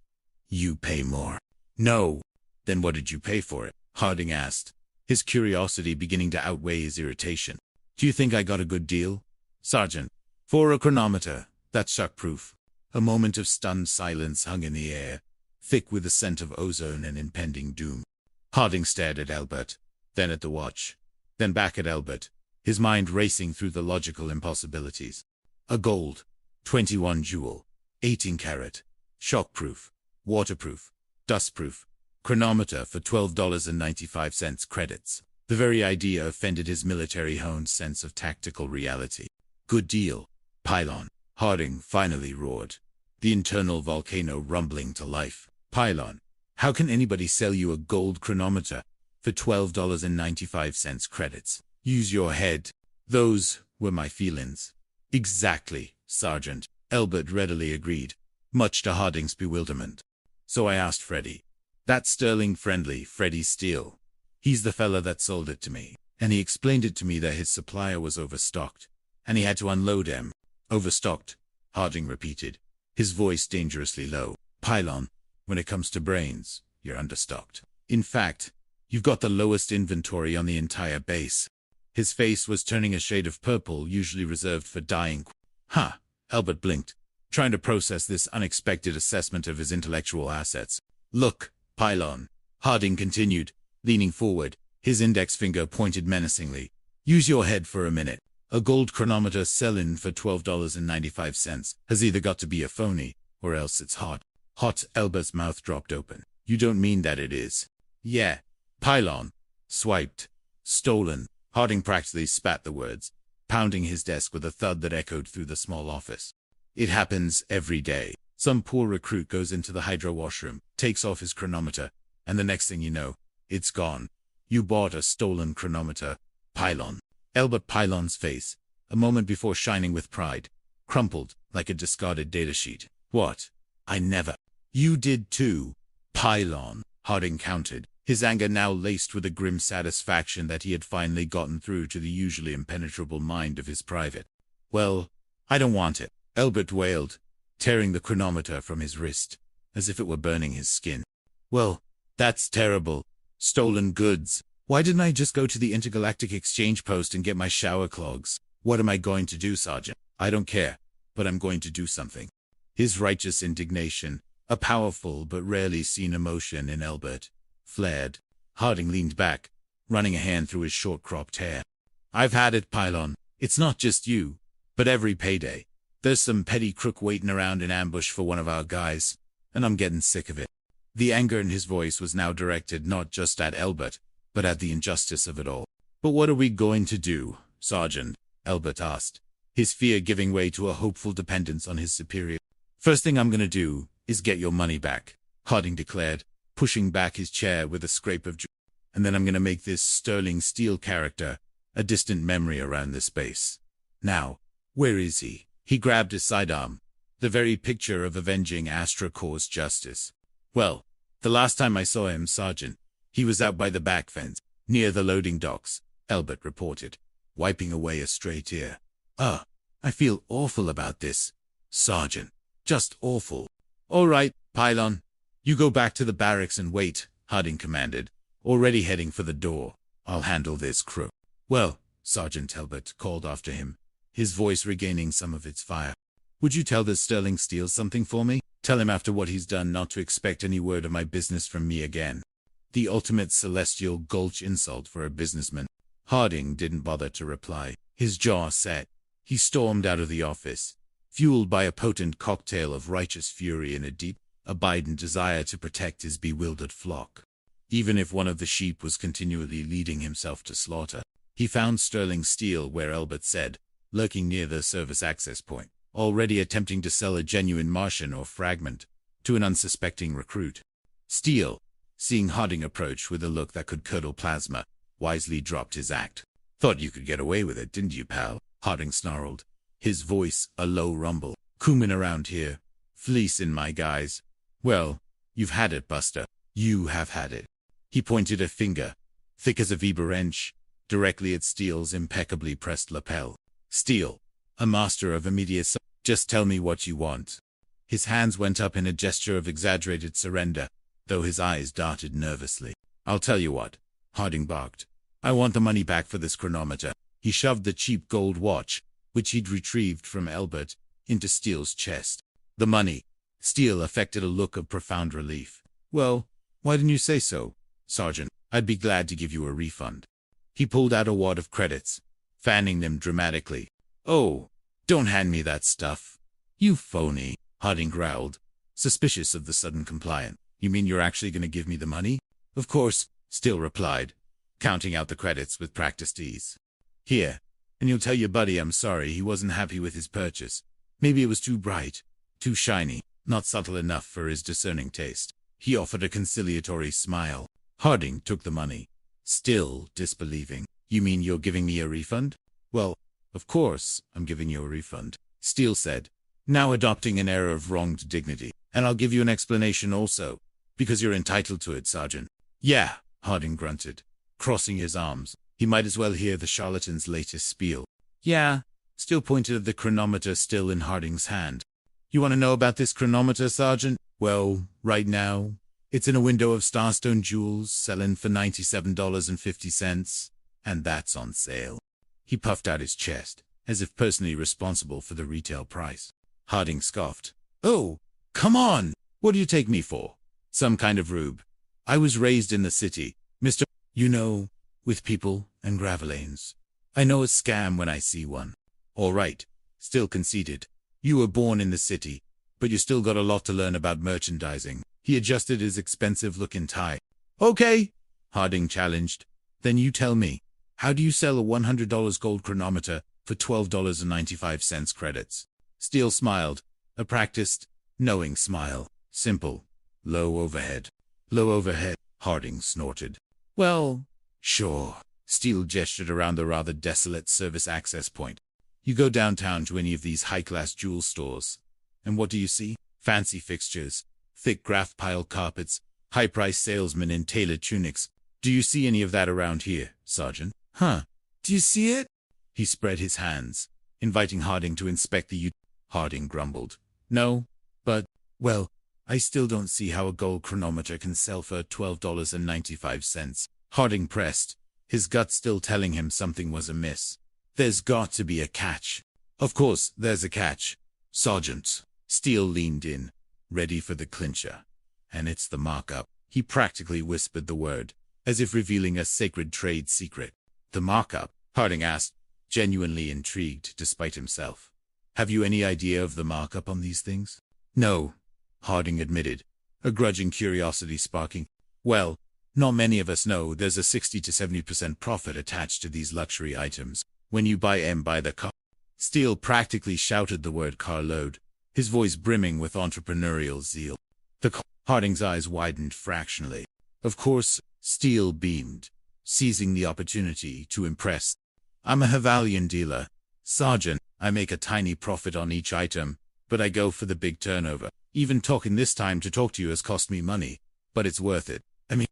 "You pay more." "No." "Then what did you pay for it?" Harding asked, his curiosity beginning to outweigh his irritation. "Do you think I got a good deal, Sergeant? For a chronometer that's shockproof." A moment of stunned silence hung in the air, thick with the scent of ozone and impending doom. Harding stared at Albert, then at the watch, then back at Albert, his mind racing through the logical impossibilities. A gold, 21 joule, 18 carat, shockproof, waterproof, dustproof, chronometer for $12.95 credits. The very idea offended his military-honed sense of tactical reality. "Good deal, Pylon," Harding finally roared, the internal volcano rumbling to life. "Pylon, how can anybody sell you a gold chronometer for $12.95 credits? Use your head." "Those were my feelings." "Exactly, Sergeant," Albert readily agreed, much to Harding's bewilderment. "So I asked Freddie, That sterling friendly Freddie Steele. He's the fella that sold it to me. And he explained it to me that his supplier was overstocked. And he had to unload him. Overstocked, Harding repeated, his voice dangerously low. Pylon, when it comes to brains, you're understocked. In fact, you've got the lowest inventory on the entire base. His face was turning a shade of purple usually reserved for dying. Huh, Albert blinked, trying to process this unexpected assessment of his intellectual assets. Look, Pylon, Harding continued, leaning forward, his index finger pointed menacingly. Use your head for a minute. A gold chronometer sell-in for $12.95 has either got to be a phony, or else it's hot. Hot, Albert's mouth dropped open. You don't mean that it is? Yeah. Pylon. Swiped. Stolen. Harding practically spat the words, pounding his desk with a thud that echoed through the small office. It happens every day. Some poor recruit goes into the hydro washroom, takes off his chronometer, and the next thing you know, it's gone. You bought a stolen chronometer. Pylon. Albert Pylon's face, a moment before shining with pride, crumpled like a discarded datasheet. What? I never. You did too. Pylon, Harding countered, his anger now laced with a grim satisfaction that he had finally gotten through to the usually impenetrable mind of his private. Well, I don't want it, Albert wailed, tearing the chronometer from his wrist, as if it were burning his skin. Well, that's terrible. Stolen goods. Why didn't I just go to the Intergalactic Exchange Post and get my shower clogs? What am I going to do, Sergeant? I don't care, but I'm going to do something. His righteous indignation, a powerful but rarely seen emotion in Albert, flared. Harding leaned back, running a hand through his short-cropped hair. I've had it, Pylon. It's not just you, but every payday. There's some petty crook waiting around in ambush for one of our guys, and I'm getting sick of it. The anger in his voice was now directed not just at Albert, but at the injustice of it all. But what are we going to do, Sergeant? Albert asked, his fear giving way to a hopeful dependence on his superior. First thing I'm going to do is get your money back, Harding declared, pushing back his chair with a scrape of joy. And then I'm going to make this sterling steel character a distant memory around this base. Now, where is he? He grabbed his sidearm, the very picture of avenging Astra Corps' justice. Well, the last time I saw him, Sergeant, he was out by the back fence, near the loading docks, Albert reported, wiping away a stray tear. I feel awful about this, Sergeant. Just awful. All right, Pylon. You go back to the barracks and wait, Harding commanded, already heading for the door. I'll handle this crook. Well, Sergeant, Albert called after him, his voice regaining some of its fire. Would you tell this sterling steel something for me? Tell him after what he's done not to expect any word of my business from me again. The ultimate celestial gulch insult for a businessman. Harding didn't bother to reply. His jaw set. He stormed out of the office, fueled by a potent cocktail of righteous fury and a deep, abiding desire to protect his bewildered flock. Even if one of the sheep was continually leading himself to slaughter, he found sterling steel where Albert said, lurking near the service access point, already attempting to sell a genuine Martian or fragment to an unsuspecting recruit. Steele, seeing Harding approach with a look that could curdle plasma, wisely dropped his act. Thought you could get away with it, didn't you, pal? Harding snarled, his voice a low rumble. Coomin' around here. Fleecing my guys. Well, you've had it, Buster. You have had it. He pointed a finger, thick as a Weber wrench, directly at Steele's impeccably pressed lapel. Steele, a master of immediate just tell me what you want. His hands went up in a gesture of exaggerated surrender, though his eyes darted nervously. I'll tell you what, Harding barked. I want the money back for this chronometer. He shoved the cheap gold watch, which he'd retrieved from Albert, into Steele's chest. The money. Steele affected a look of profound relief. Well, why didn't you say so, Sergeant? I'd be glad to give you a refund. He pulled out a wad of credits, fanning them dramatically. Oh, don't hand me that stuff. You phony, Harding growled, suspicious of the sudden compliant. You mean you're actually going to give me the money? Of course, Steele replied, counting out the credits with practiced ease. Here, and you'll tell your buddy I'm sorry he wasn't happy with his purchase. Maybe it was too bright, too shiny, not subtle enough for his discerning taste. He offered a conciliatory smile. Harding took the money, still disbelieving. You mean you're giving me a refund? Well, of course I'm giving you a refund, Steele said, now adopting an air of wronged dignity. And I'll give you an explanation also. Because you're entitled to it, Sergeant. Yeah, Harding grunted, crossing his arms. He might as well hear the charlatan's latest spiel. Yeah, Steele pointed at the chronometer still in Harding's hand. You want to know about this chronometer, Sergeant? Well, right now, it's in a window of Starstone Jewels, selling for $97.50, and that's on sale. He puffed out his chest, as if personally responsible for the retail price. Harding scoffed. Oh, come on! What do you take me for? Some kind of rube. I was raised in the city, Mr. You know, with people and gravelanes. I know a scam when I see one. All right, Still conceded. You were born in the city, but you still got a lot to learn about merchandising. He adjusted his expensive-looking tie. Okay, Harding challenged. Then you tell me, how do you sell a $100 gold chronometer for $12.95 credits? Steele smiled, a practiced, knowing smile. Simple. Low overhead. Low overhead, Harding snorted. Well, sure. Steele gestured around the rather desolate service access point. You go downtown to any of these high-class jewel stores, and what do you see? Fancy fixtures, thick graph pile carpets, high-priced salesmen in tailored tunics. Do you see any of that around here, Sergeant? Huh. Do you see it? He spread his hands, inviting Harding to inspect the Harding grumbled. No, but, well, I still don't see how a gold chronometer can sell for $12.95. Harding pressed, his gut still telling him something was amiss. There's got to be a catch. Of course, there's a catch, Sergeant. Steele leaned in, ready for the clincher. And it's the markup. He practically whispered the word, as if revealing a sacred trade secret. The markup? Harding asked, genuinely intrigued despite himself. Have you any idea of the markup on these things? No, Harding admitted, a grudging curiosity sparking. Well, not many of us know there's a 60 to 70% profit attached to these luxury items. When you buy them by the car. Steele practically shouted the word carload, his voice brimming with entrepreneurial zeal. Harding's eyes widened fractionally. Of course, Steele beamed, seizing the opportunity to impress. I'm a Havalian dealer. Sergeant, I make a tiny profit on each item, but I go for the big turnover. Even talking this time to talk to you has cost me money, but it's worth it. I mean,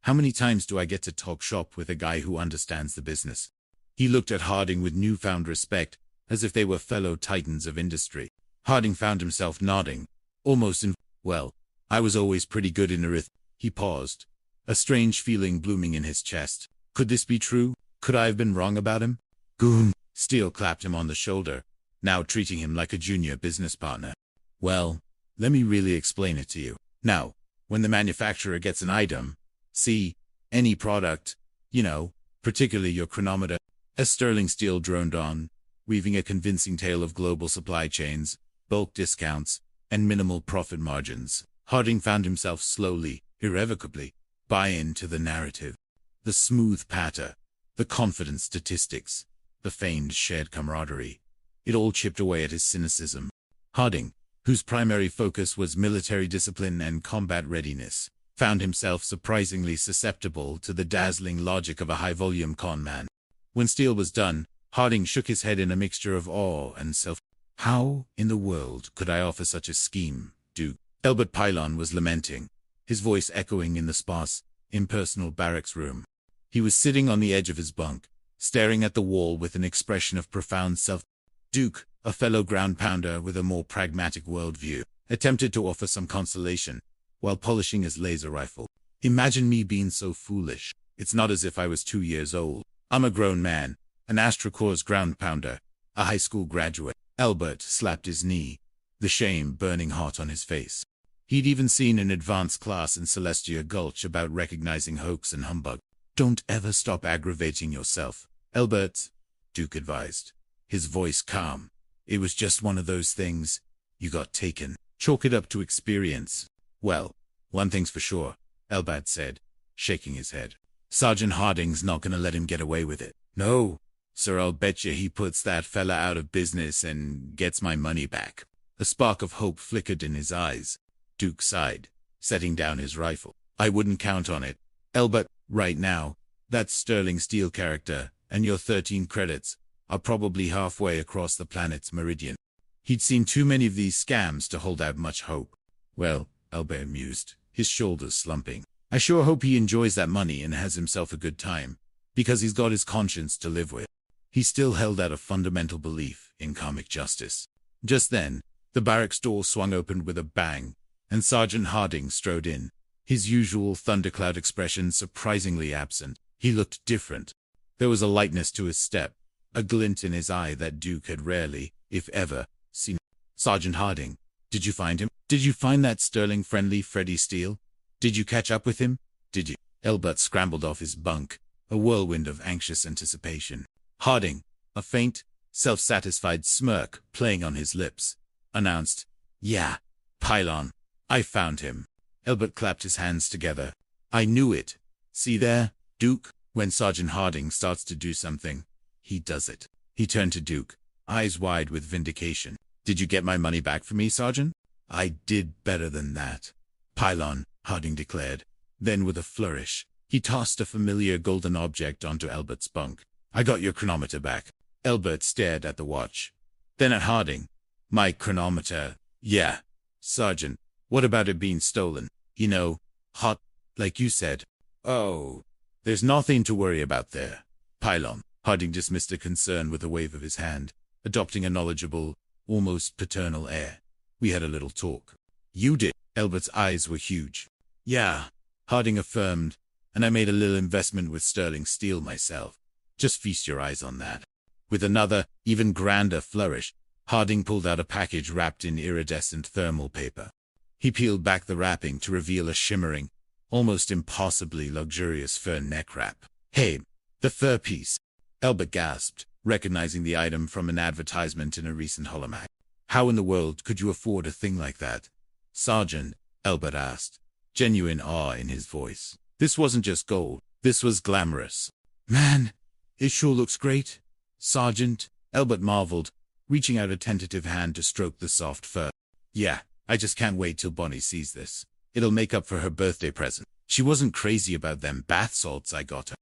how many times do I get to talk shop with a guy who understands the business? He looked at Harding with newfound respect, as if they were fellow titans of industry. Harding found himself nodding, almost in, well, I was always pretty good in arithmetic. He paused, a strange feeling blooming in his chest. Could this be true? Could I have been wrong about him? Goon! Steele clapped him on the shoulder, now treating him like a junior business partner. Well, let me really explain it to you. Now, when the manufacturer gets an item, see, any product, you know, particularly your chronometer, as Sterling Steele droned on, weaving a convincing tale of global supply chains, bulk discounts, and minimal profit margins, Harding found himself slowly, irrevocably, buy into the narrative. The smooth patter, the confident statistics, the feigned shared camaraderie. It all chipped away at his cynicism. Harding, whose primary focus was military discipline and combat readiness, found himself surprisingly susceptible to the dazzling logic of a high-volume con man. When Steele was done, Harding shook his head in a mixture of awe and self. How in the world could I offer such a scheme, Duke? Albert Pylon was lamenting, his voice echoing in the sparse, impersonal barracks room. He was sitting on the edge of his bunk, staring at the wall with an expression of profound self. Duke, a fellow ground pounder with a more pragmatic worldview, attempted to offer some consolation, while polishing his laser rifle. Imagine me being so foolish. It's not as if I was 2 years old. I'm a grown man, an Astrocorps ground pounder, a high school graduate. Albert slapped his knee, the shame burning hot on his face. He'd even seen an advanced class in Celestia Gulch about recognizing hoax and humbug. Don't ever stop aggravating yourself, Albert, Duke advised, his voice calm. It was just one of those things. You got taken. Chalk it up to experience. Well, one thing's for sure, Albert said, shaking his head. Sergeant Harding's not gonna let him get away with it. No, sir, I'll bet you he puts that fella out of business and gets my money back. A spark of hope flickered in his eyes. Duke sighed, setting down his rifle. I wouldn't count on it. Albert, right now, that Sterling Steele character and your 13 credits are probably halfway across the planet's meridian. He'd seen too many of these scams to hold out much hope. Well, Albert mused, his shoulders slumping. I sure hope he enjoys that money and has himself a good time, because he's got his conscience to live with. He still held out a fundamental belief in karmic justice. Just then, the barracks door swung open with a bang, and Sergeant Harding strode in, his usual thundercloud expression surprisingly absent. He looked different. There was a lightness to his step, a glint in his eye that Duke had rarely, if ever, seen. Sergeant Harding, did you find him? Did you find that sterling friendly Freddie Steele? Did you catch up with him? Did you? Elbert scrambled off his bunk, a whirlwind of anxious anticipation. Harding, a faint, self-satisfied smirk playing on his lips, announced, "Yeah, Pylon. I found him." Elbert clapped his hands together. "I knew it. See there, Duke? When Sergeant Harding starts to do something, he does it." He turned to Duke, eyes wide with vindication. "Did you get my money back for me, Sergeant?" "I did better than that, Pylon," Harding declared. Then with a flourish, he tossed a familiar golden object onto Elbert's bunk. "I got your chronometer back." Elbert stared at the watch, then at Harding. "My chronometer? Yeah. Sergeant, what about it being stolen? You know, hot, like you said." "Oh, there's nothing to worry about there, Pylon." Harding dismissed the concern with a wave of his hand, adopting a knowledgeable, almost paternal air. "We had a little talk." "You did?" Elbert's eyes were huge. "Yeah," Harding affirmed, "and I made a little investment with sterling steel myself. Just feast your eyes on that." With another, even grander flourish, Harding pulled out a package wrapped in iridescent thermal paper. He peeled back the wrapping to reveal a shimmering, almost impossibly luxurious fur neck wrap. "Hey, the fur piece," Elbert gasped, recognizing the item from an advertisement in a recent holomac. "How in the world could you afford a thing like that, Sergeant?" Elbert asked, genuine awe in his voice. This wasn't just gold, this was glamorous. "Man, it sure looks great, Sergeant," Elbert marveled, reaching out a tentative hand to stroke the soft fur. "Yeah, I just can't wait till Bonnie sees this. It'll make up for her birthday present. She wasn't crazy about them bath salts I got her."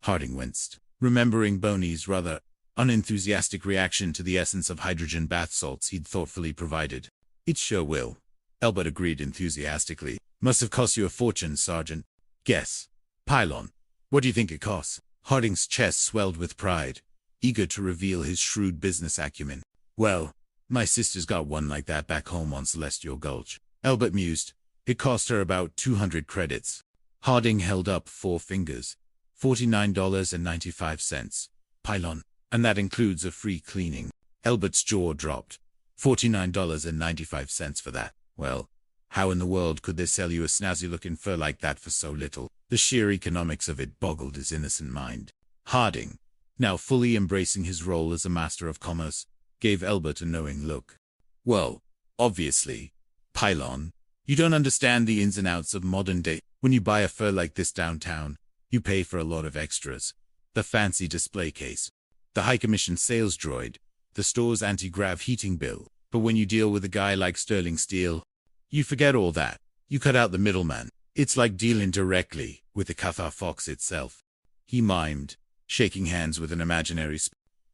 Harding winced, remembering Bonnie's rather unenthusiastic reaction to the essence of hydrogen bath salts he'd thoughtfully provided. "It sure will," Elbert agreed enthusiastically. "Must have cost you a fortune, Sergeant." "Guess. Pylon. What do you think it costs?" Harding's chest swelled with pride, eager to reveal his shrewd business acumen. "Well, my sister's got one like that back home on Celestial Gulch," Elbert mused. "It cost her about 200 credits. Harding held up 4 fingers. $49.95. Pylon. And that includes a free cleaning." Elbert's jaw dropped. $49.95 for that. Well, how in the world could they sell you a snazzy-looking fur like that for so little? The sheer economics of it boggled his innocent mind. Harding, now fully embracing his role as a master of commerce, gave Elbert a knowing look. "Well, obviously, Pylon, you don't understand the ins and outs of modern day. When you buy a fur like this downtown, you pay for a lot of extras. The fancy display case, the high-commission sales droid, the store's anti-grav heating bill. But when you deal with a guy like Sterling Steel, you forget all that. You cut out the middleman. It's like dealing directly with the Cathar Fox itself." He mimed, shaking hands with an imaginary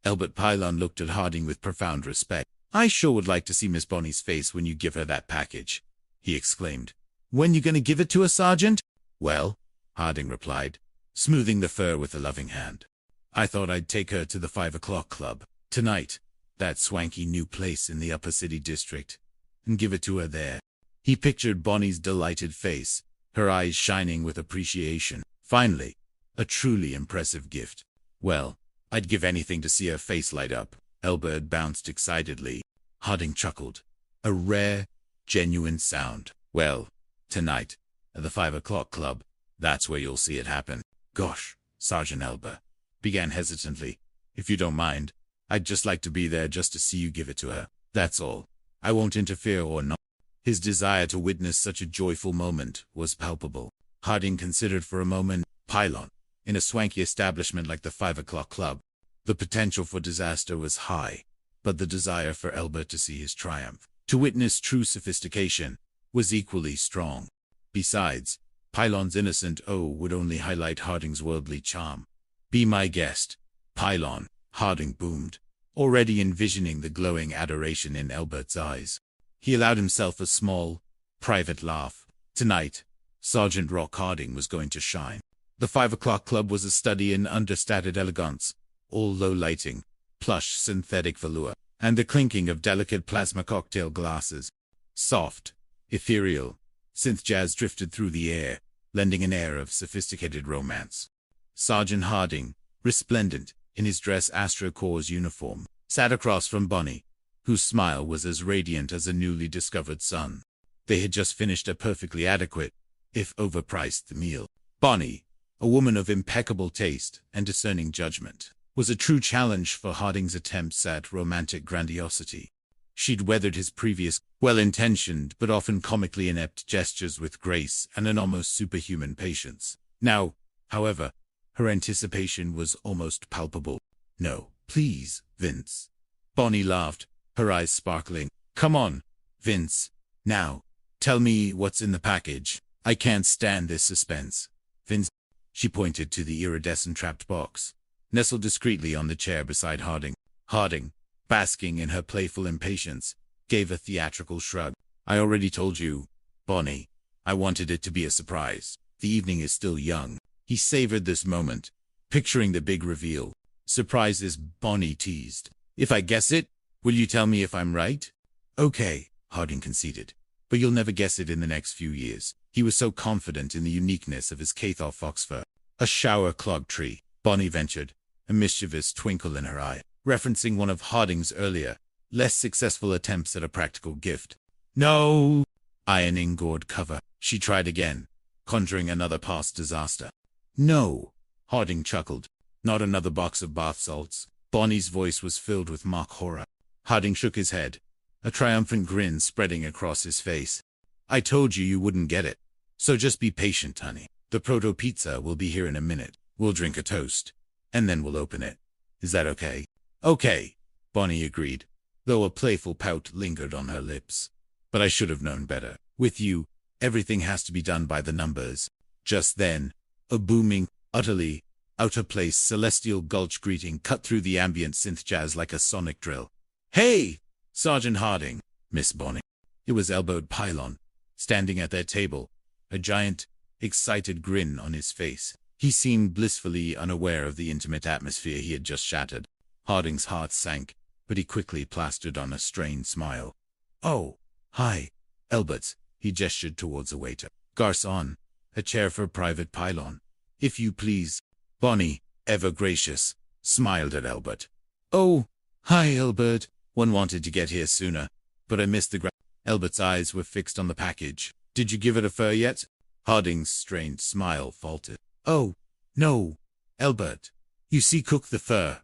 Elbert Pylon looked at Harding with profound respect. "I sure would like to see Miss Bonnie's face when you give her that package," he exclaimed. "When you gonna give it to her, Sergeant?" "Well," Harding replied, smoothing the fur with a loving hand, "I thought I'd take her to the 5 o'clock club tonight, that swanky new place in the Upper City District, and give it to her there." He pictured Bonnie's delighted face, her eyes shining with appreciation. Finally, a truly impressive gift. "Well, I'd give anything to see her face light up." Elbert bounced excitedly. Harding chuckled. A rare, genuine sound. "Well, tonight, at the 5 o'clock club, that's where you'll see it happen." "Gosh, Sergeant Elbert," began hesitantly, "if you don't mind, I'd just like to be there just to see you give it to her. That's all. I won't interfere or not." His desire to witness such a joyful moment was palpable. Harding considered for a moment. Pylon, in a swanky establishment like the 5 o'clock club, the potential for disaster was high, but the desire for Elbert to see his triumph, to witness true sophistication, was equally strong. Besides, Pylon's innocent O would only highlight Harding's worldly charm. "Be my guest, Pylon," Harding boomed, already envisioning the glowing adoration in Elbert's eyes. He allowed himself a small, private laugh. "Tonight, Sergeant Rock Harding was going to shine. The 5 o'clock club was a study in understated elegance, all low lighting, plush synthetic velour, and the clinking of delicate plasma cocktail glasses. Soft, ethereal, synth jazz drifted through the air, lending an air of sophisticated romance. Sergeant Harding, resplendent in his dress Astro Corps uniform, sat across from Bonnie, whose smile was as radiant as a newly discovered sun. They had just finished a perfectly adequate, if overpriced, meal. Bonnie, a woman of impeccable taste and discerning judgment, was a true challenge for Harding's attempts at romantic grandiosity. She'd weathered his previous, well-intentioned but often comically inept gestures with grace and an almost superhuman patience. Now, however, her anticipation was almost palpable. "No, please, Vince." Bonnie laughed, her eyes sparkling. "Come on, Vince. Now, tell me what's in the package. I can't stand this suspense." Vince. She pointed to the iridescent trapped box, nestled discreetly on the chair beside Harding. Harding, basking in her playful impatience, gave a theatrical shrug. "I already told you, Bonnie. I wanted it to be a surprise. The evening is still young." He savored this moment, picturing the big reveal. "Surprises," Bonnie teased. "If I guess it, will you tell me if I'm right?" "Okay," Harding conceded. "But you'll never guess it in the next few years." He was so confident in the uniqueness of his Cathar fox fur. "A shower-clogged tree," Bonnie ventured, a mischievous twinkle in her eye, referencing one of Harding's earlier, less successful attempts at a practical gift. "No!" "Ironing gourd cover," she tried again, conjuring another past disaster. "No," Harding chuckled. "Not another box of bath salts." Bonnie's voice was filled with mock horror. Harding shook his head, a triumphant grin spreading across his face. "I told you you wouldn't get it. So just be patient, honey. The proto-pizza will be here in a minute. We'll drink a toast, and then we'll open it. Is that okay?" "Okay," Bonnie agreed, though a playful pout lingered on her lips. "But I should have known better. With you, everything has to be done by the numbers." Just then, a booming, utterly out-of-place celestial gulch greeting cut through the ambient synth jazz like a sonic drill. "Hey, Sergeant Harding, Miss Bonnie." It was elbowed Pylon, standing at their table, a giant, excited grin on his face. He seemed blissfully unaware of the intimate atmosphere he had just shattered. Harding's heart sank, but he quickly plastered on a strained smile. "Oh, hi, Elbert," he gestured towards a waiter. "Garçon, a chair for Private Pylon, if you please." Bonnie, ever gracious, smiled at Elbert. "Oh, hi, Elbert. One wanted to get here sooner, but I missed the Elbert's eyes were fixed on the package. "Did you give it a fur yet?" Harding's strained smile faltered. "Oh, no, Elbert. You see, cook the fur.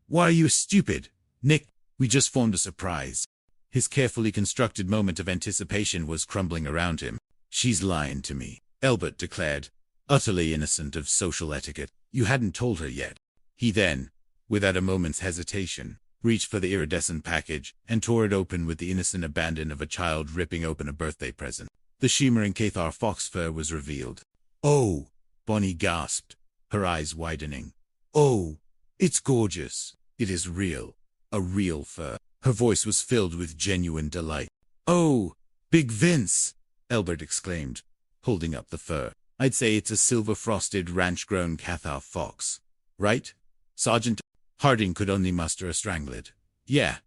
Why are you stupid, Nick? We just formed a surprise." His carefully constructed moment of anticipation was crumbling around him. "She's lying to me," Elbert declared, utterly innocent of social etiquette. "You hadn't told her yet." He then, without a moment's hesitation, reached for the iridescent package and tore it open with the innocent abandon of a child ripping open a birthday present. The shimmering Cathar fox fur was revealed. "Oh," Bonnie gasped, her eyes widening. "Oh, it's gorgeous. It is real. A real fur." Her voice was filled with genuine delight. "Oh, Big Vince," Elbert exclaimed, holding up the fur. "I'd say it's a silver-frosted, ranch-grown Cathar fox. Right, Sergeant?" Harding could only muster a strangled, Yeah,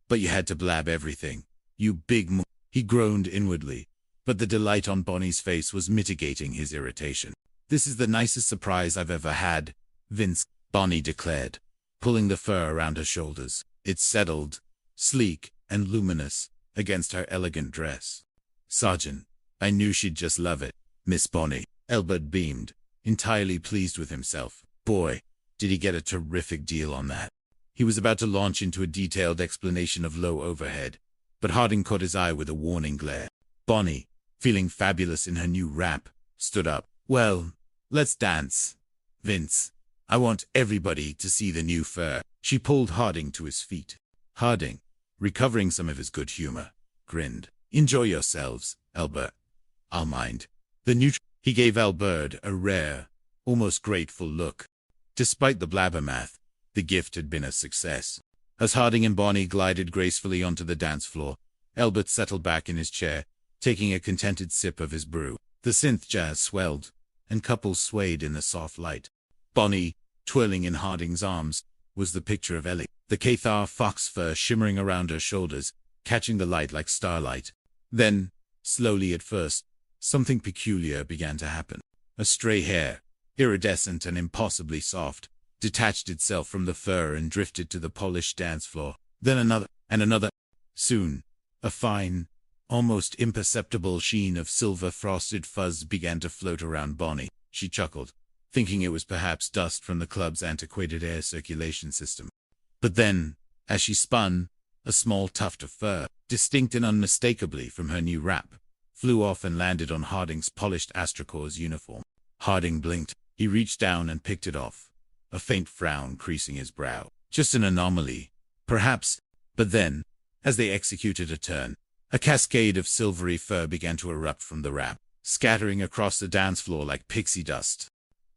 but you had to blab everything. You big He groaned inwardly, but the delight on Bonnie's face was mitigating his irritation. "This is the nicest surprise I've ever had, Vince," Bonnie declared, pulling the fur around her shoulders. It settled, sleek and luminous, against her elegant dress. "Sergeant, I knew she'd just love it, Miss Bonnie." Elbert beamed, entirely pleased with himself. Boy, did he get a terrific deal on that. He was about to launch into a detailed explanation of low overhead, but Harding caught his eye with a warning glare. Bonnie, feeling fabulous in her new wrap, stood up. "Well, let's dance. Vince, I want everybody to see the new fur." She pulled Harding to his feet. Harding, recovering some of his good humor, grinned. "Enjoy yourselves, Elbert. I'll mind." He gave Elbert a rare, almost grateful look. Despite the blabbermouth, the gift had been a success. As Harding and Bonnie glided gracefully onto the dance floor, Elbert settled back in his chair, taking a contented sip of his brew. The synth jazz swelled, and couples swayed in the soft light. Bonnie, twirling in Harding's arms, was the picture of Ellie, the Cathar fox fur shimmering around her shoulders, catching the light like starlight. Then, slowly at first, something peculiar began to happen. A stray hair, iridescent and impossibly soft, detached itself from the fur and drifted to the polished dance floor. Then another, and another. Soon, a fine, almost imperceptible sheen of silver-frosted fuzz began to float around Bonnie. She chuckled, thinking it was perhaps dust from the club's antiquated air circulation system. But then, as she spun, a small tuft of fur, distinct and unmistakably from her new wrap, flew off and landed on Harding's polished Astrocorps uniform. Harding blinked. He reached down and picked it off, a faint frown creasing his brow. Just an anomaly, perhaps, but then, as they executed a turn, a cascade of silvery fur began to erupt from the wrap, scattering across the dance floor like pixie dust.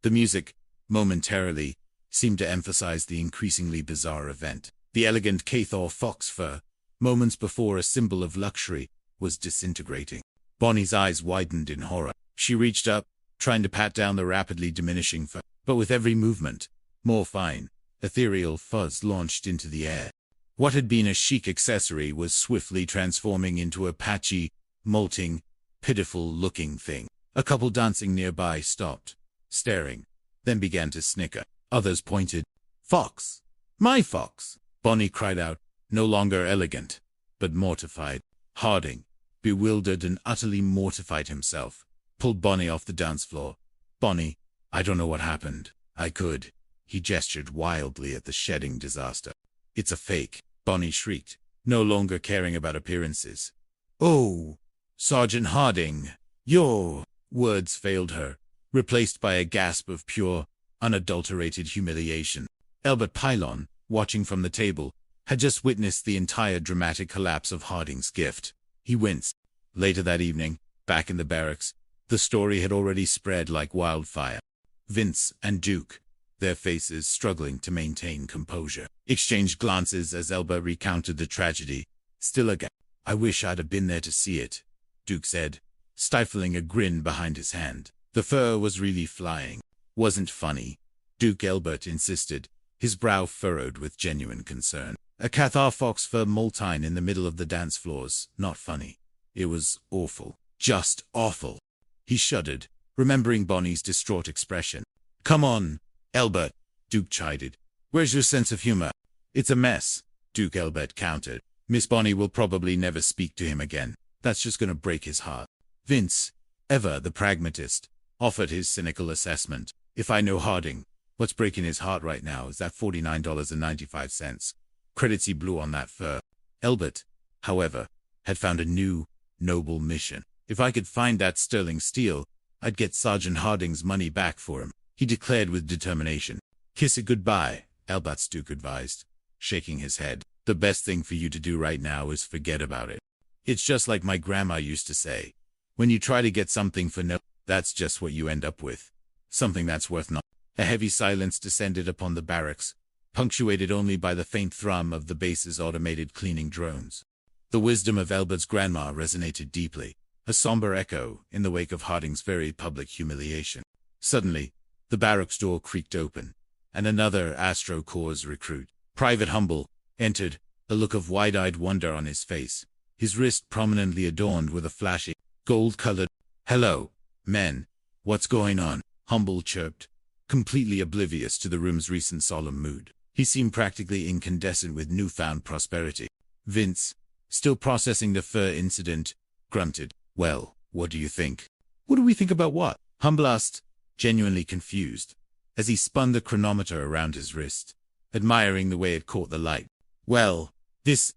The music, momentarily, seemed to emphasize the increasingly bizarre event. The elegant Cathar fox fur, moments before a symbol of luxury, was disintegrating. Bonnie's eyes widened in horror. She reached up, trying to pat down the rapidly diminishing fur, but with every movement, more fine, ethereal fuzz launched into the air. What had been a chic accessory was swiftly transforming into a patchy, molting, pitiful-looking thing. A couple dancing nearby stopped, staring, then began to snicker. Others pointed. "Fox! My fox!" Bonnie cried out, no longer elegant, but mortified. Harding, bewildered and utterly mortified himself, pulled Bonnie off the dance floor. "Bonnie, I don't know what happened. I could." He gestured wildly at the shedding disaster. "It's a fake," Bonnie shrieked, no longer caring about appearances. "Oh, Sergeant Harding, your..." Words failed her, replaced by a gasp of pure, unadulterated humiliation. Albert Pyle, watching from the table, had just witnessed the entire dramatic collapse of Harding's gift. He winced. Later that evening, back in the barracks, the story had already spread like wildfire. Vince and Duke, their faces struggling to maintain composure, exchanged glances as Elba recounted the tragedy. Still a "I wish I'd have been there to see it," Duke said, stifling a grin behind his hand. The fur was really flying. "Wasn't funny," Duke Elbert insisted, his brow furrowed with genuine concern. A Cathar fox fur moltine in the middle of the dance floors, not funny. It was awful. Just awful. He shuddered, remembering Bonnie's distraught expression. "Come on, Elbert," Duke chided. "Where's your sense of humor?" "It's a mess," Duke Elbert countered. "Miss Bonnie will probably never speak to him again. That's just gonna break his heart." Vince, ever the pragmatist, offered his cynical assessment. "If I know Harding, what's breaking his heart right now is that $49.95. Credits he blew on that fur." Elbert, however, had found a new, noble mission. "If I could find that sterling steel, I'd get Sergeant Harding's money back for him," he declared with determination. "Kiss it goodbye," Albert Duke advised, shaking his head. "The best thing for you to do right now is forget about it. It's just like my grandma used to say. When you try to get something for no, that's just what you end up with. Something that's worth not." A heavy silence descended upon the barracks, punctuated only by the faint thrum of the base's automated cleaning drones. The wisdom of Albert's grandma resonated deeply, a somber echo in the wake of Harding's very public humiliation. Suddenly, the barracks door creaked open, and another Astrocorps recruit, Private Humble, entered, a look of wide-eyed wonder on his face, his wrist prominently adorned with a flashy, gold-colored, "Hello, men, what's going on?" Humble chirped, completely oblivious to the room's recent solemn mood. He seemed practically incandescent with newfound prosperity. Vince, still processing the fur incident, grunted. "Well, what do you think?" "What do we think about what?" Humble asked, genuinely confused, as he spun the chronometer around his wrist, admiring the way it caught the light. "Well, this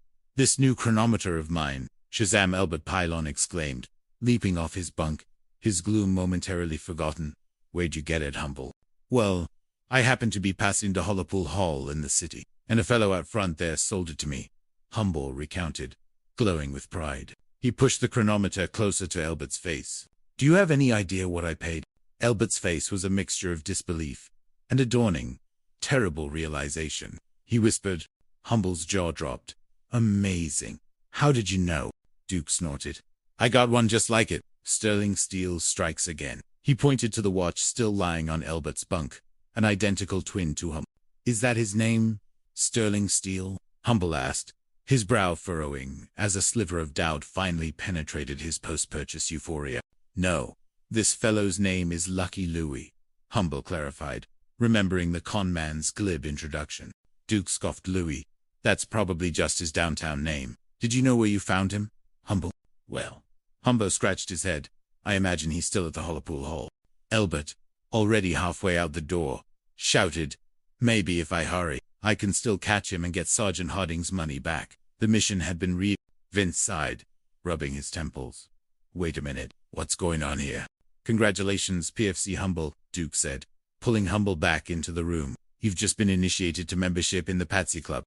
new chronometer of mine," Shazam Albert Pyle exclaimed, leaping off his bunk, his gloom momentarily forgotten. "Where'd you get it, Humble?" "Well, I happened to be passing the Hollapool Hall in the city, and a fellow out front there sold it to me," Humble recounted, glowing with pride. He pushed the chronometer closer to Albert's face. "Do you have any idea what I paid?" Albert's face was a mixture of disbelief and a dawning, terrible realization. He whispered. Humble's jaw dropped. "Amazing. How did you know?" Duke snorted. "I got one just like it," Sterling Steele strikes again. He pointed to the watch still lying on Elbert's bunk, an identical twin to Humble. Is that his name? Sterling Steele? Humble asked, his brow furrowing as a sliver of doubt finally penetrated his post-purchase euphoria. No, this fellow's name is Lucky Louie, Humble clarified, remembering the con man's glib introduction. Duke scoffed. Louie, that's probably just his downtown name. Did you know where you found him? Humble. Well, Humbo scratched his head. I imagine he's still at the Hollapool Hall. Elbert, already halfway out the door, shouted, maybe if I hurry, I can still catch him and get Sergeant Harding's money back. The mission had been Vince sighed, rubbing his temples. Wait a minute, what's going on here? Congratulations, PFC Humble, Duke said, pulling Humble back into the room. You've just been initiated to membership in the Patsy Club.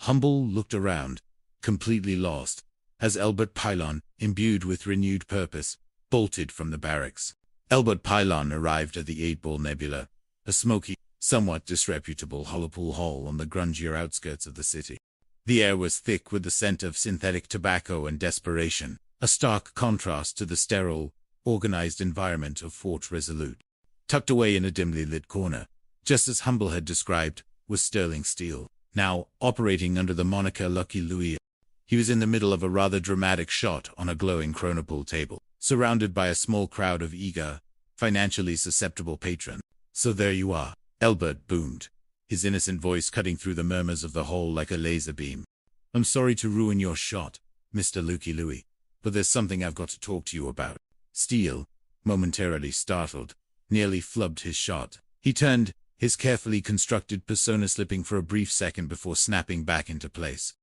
Humble looked around, completely lost, as Albert Pylon, imbued with renewed purpose, bolted from the barracks. Albert Pylon arrived at the 8-Ball Nebula, a smoky, somewhat disreputable Hollapool Hall on the grungier outskirts of the city. The air was thick with the scent of synthetic tobacco and desperation, a stark contrast to the sterile, organized environment of Fort Resolute. Tucked away in a dimly lit corner, just as Humble had described, was Sterling Steele, now operating under the moniker Lucky Louie. He was in the middle of a rather dramatic shot on a glowing chronopool table, surrounded by a small crowd of eager, financially susceptible patrons. So there you are, Elbert boomed, his innocent voice cutting through the murmurs of the hall like a laser beam. I'm sorry to ruin your shot, Mr. Lucky Louie, but there's something I've got to talk to you about. Steele, momentarily startled, nearly flubbed his shot. He turned, his carefully constructed persona slipping for a brief second before snapping back into place.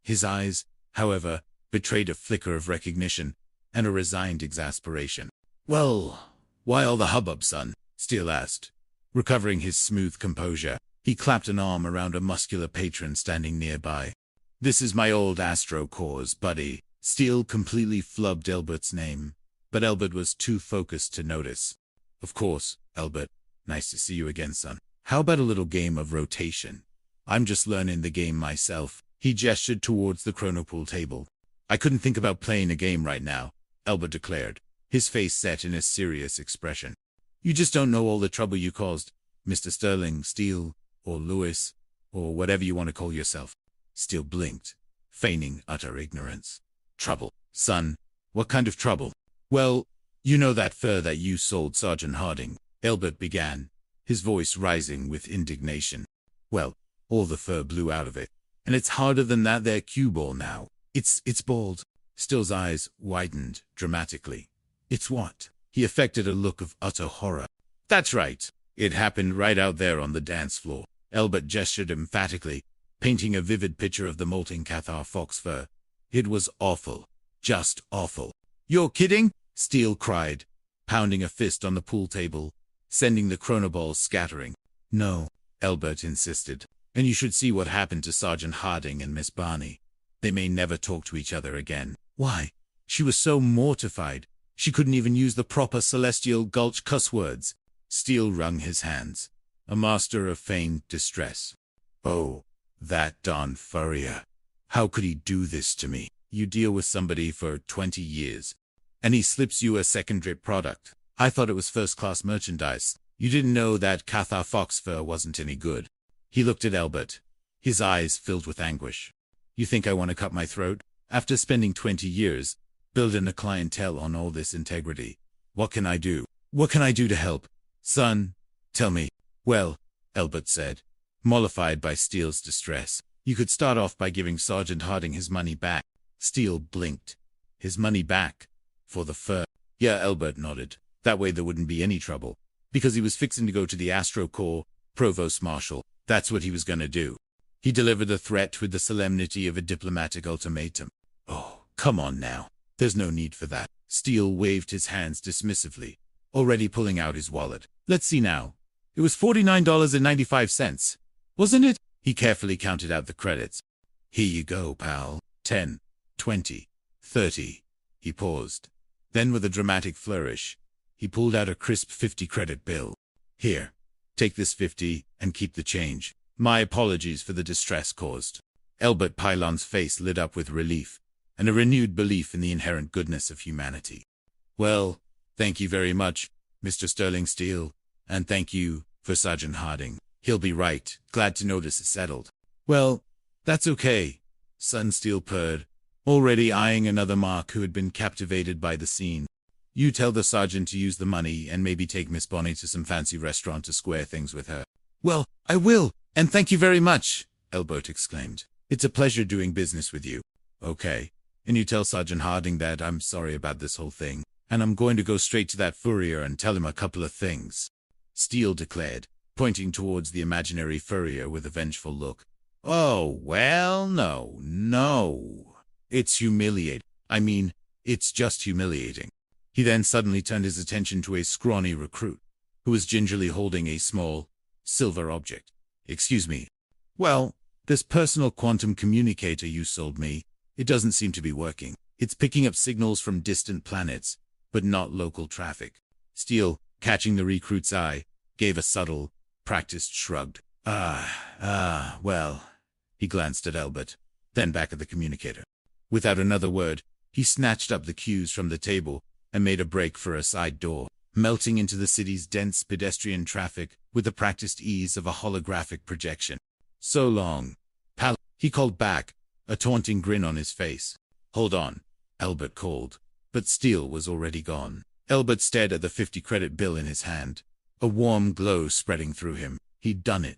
His eyes, however, betrayed a flicker of recognition and a resigned exasperation. Well, why all the hubbub, son? Steele asked. Recovering his smooth composure, he clapped an arm around a muscular patron standing nearby. This is my old Astro Corps buddy. Steele completely flubbed Elbert's name, but Elbert was too focused to notice. Of course, Elbert. Nice to see you again, son. How about a little game of rotation? I'm just learning the game myself. He gestured towards the chronopool table. I couldn't think about playing a game right now, Elbert declared, his face set in a serious expression. You just don't know all the trouble you caused, Mr. Sterling Steele, or Lewis, or whatever you want to call yourself. Steele blinked, feigning utter ignorance. Trouble, son? What kind of trouble? Well, you know that fur that you sold Sergeant Harding, Elbert began, his voice rising with indignation. Well, all the fur blew out of it, and it's harder than that there cue ball now. It's bald. Steele's eyes widened dramatically. It's what? He affected a look of utter horror. That's right. It happened right out there on the dance floor. Elbert gestured emphatically, painting a vivid picture of the molting Cathar fox fur. It was awful. Just awful. You're kidding? Steele cried, pounding a fist on the pool table, sending the chronoballs scattering. No, Elbert insisted. And you should see what happened to Sergeant Harding and Miss Barney. They may never talk to each other again. Why? She was so mortified. She couldn't even use the proper Celestial Gulch cuss words. Steele wrung his hands, a master of feigned distress. Oh, that darn furrier. How could he do this to me? You deal with somebody for 20 years, and he slips you a second-rate product. I thought it was first-class merchandise. You didn't know that Cathar fox fur wasn't any good. He looked at Elbert, his eyes filled with anguish. You think I want to cut my throat? After spending 20 years, building a clientele on all this integrity, what can I do? What can I do to help? Son, tell me. Well, Elbert said, mollified by Steele's distress. You could start off by giving Sergeant Harding his money back. Steele blinked. His money back? For the fur? Yeah, Elbert nodded. That way there wouldn't be any trouble. Because he was fixing to go to the Astro Corps, Provost Marshal. That's what he was going to do. He delivered the threat with the solemnity of a diplomatic ultimatum. Oh, come on now. There's no need for that. Steele waved his hands dismissively, already pulling out his wallet. Let's see now. It was $49.95, wasn't it? He carefully counted out the credits. Here you go, pal. 10, 20, 30. He paused. Then with a dramatic flourish, he pulled out a crisp 50-credit bill. Here, take this 50 and keep the change. My apologies for the distress caused. Elbert Pylon's face lit up with relief and a renewed belief in the inherent goodness of humanity. Well, thank you very much, Mr. Sterling Steele, and thank you for Sergeant Harding. He'll be right. Glad to know this is settled. Well, that's okay, Son Steele purred, already eyeing another mark who had been captivated by the scene. You tell the sergeant to use the money and maybe take Miss Bonnie to some fancy restaurant to square things with her. Well, I will, and thank you very much, Elbert exclaimed. It's a pleasure doing business with you. Okay. And you tell Sergeant Harding that I'm sorry about this whole thing, and I'm going to go straight to that furrier and tell him a couple of things, Steele declared, pointing towards the imaginary furrier with a vengeful look. Oh, well, no. It's humiliating. I mean, it's just humiliating. He then suddenly turned his attention to a scrawny recruit, who was gingerly holding a small, silver object. Excuse me. Well, this personal quantum communicator you sold me, it doesn't seem to be working. It's picking up signals from distant planets, but not local traffic. Steele, catching the recruit's eye, gave a subtle, practiced shrug. Well. He glanced at Elbert, then back at the communicator. Without another word, he snatched up the cues from the table and made a break for a side door, melting into the city's dense pedestrian traffic with the practiced ease of a holographic projection. So long, pal, he called back, a taunting grin on his face. Hold on, Elbert called, but Steele was already gone. Elbert stared at the 50-credit bill in his hand, a warm glow spreading through him. He'd done it.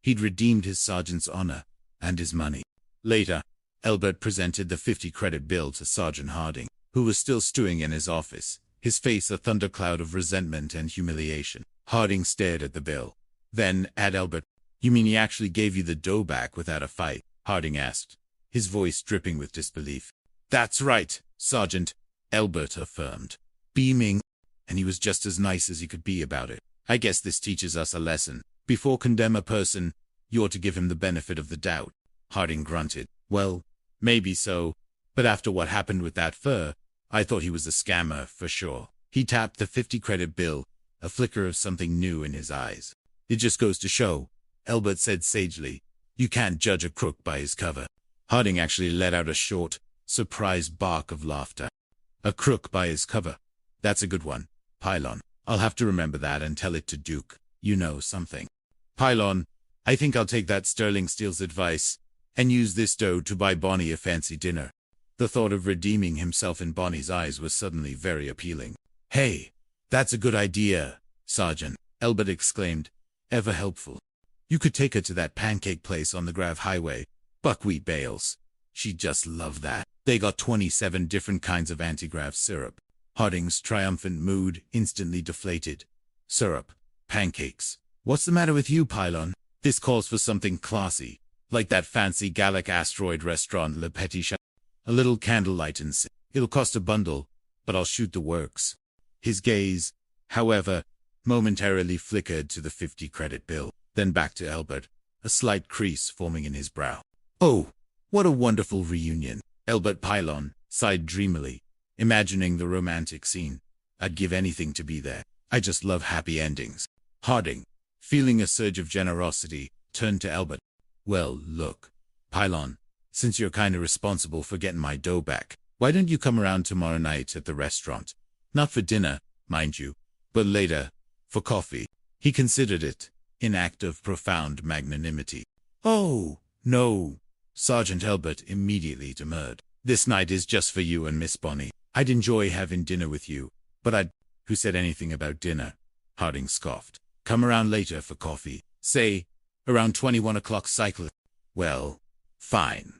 He'd redeemed his sergeant's honor and his money. Later, Elbert presented the 50-credit bill to Sergeant Harding, who was still stewing in his office, his face a thundercloud of resentment and humiliation. Harding stared at the bill, then at Elbert. You mean he actually gave you the dough back without a fight? Harding asked, his voice dripping with disbelief. That's right, Sergeant, Elbert affirmed, beaming, and he was just as nice as he could be about it. I guess this teaches us a lesson. Before condemn a person, you ought to give him the benefit of the doubt. Harding grunted. Well, maybe so, but after what happened with that fur, I thought he was a scammer for sure. He tapped the 50-credit bill, a flicker of something new in his eyes. It just goes to show, Elbert said sagely, you can't judge a crook by his cover. Harding actually let out a short, surprised bark of laughter. A crook by his cover. That's a good one, Pylon. I'll have to remember that and tell it to Duke. You know something. Pylon, I think I'll take that Sterling Steele's advice and use this dough to buy Bonnie a fancy dinner. The thought of redeeming himself in Bonnie's eyes was suddenly very appealing. Hey, that's a good idea, Sergeant, Elbert exclaimed, ever helpful. You could take her to that pancake place on the Grav Highway, Buckwheat Bales. She'd just love that. They got 27 different kinds of anti-grav syrup. Harding's triumphant mood instantly deflated. Syrup. Pancakes. What's the matter with you, Pylon? This calls for something classy, like that fancy Gallic asteroid restaurant Le Petit Chat. A little candlelight and it'll cost a bundle, but I'll shoot the works. His gaze, however, momentarily flickered to the 50-credit bill, then back to Elbert, a slight crease forming in his brow. Oh, what a wonderful reunion. Elbert Pylon sighed dreamily, imagining the romantic scene. I'd give anything to be there. I just love happy endings. Harding, feeling a surge of generosity, turned to Elbert. Well, look, Pylon, since you're kind of responsible for getting my dough back, why don't you come around tomorrow night at the restaurant? Not for dinner, mind you, but later, for coffee. He considered it an act of profound magnanimity. Oh, no, Sergeant Elbert immediately demurred. This night is just for you and Miss Bonnie. I'd enjoy having dinner with you, but I'd... Who said anything about dinner? Harding scoffed. Come around later for coffee. Say, around 21 o'clock cycle. Well, fine.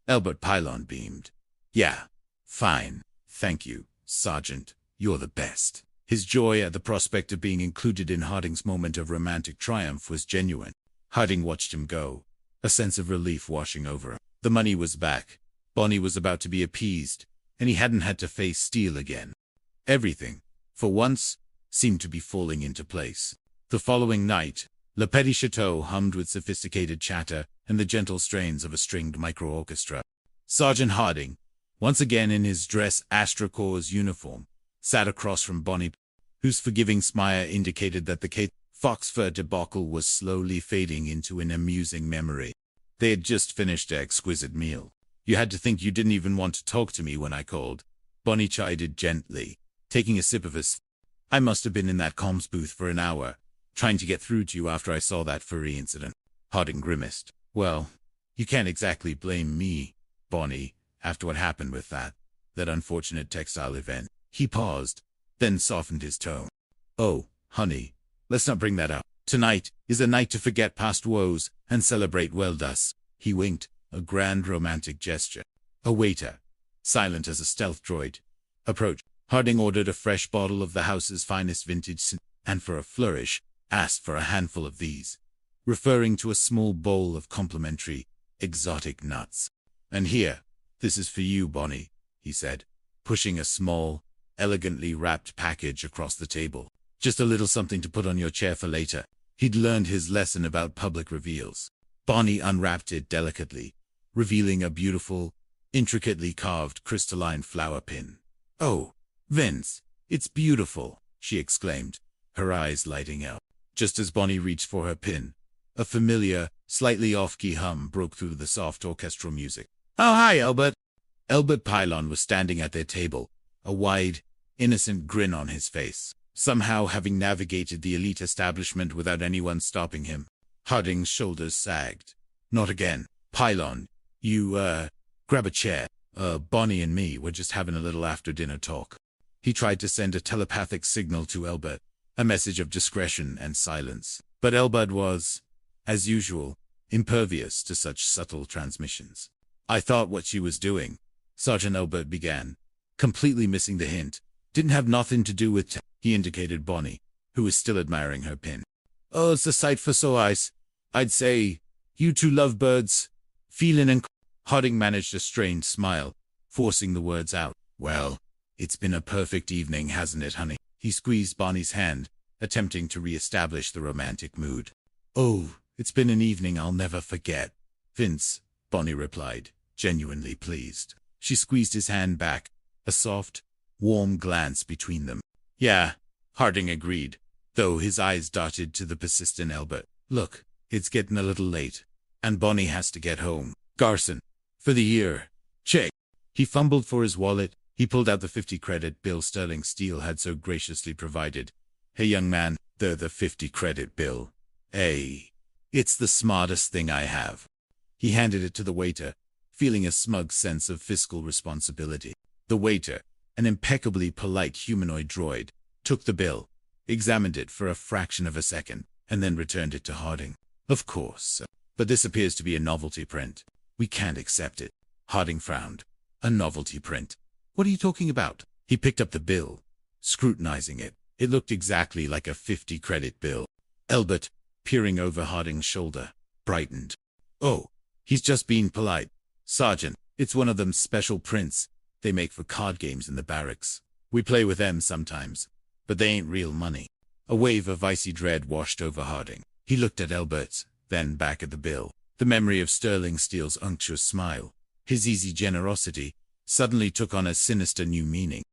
Elbert Pylon beamed. Yeah, fine. Thank you, Sergeant. You're the best. His joy at the prospect of being included in Harding's moment of romantic triumph was genuine. Harding watched him go, a sense of relief washing over him. The money was back. Bonnie was about to be appeased, and he hadn't had to face Steele again. Everything, for once, seemed to be falling into place. The following night, Le Petit Chateau hummed with sophisticated chatter and the gentle strains of a stringed micro-orchestra. Sergeant Harding, once again in his dress Astra Corps uniform, sat across from Bonnie, whose forgiving smile indicated that the Kate Foxfur debacle was slowly fading into an amusing memory. They had just finished their exquisite meal. You had to think you didn't even want to talk to me when I called, Bonnie chided gently, taking a sip of his. I must have been in that comms booth for an hour, trying to get through to you after I saw that furry incident. Harding grimaced. Well, you can't exactly blame me, Bonnie, after what happened with that unfortunate textile event. He paused, then softened his tone. Oh, honey, let's not bring that up. Tonight is a night to forget past woes and celebrate well-dus. He winked, a grand romantic gesture. A waiter, silent as a stealth droid, approached. Harding ordered a fresh bottle of the house's finest vintage and for a flourish, asked for a handful of these, referring to a small bowl of complimentary, exotic nuts. And here, this is for you, Bonnie, he said, pushing a small, elegantly wrapped package across the table. Just a little something to put on your chair for later. He'd learned his lesson about public reveals. Bonnie unwrapped it delicately, revealing a beautiful, intricately carved crystalline flower pin. Oh, Vince, it's beautiful, she exclaimed, her eyes lighting up. Just as Bonnie reached for her pin, a familiar, slightly off-key hum broke through the soft orchestral music. Oh, hi, Albert. Albert Pylon was standing at their table, a wide, innocent grin on his face, somehow having navigated the elite establishment without anyone stopping him. Harding's shoulders sagged. Not again. Pylon, you, grab a chair. Bonnie and me were just having a little after-dinner talk. He tried to send a telepathic signal to Albert, a message of discretion and silence. But Albert was, as usual, impervious to such subtle transmissions. I thought what she was doing, Sergeant Albert began, completely missing the hint. Didn't have nothing to do with he indicated Bonnie, who was still admiring her pin. Oh, it's a sight for sore eyes. I'd say, you two lovebirds, feeling and... Harding managed a strained smile, forcing the words out. Well, it's been a perfect evening, hasn't it, honey? He squeezed Bonnie's hand, attempting to re-establish the romantic mood. Oh, it's been an evening I'll never forget, Vince, Bonnie replied, genuinely pleased. She squeezed his hand back, a soft, warm glance between them. Yeah, Harding agreed, though his eyes darted to the persistent Albert. Look, it's getting a little late, and Bonnie has to get home. Garson, for the year. Check. He fumbled for his wallet. He pulled out the 50-credit bill Sterling Steel had so graciously provided. Hey, young man, the 50-credit bill. Hey, it's the smartest thing I have. He handed it to the waiter, feeling a smug sense of fiscal responsibility. The waiter, an impeccably polite humanoid droid, took the bill, examined it for a fraction of a second, and then returned it to Harding. Of course, but this appears to be a novelty print. We can't accept it. Harding frowned. A novelty print? What are you talking about? He picked up the bill, scrutinizing it. It looked exactly like a 50-credit bill. Albert, peering over Harding's shoulder, brightened. Oh, he's just being polite. Sergeant, it's one of them special prints they make for card games in the barracks. We play with them sometimes, but they ain't real money. A wave of icy dread washed over Harding. He looked at Albert, then back at the bill. The memory of Sterling Steele's unctuous smile, his easy generosity, suddenly took on a sinister new meaning.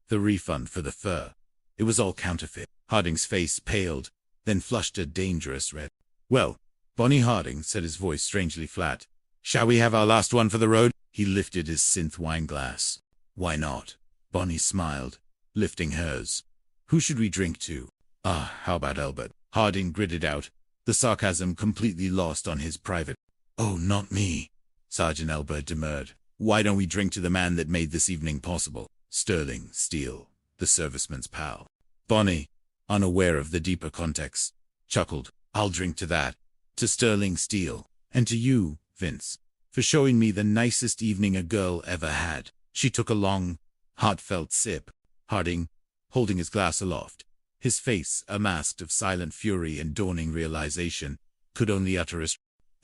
The refund for the fur. It was all counterfeit. Harding's face paled, then flushed a dangerous red. Well, Bonnie Harding, said his voice strangely flat. Shall we have our last one for the road? He lifted his synth wine glass. Why not? Bonnie smiled, lifting hers. Who should we drink to? How about Albert? Harding gritted out, the sarcasm completely lost on his private. Oh, not me. Sergeant Albert demurred. Why don't we drink to the man that made this evening possible? Sterling Steele, the serviceman's pal. Bonnie, unaware of the deeper context, chuckled. I'll drink to that. To Sterling Steele. And to you, Vince, for showing me the nicest evening a girl ever had. She took a long, heartfelt sip. Harding, holding his glass aloft, his face a mask of silent fury and dawning realization, could only utter a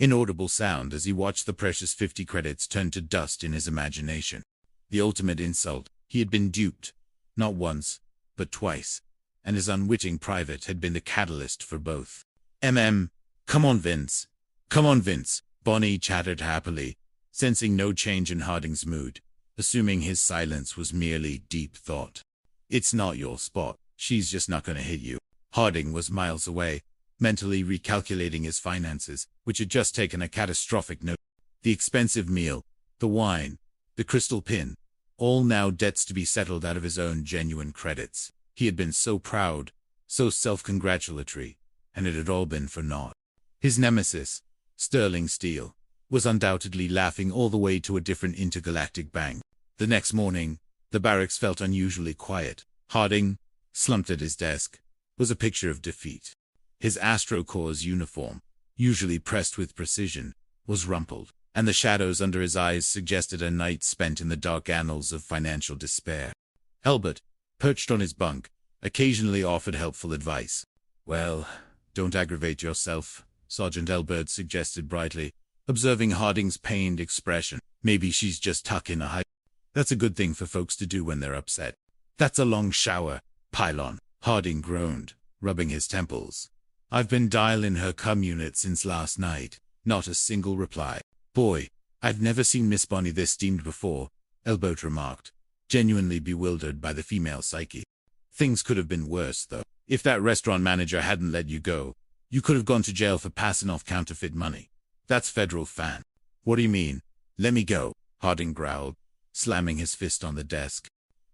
inaudible sound as he watched the precious 50 credits turn to dust in his imagination. The ultimate insult. He had been duped, not once, but twice, and his unwitting private had been the catalyst for both. Come on, Vince. Come on, Vince, Bonnie chattered happily, sensing no change in Harding's mood, assuming his silence was merely deep thought. It's not your spot. She's just not going to hit you. Harding was miles away, mentally recalculating his finances, which had just taken a catastrophic note. The expensive meal, the wine, the crystal pin, all now debts to be settled out of his own genuine credits. He had been so proud, so self-congratulatory, and it had all been for naught. His nemesis, Sterling Steele, was undoubtedly laughing all the way to a different intergalactic bank. The next morning, the barracks felt unusually quiet. Harding, slumped at his desk, was a picture of defeat. His Astro Corps uniform, usually pressed with precision, was rumpled, and the shadows under his eyes suggested a night spent in the dark annals of financial despair. Elbert, perched on his bunk, occasionally offered helpful advice. "Well, don't aggravate yourself," Sergeant Elbert suggested brightly, observing Harding's pained expression. "Maybe she's just tucking a high. That's a good thing for folks to do when they're upset." "That's a long shower, Pylon," Harding groaned, rubbing his temples. "I've been dialing her cum unit since last night." Not a single reply. "Boy, I've never seen Miss Bonnie this steamed before," Elbert remarked, genuinely bewildered by the female psyche. "Things could have been worse, though. If that restaurant manager hadn't let you go, you could have gone to jail for passing off counterfeit money. That's federal fan." "What do you mean? Let me go," Harding growled, slamming his fist on the desk.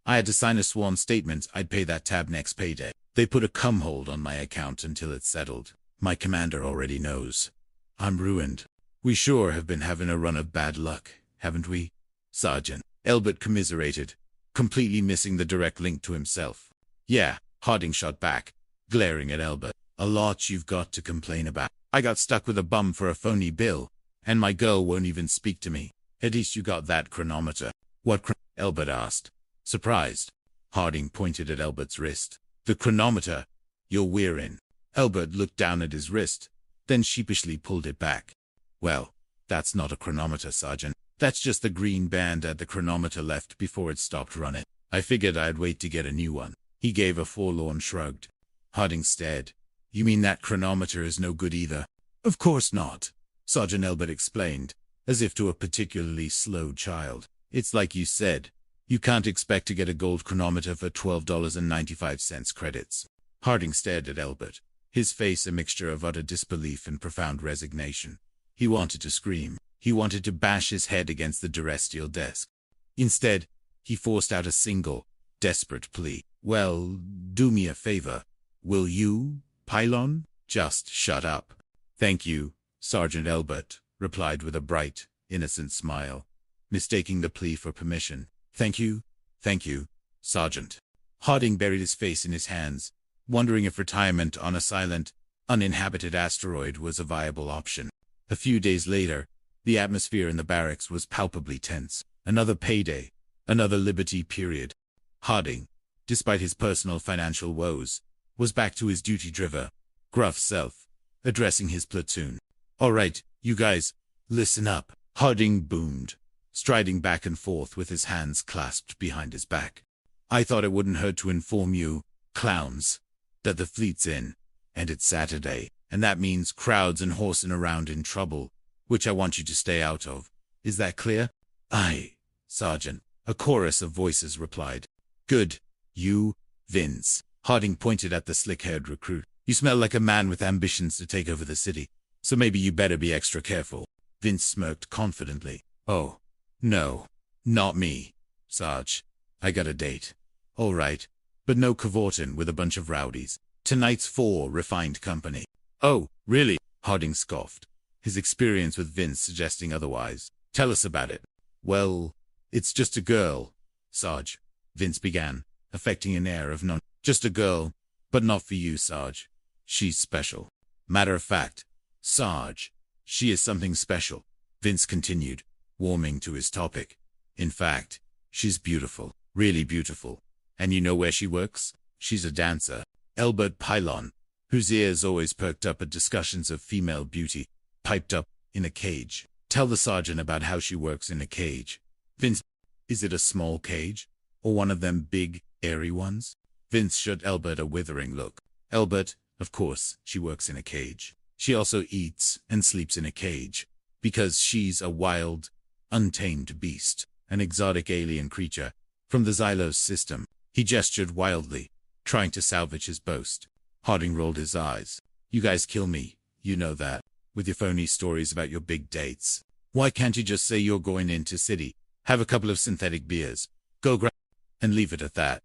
"I had to sign a sworn statement I'd pay that tab next payday. They put a cum hold on my account until it's settled. My commander already knows. I'm ruined. We sure have been having a run of bad luck, haven't we, Sergeant?" Elbert commiserated, completely missing the direct link to himself. "Yeah," Harding shot back, glaring at Elbert. "A lot you've got to complain about. I got stuck with a bum for a phony bill, and my girl won't even speak to me. At least you got that chronometer." "What Elbert asked, surprised. Harding pointed at Elbert's wrist. "The chronometer you're wearing." Elbert looked down at his wrist, then sheepishly pulled it back. "Well, that's not a chronometer, Sergeant. That's just the green band at the chronometer left before it stopped running. I figured I'd wait to get a new one." He gave a forlorn shrug. Harding stared. "You mean that chronometer is no good either?" "Of course not," Sergeant Elbert explained, as if to a particularly slow child. "It's like you said. You can't expect to get a gold chronometer for $12.95 credits." Harding stared at Elbert, his face a mixture of utter disbelief and profound resignation. He wanted to scream. He wanted to bash his head against the terrestrial desk. Instead, he forced out a single, desperate plea. "Well, do me a favor. Will you, Pylon? Just shut up." "Thank you," Sergeant Elbert replied with a bright, innocent smile, mistaking the plea for permission. Thank you, Sergeant." Harding buried his face in his hands, wondering if retirement on a silent, uninhabited asteroid was a viable option. A few days later, the atmosphere in the barracks was palpably tense. Another payday, another liberty period. Harding, despite his personal financial woes, was back to his duty-driven, gruff self, addressing his platoon. "All right, you guys, listen up," Harding boomed, striding back and forth with his hands clasped behind his back. "I thought it wouldn't hurt to inform you, clowns, that the fleet's in, and it's Saturday, and that means crowds and horsing around in trouble, which I want you to stay out of. Is that clear?" "Aye, Sergeant," a chorus of voices replied. "Good. You, Vince." Harding pointed at the slick-haired recruit. "You smell like a man with ambitions to take over the city, so maybe you better be extra careful." Vince smirked confidently. "Oh, no, not me, Sarge. I got a date. All right, but no cavorting with a bunch of rowdies. Tonight's for refined company." "Oh, really?" Harding scoffed, his experience with Vince suggesting otherwise. "Tell us about it." "Well, it's just a girl, Sarge," Vince began, affecting an air of non. "Just a girl, but not for you, Sarge. She's special. Matter of fact, Sarge, she is something special," Vince continued, warming to his topic. "In fact, she's beautiful, really beautiful. And you know where she works? She's a dancer." Elbert Pylon, whose ears always perked up at discussions of female beauty, piped up, "In a cage. Tell the sergeant about how she works in a cage." "Vince, is it a small cage? Or one of them big, airy ones?" Vince shot Elbert a withering look. "Elbert, of course, she works in a cage. She also eats and sleeps in a cage, because she's a wild, untamed beast, an exotic alien creature from the Xylos system." He gestured wildly, trying to salvage his boast. Harding rolled his eyes. "You guys kill me, you know that, with your phony stories about your big dates. Why can't you just say you're going into city, have a couple of synthetic beers, Go grab and leave it at that.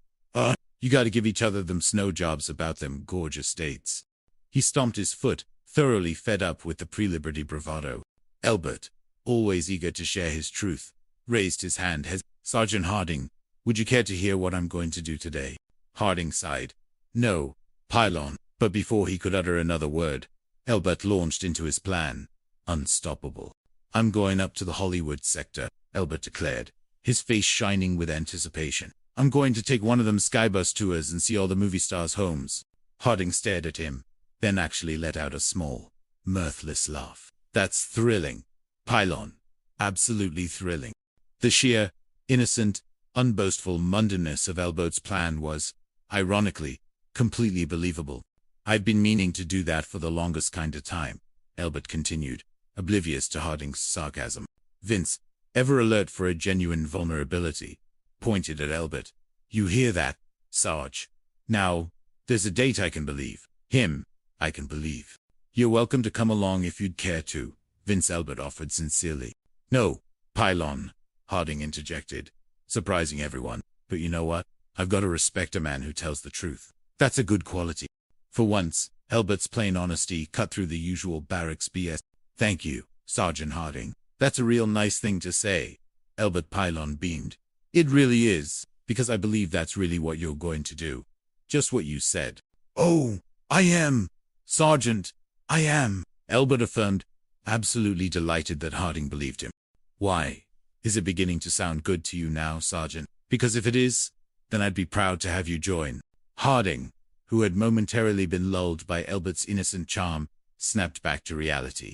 You gotta give each other them snow jobs about them gorgeous states. He stomped his foot, thoroughly fed up with the pre-liberty bravado. Elbert, always eager to share his truth, raised his hand. Sergeant Harding, would you care to hear what I'm going to do today? Harding sighed. No, Pylon. But before he could utter another word, Elbert launched into his plan. Unstoppable. I'm going up to the Hollywood sector, Elbert declared, his face shining with anticipation. I'm going to take one of them skybus tours and see all the movie stars' homes. Harding stared at him, then actually let out a small, mirthless laugh. That's thrilling, Pylon. Absolutely thrilling. The sheer, innocent, unboastful mundanness of Elbert's plan was, ironically, completely believable. I've been meaning to do that for the longest kind of time, Elbert continued, oblivious to Harding's sarcasm. Vince, ever alert for a genuine vulnerability, pointed at Elbert. You hear that, Sarge? Now, there's a date I can believe. Him, I can believe. You're welcome to come along if you'd care to, Vince Elbert offered sincerely. No, Pylon, Harding interjected, surprising everyone. But you know what? I've got to respect a man who tells the truth. That's a good quality. For once, Elbert's plain honesty cut through the usual barracks BS. Thank you, Sergeant Harding. That's a real nice thing to say. Elbert Pylon beamed. It really is, because I believe that's really what you're going to do. Just what you said. Oh, I am, Sergeant. I am, Elbert affirmed, absolutely delighted that Harding believed him. Why? Is it beginning to sound good to you now, Sergeant? Because if it is, then I'd be proud to have you join. Harding, who had momentarily been lulled by Elbert's innocent charm, snapped back to reality.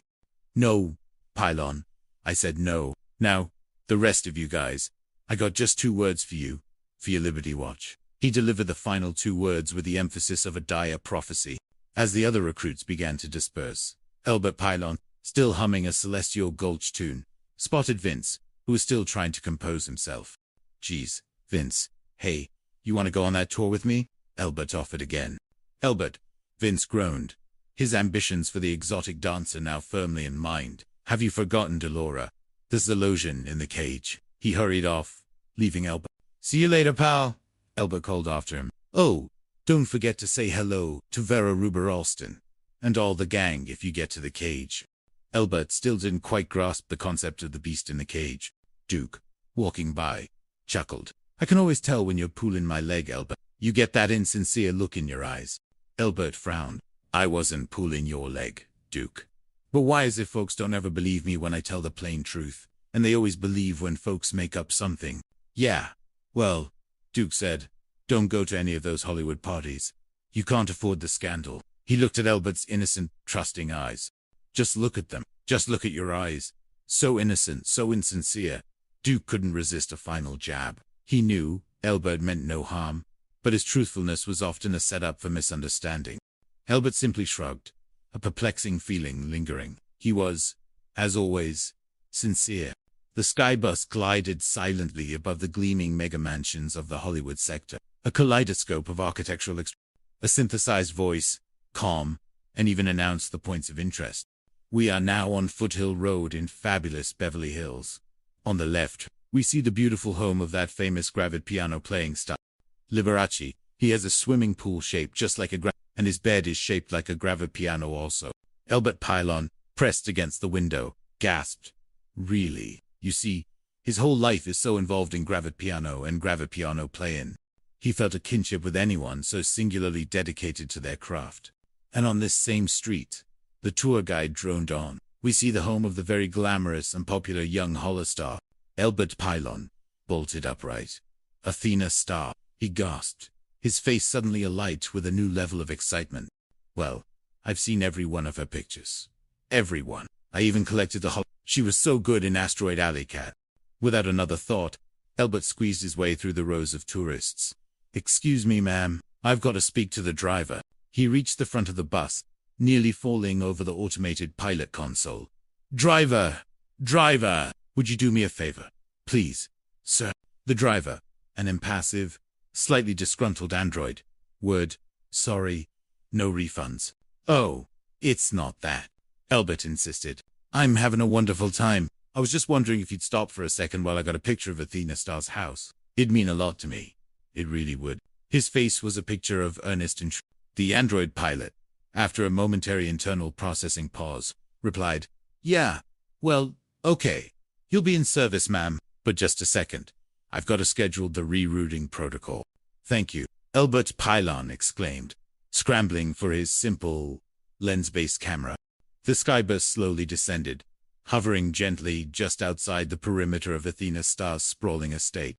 No, Pylon. I said no. Now, the rest of you guys, I got just 2 words for you, for your Liberty Watch. He delivered the final 2 words with the emphasis of a dire prophecy. As the other recruits began to disperse, Elbert Pylon, still humming a Celestial Gulch tune, spotted Vince, who was still trying to compose himself. Geez, Vince, hey, you want to go on that tour with me? Elbert offered again. Elbert, Vince groaned, his ambitions for the exotic dancer now firmly in mind. Have you forgotten Delora? There's the lotion in the cage. He hurried off, leaving Elbert. See you later, pal, Elbert called after him. Oh, don't forget to say hello to Vera Ruber-Alston and all the gang if you get to the cage. Elbert still didn't quite grasp the concept of the beast in the cage. Duke, walking by, chuckled. I can always tell when you're pulling my leg, Elbert. You get that insincere look in your eyes. Elbert frowned. I wasn't pulling your leg, Duke. But why is it folks don't ever believe me when I tell the plain truth, and they always believe when folks make up something? Yeah, well, Duke said, don't go to any of those Hollywood parties. You can't afford the scandal. He looked at Elbert's innocent, trusting eyes. Just look at them. Just look at your eyes. So innocent, so insincere. Duke couldn't resist a final jab. He knew Elbert meant no harm, but his truthfulness was often a setup for misunderstanding. Elbert simply shrugged, a perplexing feeling lingering. He was, as always, sincere. The skybus glided silently above the gleaming mega-mansions of the Hollywood sector, a kaleidoscope of architectural a synthesized voice, calm, and even announced the points of interest. We are now on Foothill Road in fabulous Beverly Hills. On the left, we see the beautiful home of that famous gravid piano-playing star, Liberace. He has a swimming pool shaped just like a and his bed is shaped like a gravid piano also. Elbert Pylon, pressed against the window, gasped. Really? You see, his whole life is so involved in gravid piano and gravid piano playing. He felt a kinship with anyone so singularly dedicated to their craft. And on this same street, the tour guide droned on. We see the home of the very glamorous and popular young Hollistar, Elbert Pylon, bolted upright. Athena Starr, he gasped, his face suddenly alight with a new level of excitement. Well, I've seen every one of her pictures. Every one. I even collected the She was so good in Asteroid Alley Cat. Without another thought, Elbert squeezed his way through the rows of tourists. Excuse me, ma'am, I've got to speak to the driver. He reached the front of the bus, nearly falling over the automated pilot console. Driver! Driver! Would you do me a favor? Please, sir. The driver, an impassive, slightly disgruntled android. Word, sorry, no refunds. Oh, it's not that, Elbert insisted. I'm having a wonderful time. I was just wondering if you'd stop for a second while I got a picture of Athena Starr's house. It'd mean a lot to me. It really would. His face was a picture of earnest interest. The android pilot, after a momentary internal processing pause, replied, "Yeah, well, okay. You'll be in service, ma'am, but just a second. I've got to schedule the rerouting protocol." "Thank you," Albert Pylon exclaimed, scrambling for his simple, lens-based camera. The skybus slowly descended, hovering gently just outside the perimeter of Athena Star's sprawling estate.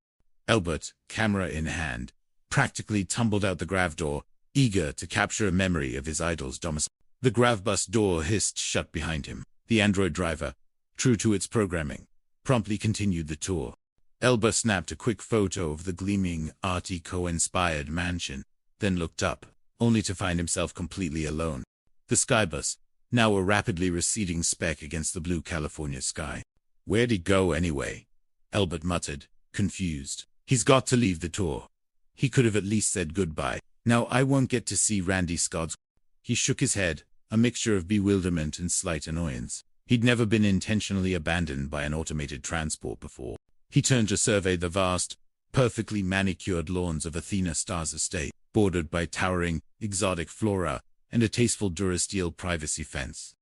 Albert, camera in hand, practically tumbled out the grav door, eager to capture a memory of his idol's domicile. The grav bus door hissed shut behind him. The android driver, true to its programming, promptly continued the tour. Elba snapped a quick photo of the gleaming, Art Deco-inspired mansion, then looked up, only to find himself completely alone. The skybus, now a rapidly receding speck against the blue California sky. "Where'd he go anyway?" Albert muttered, confused. "He's got to leave the tour. He could have at least said goodbye. Now I won't get to see Randy Scott's." He shook his head, a mixture of bewilderment and slight annoyance. He'd never been intentionally abandoned by an automated transport before. He turned to survey the vast, perfectly manicured lawns of Athena Star's estate, bordered by towering, exotic flora and a tasteful Durasteel privacy fence.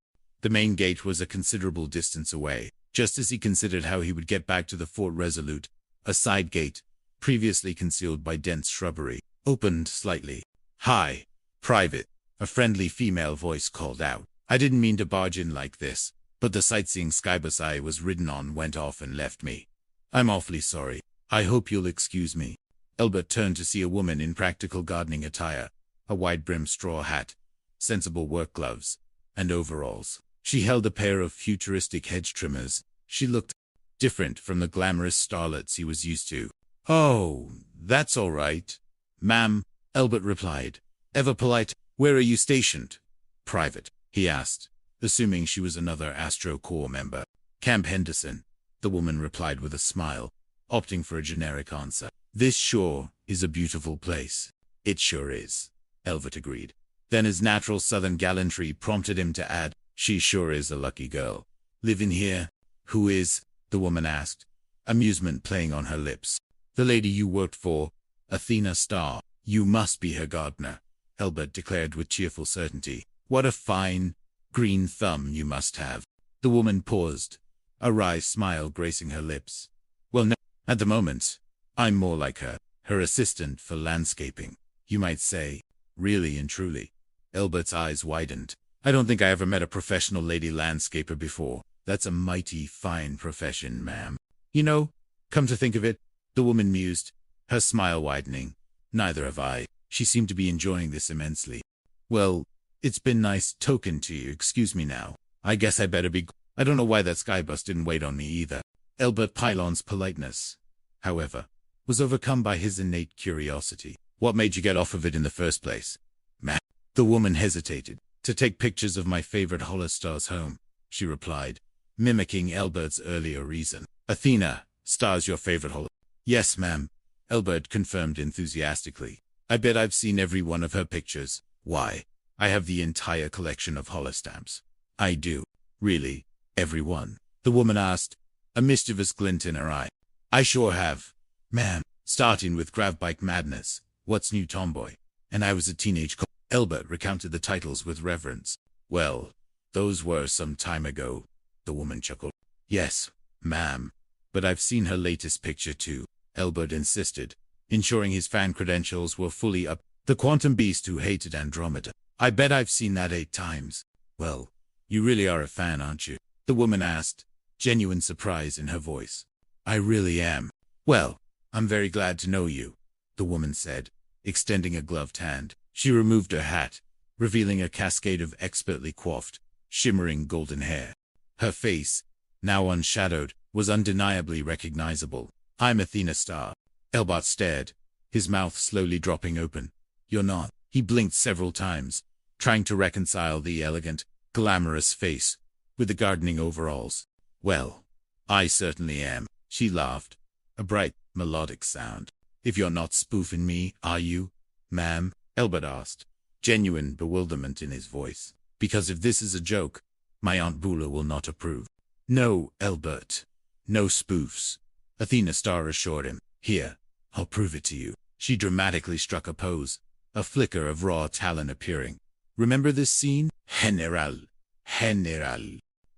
The main gate was a considerable distance away. Just as he considered how he would get back to the Fort Resolute, a side gate, previously concealed by dense shrubbery, opened slightly. "Hi, Private," a friendly female voice called out. "I didn't mean to barge in like this, but the sightseeing skybus I was ridden on went off and left me. I'm awfully sorry. I hope you'll excuse me." Albert turned to see a woman in practical gardening attire, a wide-brimmed straw hat, sensible work gloves, and overalls. She held a pair of futuristic hedge trimmers. She looked different from the glamorous starlets he was used to. "Oh, that's all right, ma'am," Albert replied, ever polite. "Where are you stationed?" "Private," he asked, assuming she was another Astro Corps member. "Camp Henderson," the woman replied with a smile, opting for a generic answer. "This sure is a beautiful place." "It sure is," Albert agreed. Then his natural southern gallantry prompted him to add, "She sure is a lucky girl." "Living here?" "Who is?" the woman asked, amusement playing on her lips. "The lady you worked for, Athena Star. You must be her gardener," Albert declared with cheerful certainty. "What a fine, green thumb you must have." The woman paused, a wry smile gracing her lips. "Well, no, at the moment, I'm more like her assistant for landscaping, you might say." "Really and truly?" Albert's eyes widened. "I don't think I ever met a professional lady landscaper before. That's a mighty fine profession, ma'am." "You know, come to think of it," the woman mused, her smile widening. "Neither have I." She seemed to be enjoying this immensely. "Well, it's been nice talking to you. Excuse me now. I guess I better be. I don't know why that skybus didn't wait on me either." Albert Pylon's politeness, however, was overcome by his innate curiosity. "What made you get off of it in the first place?" "Ma'am," the woman hesitated. "To take pictures of my favorite Holostar's home," she replied, mimicking Albert's earlier reason. "Athena Star's your favorite holo—" "Yes, ma'am," Albert confirmed enthusiastically. "I bet I've seen every one of her pictures. Why, I have the entire collection of holostamps." "I do. Really? Every one?" the woman asked, a mischievous glint in her eye. "I sure have, ma'am, starting with Gravbike Madness, What's New Tomboy, and I Was a Teenage Co—" Albert recounted the titles with reverence. "Well, those were some time ago," the woman chuckled. "Yes, ma'am, but I've seen her latest picture too," Albert insisted, ensuring his fan credentials were fully up. "The quantum beast who hated Andromeda. I bet I've seen that 8 times. "Well, you really are a fan, aren't you?" the woman asked, genuine surprise in her voice. "I really am." "Well, I'm very glad to know you," the woman said, extending a gloved hand. She removed her hat, revealing a cascade of expertly coiffed, shimmering golden hair. Her face, now unshadowed, was undeniably recognizable. "I'm Athena Star." Albert stared, his mouth slowly dropping open. "You're not." He blinked several times, trying to reconcile the elegant, glamorous face with the gardening overalls. "Well, I certainly am," she laughed, a bright, melodic sound. "If you're not spoofing me, are you, ma'am?" Albert asked, genuine bewilderment in his voice. "Because if this is a joke, my Aunt Bula will not approve." "No, Albert. No spoofs," Athena Star assured him. "Here, I'll prove it to you. She dramatically struck a pose, a flicker of raw talent appearing. Remember this scene? General.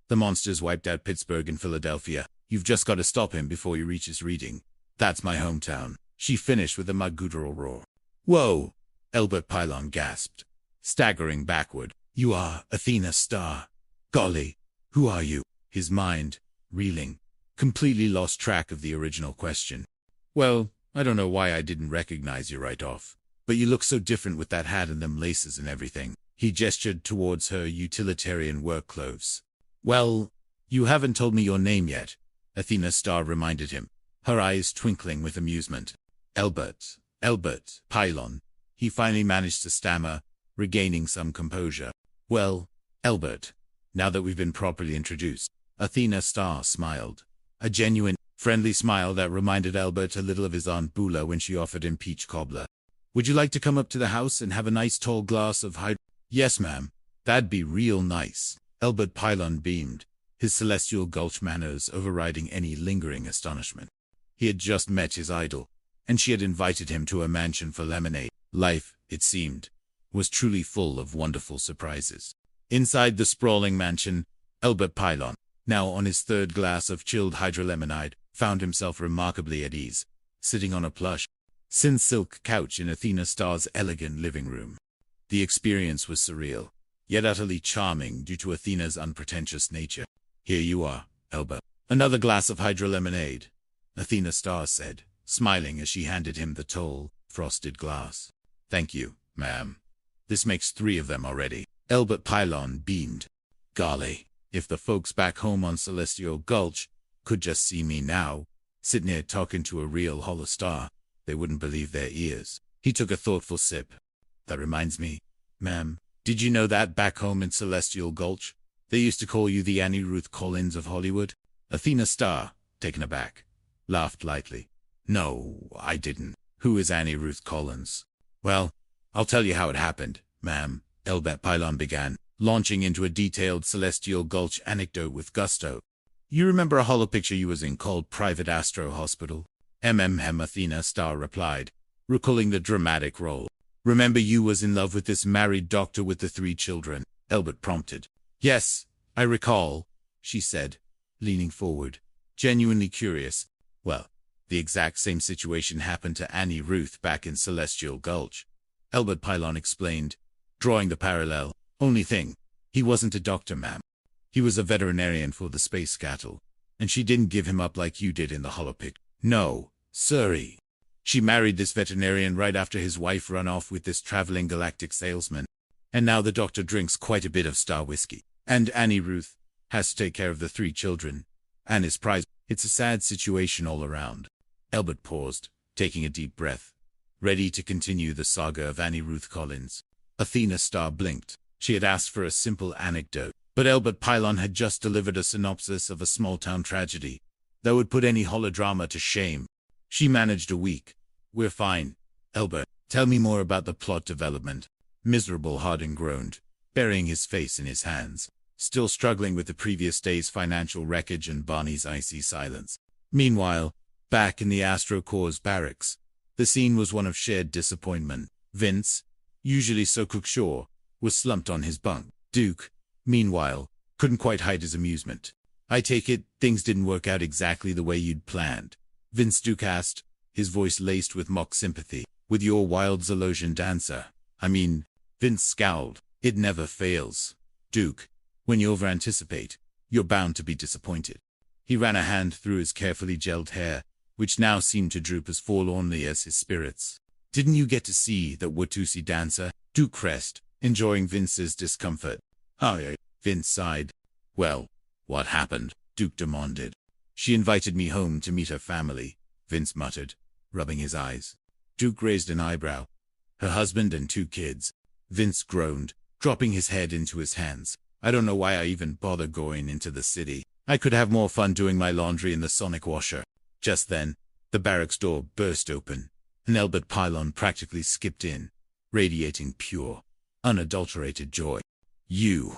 The monsters wiped out Pittsburgh and Philadelphia. You've just got to stop him before he reaches Reading. That's my hometown. She finished with a guttural roar. Whoa! Albert Pyle gasped, staggering backward. You are Athena Starr. Golly, who are you? His mind, reeling, completely lost track of the original question. Well, I don't know why I didn't recognize you right off, but you look so different with that hat and them laces and everything. He gestured towards her utilitarian work clothes. Well, you haven't told me your name yet, Athena Starr reminded him, her eyes twinkling with amusement. Albert Pyle. He finally managed to stammer, regaining some composure. Well, Albert, now that we've been properly introduced. Athena Starr smiled. A genuine, friendly smile that reminded Albert a little of his Aunt Beulah when she offered him peach cobbler. Would you like to come up to the house and have a nice tall glass of Yes, ma'am. That'd be real nice. Albert Pyle beamed, his celestial gulch manners overriding any lingering astonishment. He had just met his idol, and she had invited him to a mansion for lemonade. Life, it seemed, was truly full of wonderful surprises. Inside the sprawling mansion, Albert Pyle, now on his third glass of chilled hydrolemonade, found himself remarkably at ease, sitting on a plush, silk couch in Athena Starr's elegant living room. The experience was surreal, yet utterly charming due to Athena's unpretentious nature. Here you are, Albert. Another glass of hydrolemonade, Athena Starr said, smiling as she handed him the tall, frosted glass. Thank you, ma'am. This makes 3 of them already. Albert Pyle beamed. Golly, if the folks back home on Celestial Gulch could just see me now, sitting here talking to a real hollow star, they wouldn't believe their ears. He took a thoughtful sip. That reminds me, ma'am, did you know that back home in Celestial Gulch, they used to call you the Annie Ruth Collins of Hollywood? Athena Starr, taken aback, laughed lightly. No, I didn't. Who is Annie Ruth Collins? Well, I'll tell you how it happened, ma'am, Albert Pyle began, launching into a detailed Celestial Gulch anecdote with gusto. You remember a hollow picture you was in called Private Astro Hospital? Athena Starr replied, recalling the dramatic role. Remember you was in love with this married doctor with the 3 children? Albert prompted. Yes, I recall, she said, leaning forward, genuinely curious. Well, the exact same situation happened to Annie Ruth back in Celestial Gulch. Albert Pyle explained, drawing the parallel. Only thing, he wasn't a doctor, ma'am. He was a veterinarian for the space cattle, and she didn't give him up like you did in the hollow picture. No, sirree. She married this veterinarian right after his wife run off with this traveling galactic salesman, and now the doctor drinks quite a bit of star whiskey. And Annie Ruth has to take care of the 3 children, and his prize. It's a sad situation all around. Albert paused, taking a deep breath, ready to continue the saga of Annie Ruth Collins. Athena Starr blinked. She had asked for a simple anecdote, but Albert Pyle had just delivered a synopsis of a small-town tragedy that would put any holodrama to shame. She managed a week. We're fine. Albert, tell me more about the plot development. Miserable Harding groaned, burying his face in his hands, still struggling with the previous day's financial wreckage and Barney's icy silence. Meanwhile, back in the Astro Corps barracks, the scene was one of shared disappointment. Vince, usually so cocksure, was slumped on his bunk. Duke, meanwhile, couldn't quite hide his amusement. I take it, things didn't work out exactly the way you'd planned. Vince Duke asked, his voice laced with mock sympathy. With your wild Zolosian dancer. I mean, Vince scowled. It never fails. Duke, when you over-anticipate, you're bound to be disappointed. He ran a hand through his carefully gelled hair, which now seemed to droop as forlornly as his spirits. Didn't you get to see that Watusi dancer? Duke pressed, enjoying Vince's discomfort. Oh, yeah. Vince sighed. Well, what happened? Duke demanded. She invited me home to meet her family, Vince muttered, rubbing his eyes. Duke raised an eyebrow. Her husband and 2 kids. Vince groaned, dropping his head into his hands. I don't know why I even bother going into the city. I could have more fun doing my laundry in the sonic washer. Just then, the barracks door burst open, and Albert Pyle practically skipped in, radiating pure, unadulterated joy. You,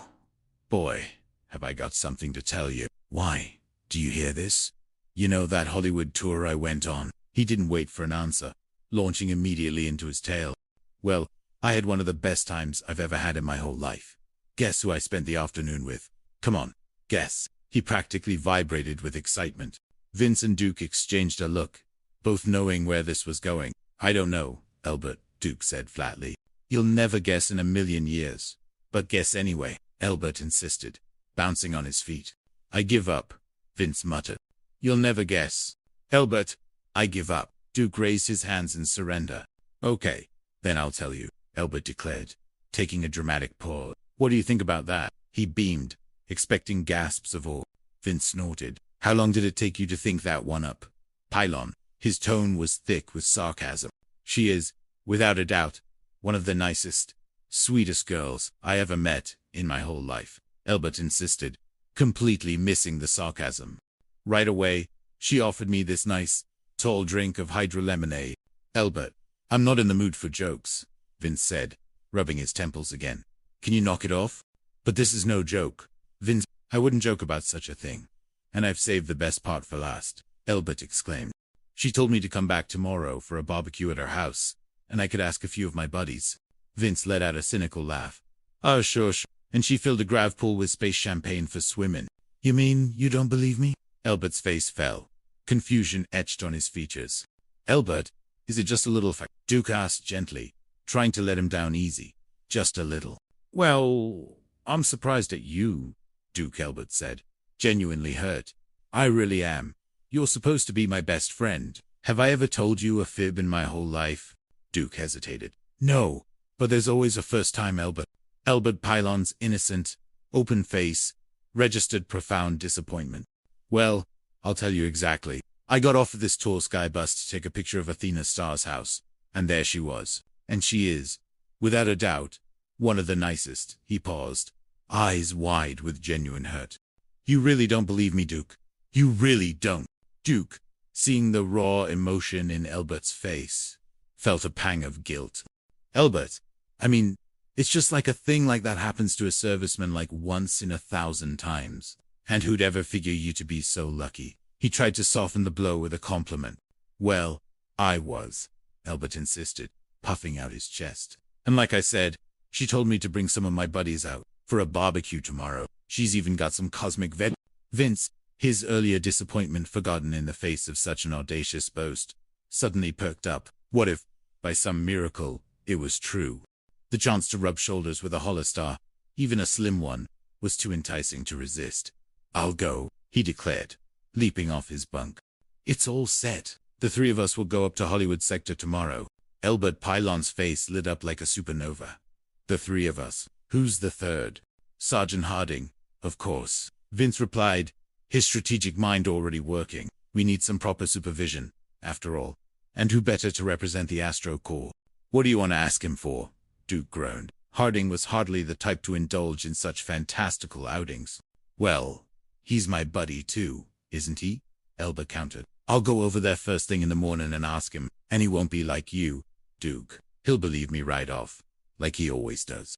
boy, have I got something to tell you. Why, do you hear this? You know that Hollywood tour I went on? He didn't wait for an answer, launching immediately into his tale. Well, I had one of the best times I've ever had in my whole life. Guess who I spent the afternoon with? Come on, guess. He practically vibrated with excitement. Vince and Duke exchanged a look, both knowing where this was going. I don't know, Elbert, Duke said flatly. You'll never guess in a million years. But guess anyway, Elbert insisted, bouncing on his feet. I give up, Vince muttered. You'll never guess. Elbert, I give up. Duke raised his hands in surrender. Okay, then I'll tell you, Elbert declared, taking a dramatic pause. What do you think about that? He beamed, expecting gasps of awe. Vince snorted. How long did it take you to think that one up? Pylon. His tone was thick with sarcasm. She is, without a doubt, one of the nicest, sweetest girls I ever met in my whole life, Elbert insisted, completely missing the sarcasm. Right away, she offered me this nice, tall drink of hydro lemonade. Elbert, I'm not in the mood for jokes, Vince said, rubbing his temples again. Can you knock it off? But this is no joke. Vince, I wouldn't joke about such a thing. And I've saved the best part for last, Elbert exclaimed. She told me to come back tomorrow for a barbecue at her house, and I could ask a few of my buddies. Vince let out a cynical laugh. Oh, sure. And she filled a grav pool with space champagne for swimming. You mean you don't believe me? Elbert's face fell. Confusion etched on his features. Elbert, is it just a little fact? Duke asked gently, trying to let him down easy. Just a little. Well, I'm surprised at you, Duke, Elbert said, genuinely hurt. I really am. You're supposed to be my best friend. Have I ever told you a fib in my whole life? Duke hesitated. No, but there's always a first time, Elbert. Elbert Pylon's innocent, open face registered profound disappointment. Well, I'll tell you exactly. I got off of this tall sky bus to take a picture of Athena Starr's house, and there she was. And she is, without a doubt, one of the nicest. He paused, eyes wide with genuine hurt. You really don't believe me, Duke? You really don't? Duke, seeing the raw emotion in Elbert's face, felt a pang of guilt. Elbert, I mean, it's just like a thing like that happens to a serviceman like once in 1,000 times. And who'd ever figure you to be so lucky? He tried to soften the blow with a compliment. Well, I was, Elbert insisted, puffing out his chest. And like I said, she told me to bring some of my buddies out for a barbecue tomorrow. She's even got some cosmic vet. Vince, his earlier disappointment forgotten in the face of such an audacious boast, suddenly perked up. What if, by some miracle, it was true? The chance to rub shoulders with a holostar, even a slim one, was too enticing to resist. I'll go, he declared, leaping off his bunk. It's all set. The three of us will go up to Hollywood Sector tomorrow. Elbert Pylon's face lit up like a supernova. The three of us. Who's the third? Sergeant Harding, of course. Vince replied, his strategic mind already working. We need some proper supervision, after all. And who better to represent the Astro Corps? What do you want to ask him for? Duke groaned. Harding was hardly the type to indulge in such fantastical outings. Well, he's my buddy too, isn't he? Elbert countered. I'll go over there first thing in the morning and ask him, and he won't be like you, Duke. He'll believe me right off, like he always does.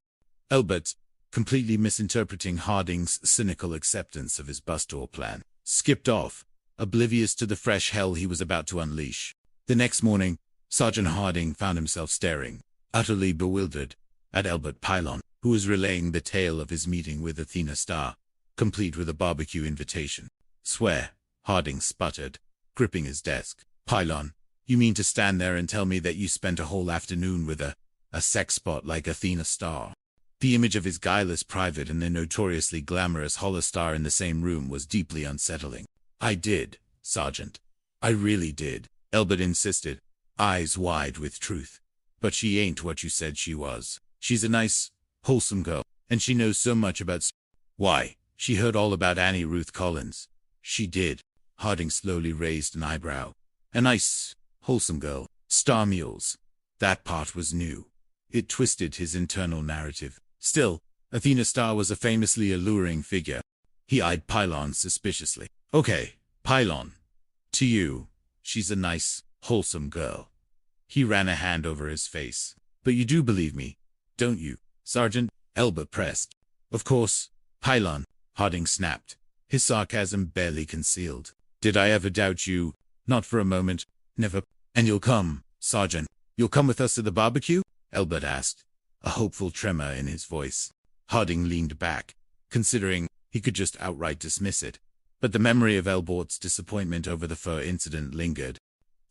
Elbert, completely misinterpreting Harding's cynical acceptance of his bus tour plan, skipped off, oblivious to the fresh hell he was about to unleash. The next morning, Sergeant Harding found himself staring, utterly bewildered, at Elbert Pylon, who was relaying the tale of his meeting with Athena Starr, complete with a barbecue invitation. Swear, Harding sputtered, gripping his desk. Pylon, you mean to stand there and tell me that you spent a whole afternoon with a sex spot like Athena Starr? The image of his guileless private and the notoriously glamorous holostar in the same room was deeply unsettling. I did, Sergeant. I really did, Elbert insisted, eyes wide with truth. But she ain't what you said she was. She's a nice, wholesome girl, and she knows so much about... Why, she heard all about Annie Ruth Collins. She did. Harding slowly raised an eyebrow. A nice, wholesome girl. Star mules. That part was new. It twisted his internal narrative. Still, Athena Starr was a famously alluring figure. He eyed Pylon suspiciously. Okay, Pylon. To you, she's a nice, wholesome girl. He ran a hand over his face. But you do believe me, don't you, Sergeant? Elbert pressed. Of course, Pylon, Harding snapped, his sarcasm barely concealed. Did I ever doubt you? Not for a moment. Never. And you'll come, Sergeant. You'll come with us to the barbecue? Elbert asked, a hopeful tremor in his voice. Harding leaned back, considering he could just outright dismiss it. But the memory of Elbert's disappointment over the fur incident lingered.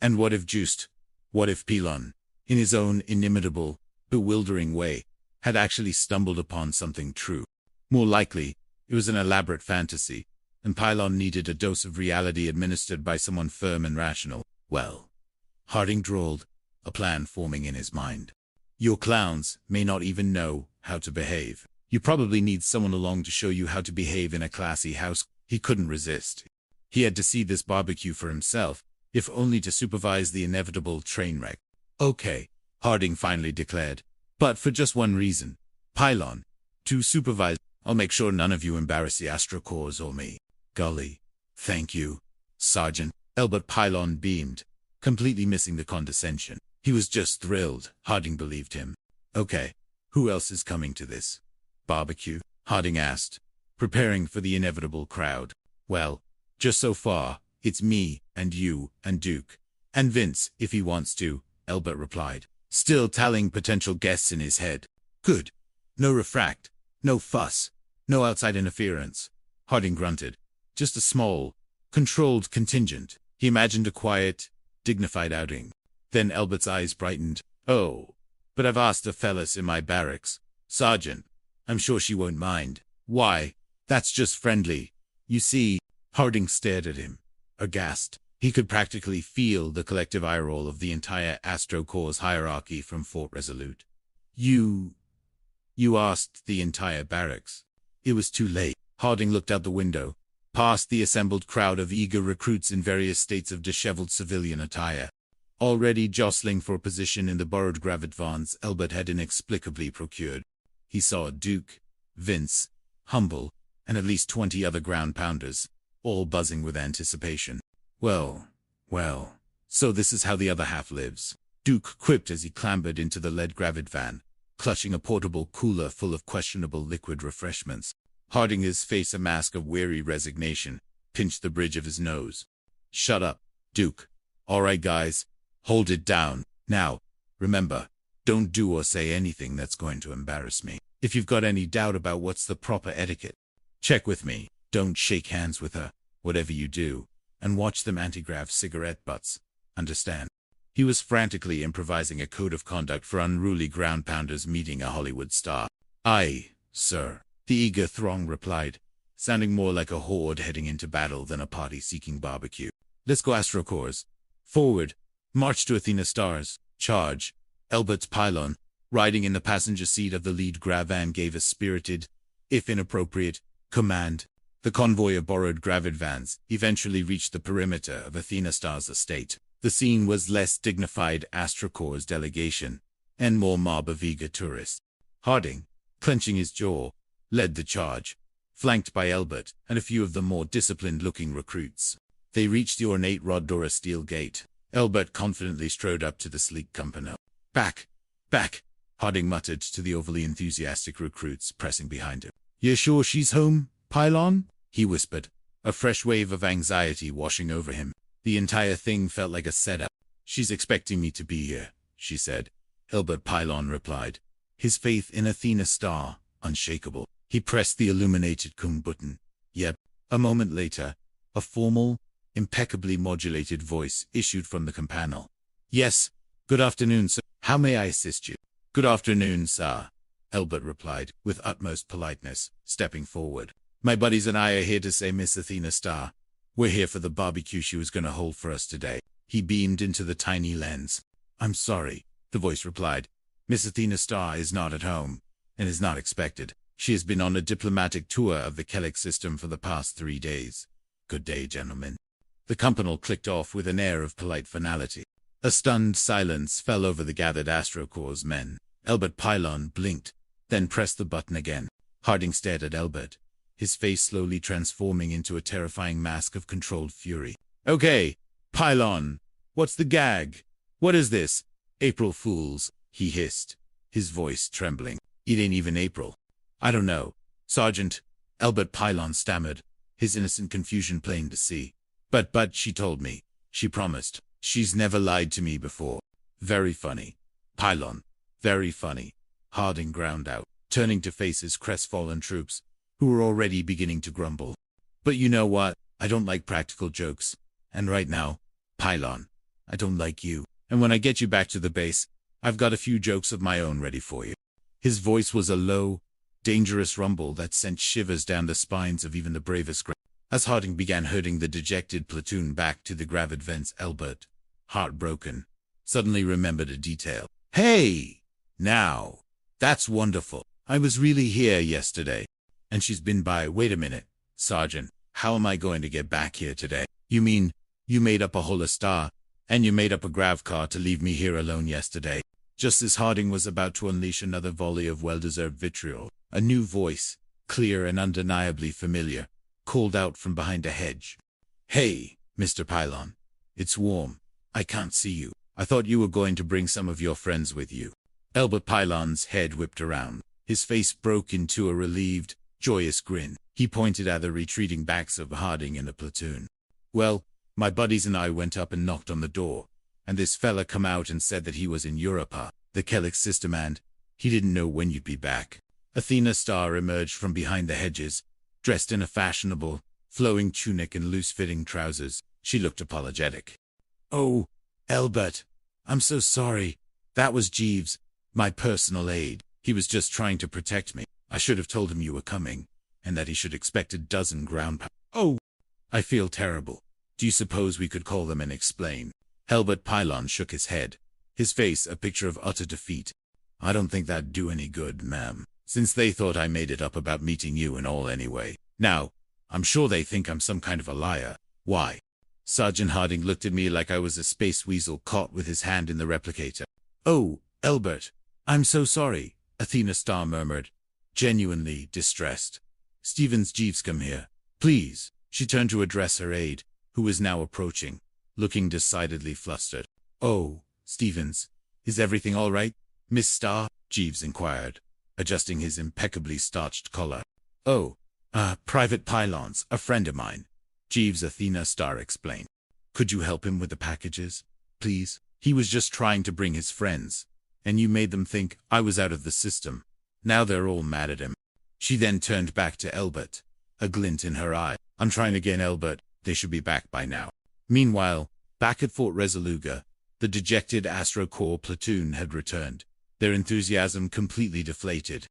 And what if Just? What if Pilon, in his own inimitable, bewildering way, had actually stumbled upon something true? More likely, it was an elaborate fantasy, and Pilon needed a dose of reality administered by someone firm and rational. Well, Harding drawled, a plan forming in his mind. Your clowns may not even know how to behave. You probably need someone along to show you how to behave in a classy house. He couldn't resist. He had to see this barbecue for himself, if only to supervise the inevitable train wreck. Okay, Harding finally declared. But for just one reason. Pylon. To supervise. I'll make sure none of you embarrass the Astrocorps or me. Golly. Thank you, Sergeant. Elbert Pylon beamed, completely missing the condescension. He was just thrilled. Harding believed him. Okay, who else is coming to this barbecue? Harding asked, preparing for the inevitable crowd. Well, just so far, it's me, and you, and Duke. And Vince, if he wants to, Elbert replied, still tallying potential guests in his head. Good. No refract, no fuss, no outside interference. Harding grunted. Just a small, controlled contingent. He imagined a quiet, dignified outing. Then Elbert's eyes brightened. Oh, but I've asked a fellas in my barracks. Sergeant, I'm sure she won't mind. Why? That's just friendly. You see, Harding stared at him, aghast. He could practically feel the collective eye roll of the entire Astrocorps hierarchy from Fort Resolute. You asked the entire barracks. It was too late. Harding looked out the window, past the assembled crowd of eager recruits in various states of disheveled civilian attire, already jostling for position in the borrowed gravit vans Elbert had inexplicably procured. He saw Duke, Vince, Humble, and at least 20 other ground-pounders, all buzzing with anticipation. Well, so this is how the other half lives, Duke quipped as he clambered into the lead gravit van, clutching a portable cooler full of questionable liquid refreshments. Harding, his face a mask of weary resignation, pinched the bridge of his nose. Shut up, Duke. All right, guys, hold it down. Now, remember, don't do or say anything that's going to embarrass me. If you've got any doubt about what's the proper etiquette, check with me. Don't shake hands with her, whatever you do, and watch them antigrav cigarette butts. Understand? He was frantically improvising a code of conduct for unruly ground-pounders meeting a Hollywood star. Aye, sir, the eager throng replied, sounding more like a horde heading into battle than a party-seeking barbecue. Let's go, Astrocorps. Forward. March to Athena Stars. Charge. Elbert's Pylon, riding in the passenger seat of the lead grav van, gave a spirited, if inappropriate, command. The convoy of borrowed gravit vans eventually reached the perimeter of Athena Star's estate. The scene was less dignified Astrocorps delegation, and more mob of eager tourists. Harding, clenching his jaw, led the charge, flanked by Elbert and a few of the more disciplined-looking recruits. They reached the ornate Roddora steel gate. Elbert confidently strode up to the sleek company. Back! Back! Harding muttered to the overly enthusiastic recruits pressing behind him. You sure she's home, Pylon? He whispered, a fresh wave of anxiety washing over him. The entire thing felt like a setup. She's expecting me to be here, she said. Elbert Pylon replied, his faith in Athena Star unshakable. He pressed the illuminated cum button. Yep. A moment later, a formal, impeccably modulated voice issued from the companel. Yes. Good afternoon, sir. How may I assist you? Good afternoon, sir, Elbert replied, with utmost politeness, stepping forward. My buddies and I are here to say Miss Athena Star. We're here for the barbecue she was going to hold for us today. He beamed into the tiny lens. I'm sorry, the voice replied. Miss Athena Star is not at home, and is not expected. She has been on a diplomatic tour of the Kellic system for the past 3 days. Good day, gentlemen. The company clicked off with an air of polite finality. A stunned silence fell over the gathered Astrocorps men. Elbert Pylon blinked, then pressed the button again. Harding stared at Elbert, his face slowly transforming into a terrifying mask of controlled fury. Okay, Pylon, what's the gag? What is this? April Fools, he hissed, his voice trembling. It ain't even April. I don't know, Sergeant, Elbert Pylon stammered, his innocent confusion plain to see. But she told me. She promised. She's never lied to me before. Very funny. Pylon. Very funny. Harding ground out, turning to face his crestfallen troops, who were already beginning to grumble. But you know what? I don't like practical jokes. And right now, Pylon, I don't like you. And when I get you back to the base, I've got a few jokes of my own ready for you. His voice was a low, dangerous rumble that sent shivers down the spines of even the bravest. As Harding began herding the dejected platoon back to the gravid vents, Albert, heartbroken, suddenly remembered a detail. Hey! Now, that's wonderful. I was really here yesterday. And she's been by. Wait a minute, Sergeant. How am I going to get back here today? You mean, you made up a whole star, and you made up a grav car to leave me here alone yesterday? Just as Harding was about to unleash another volley of well-deserved vitriol, a new voice, clear and undeniably familiar, called out from behind a hedge. Hey, Mr. Pylon. It's warm. I can't see you. I thought you were going to bring some of your friends with you. Albert Pylon's head whipped around. His face broke into a relieved, joyous grin. He pointed at the retreating backs of Harding and the platoon. Well, my buddies and I went up and knocked on the door, and this fella come out and said that he was in Europa, the Kellic system, and he didn't know when you'd be back. Athena Star emerged from behind the hedges, dressed in a fashionable, flowing tunic and loose-fitting trousers. She looked apologetic. Oh, Albert, I'm so sorry. That was Jeeves, my personal aide. He was just trying to protect me. I should have told him you were coming, and that he should expect a dozen ground pound. Oh, I feel terrible. Do you suppose we could call them and explain? Albert Pylon shook his head, his face a picture of utter defeat. I don't think that'd do any good, ma'am, since they thought I made it up about meeting you and all anyway. Now, I'm sure they think I'm some kind of a liar. Why? Sergeant Harding looked at me like I was a space weasel caught with his hand in the replicator. Oh, Albert, I'm so sorry, Athena Star murmured, genuinely distressed. Stevens, Jeeves, come here. Please. She turned to address her aide, who was now approaching, looking decidedly flustered. Oh, Stevens, is everything all right, Miss Star? Jeeves inquired, adjusting his impeccably starched collar. Oh, Private Pylon's a friend of mine, Jeeves, Athena Star explained. Could you help him with the packages, please? He was just trying to bring his friends, and you made them think I was out of the system. Now they're all mad at him. She then turned back to Albert, a glint in her eye. I'm trying again, Albert. They should be back by now. Meanwhile, back at Fort Resoluga, the dejected Astro Corps platoon had returned, their enthusiasm completely deflated.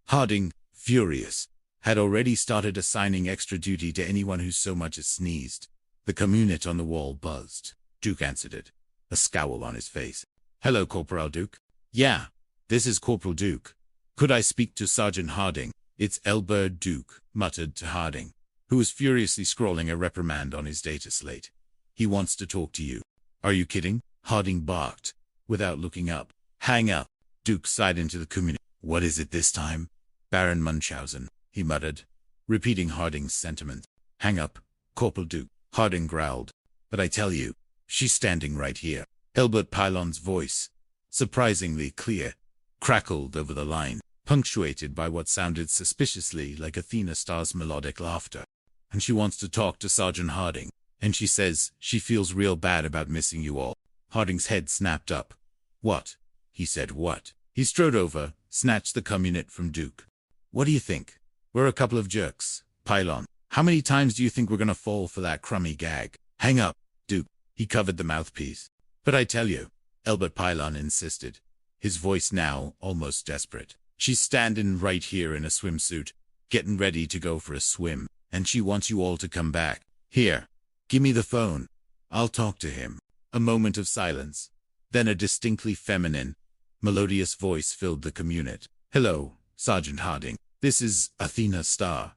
Harding, furious, had already started assigning extra duty to anyone who so much as sneezed. The communit on the wall buzzed. Duke answered it, a scowl on his face. Hello, Corporal Duke. Yeah, this is Corporal Duke. Could I speak to Sergeant Harding? It's Albert Duke, muttered to Harding, who was furiously scrawling a reprimand on his data slate. He wants to talk to you. Are you kidding? Harding barked, without looking up. Hang up. Duke sighed into the community. What is it this time? Baron Munchausen, he muttered, repeating Harding's sentiment. Hang up, Corporal Duke. Harding growled. But I tell you, she's standing right here. Albert Pylon's voice, surprisingly clear, crackled over the line, punctuated by what sounded suspiciously like Athena Star's melodic laughter. And she wants to talk to Sergeant Harding, and she says she feels real bad about missing you all. Harding's head snapped up. What? He said what? He strode over, snatched the communit from Duke. What do you think? We're a couple of jerks, Pylon. How many times do you think we're gonna fall for that crummy gag? Hang up, Duke. He covered the mouthpiece. But I tell you, Albert Pylon insisted, his voice now almost desperate. She's standing right here in a swimsuit, getting ready to go for a swim, and she wants you all to come back. Here, give me the phone. I'll talk to him. A moment of silence. Then a distinctly feminine, melodious voice filled the communit. Hello, Sergeant Harding. This is Athena Star.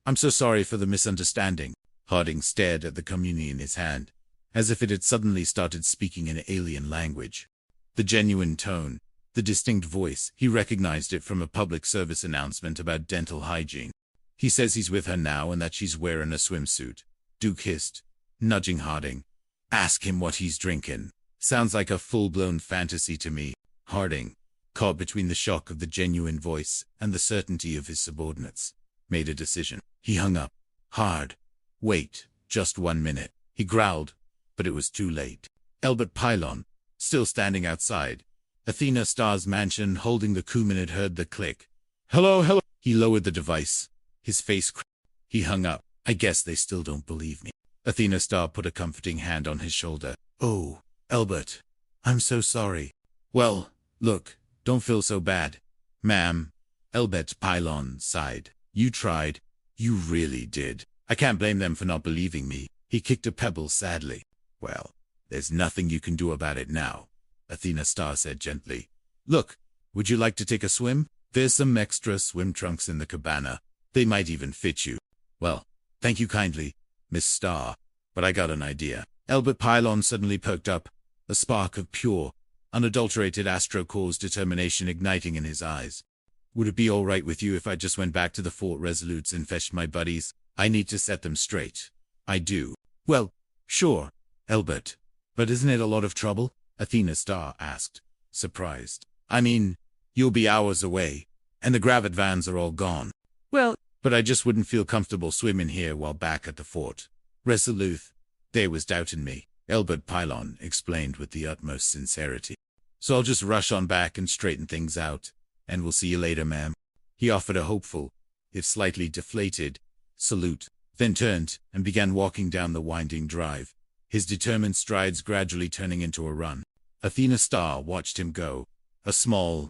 I'm so sorry for the misunderstanding. Harding stared at the communion in his hand, as if it had suddenly started speaking an alien language. The genuine tone, the distinct voice, he recognized it from a public service announcement about dental hygiene. He says he's with her now and that she's wearing a swimsuit. Duke hissed, nudging Harding. Ask him what he's drinking. Sounds like a full-blown fantasy to me. Harding, caught between the shock of the genuine voice and the certainty of his subordinates, made a decision. He hung up. Hard. Wait, just 1 minute. He growled, but it was too late. Albert Pylon, still standing outside Athena Starr's mansion, holding the Kuman, had heard the click. Hello, hello. He lowered the device. His face cracked. He hung up. I guess they still don't believe me. Athena Starr put a comforting hand on his shoulder. Oh, Albert, I'm so sorry. Well, look, don't feel so bad. Ma'am, Albert Pylon sighed. You tried. You really did. I can't blame them for not believing me. He kicked a pebble sadly. Well, there's nothing you can do about it now, Athena Starr said gently. Look, would you like to take a swim? There's some extra swim trunks in the cabana. They might even fit you. Well, thank you kindly, Miss Starr, but I got an idea. Albert Pylon suddenly perked up, a spark of pure, unadulterated Astro-Corps determination igniting in his eyes. Would it be all right with you if I just went back to the Fort Resolutes and fetched my buddies? I need to set them straight. I do. Well, sure, Albert. But isn't it a lot of trouble? Athena Starr asked, surprised. I mean, you'll be hours away, and the Gravit vans are all gone. Well, but I just wouldn't feel comfortable swimming here while back at the fort. Resolute, there was doubt in me, Albert Pylon explained with the utmost sincerity. So I'll just rush on back and straighten things out, and we'll see you later, ma'am. He offered a hopeful, if slightly deflated, salute, then turned and began walking down the winding drive, his determined strides gradually turning into a run. Athena Starr watched him go, a small,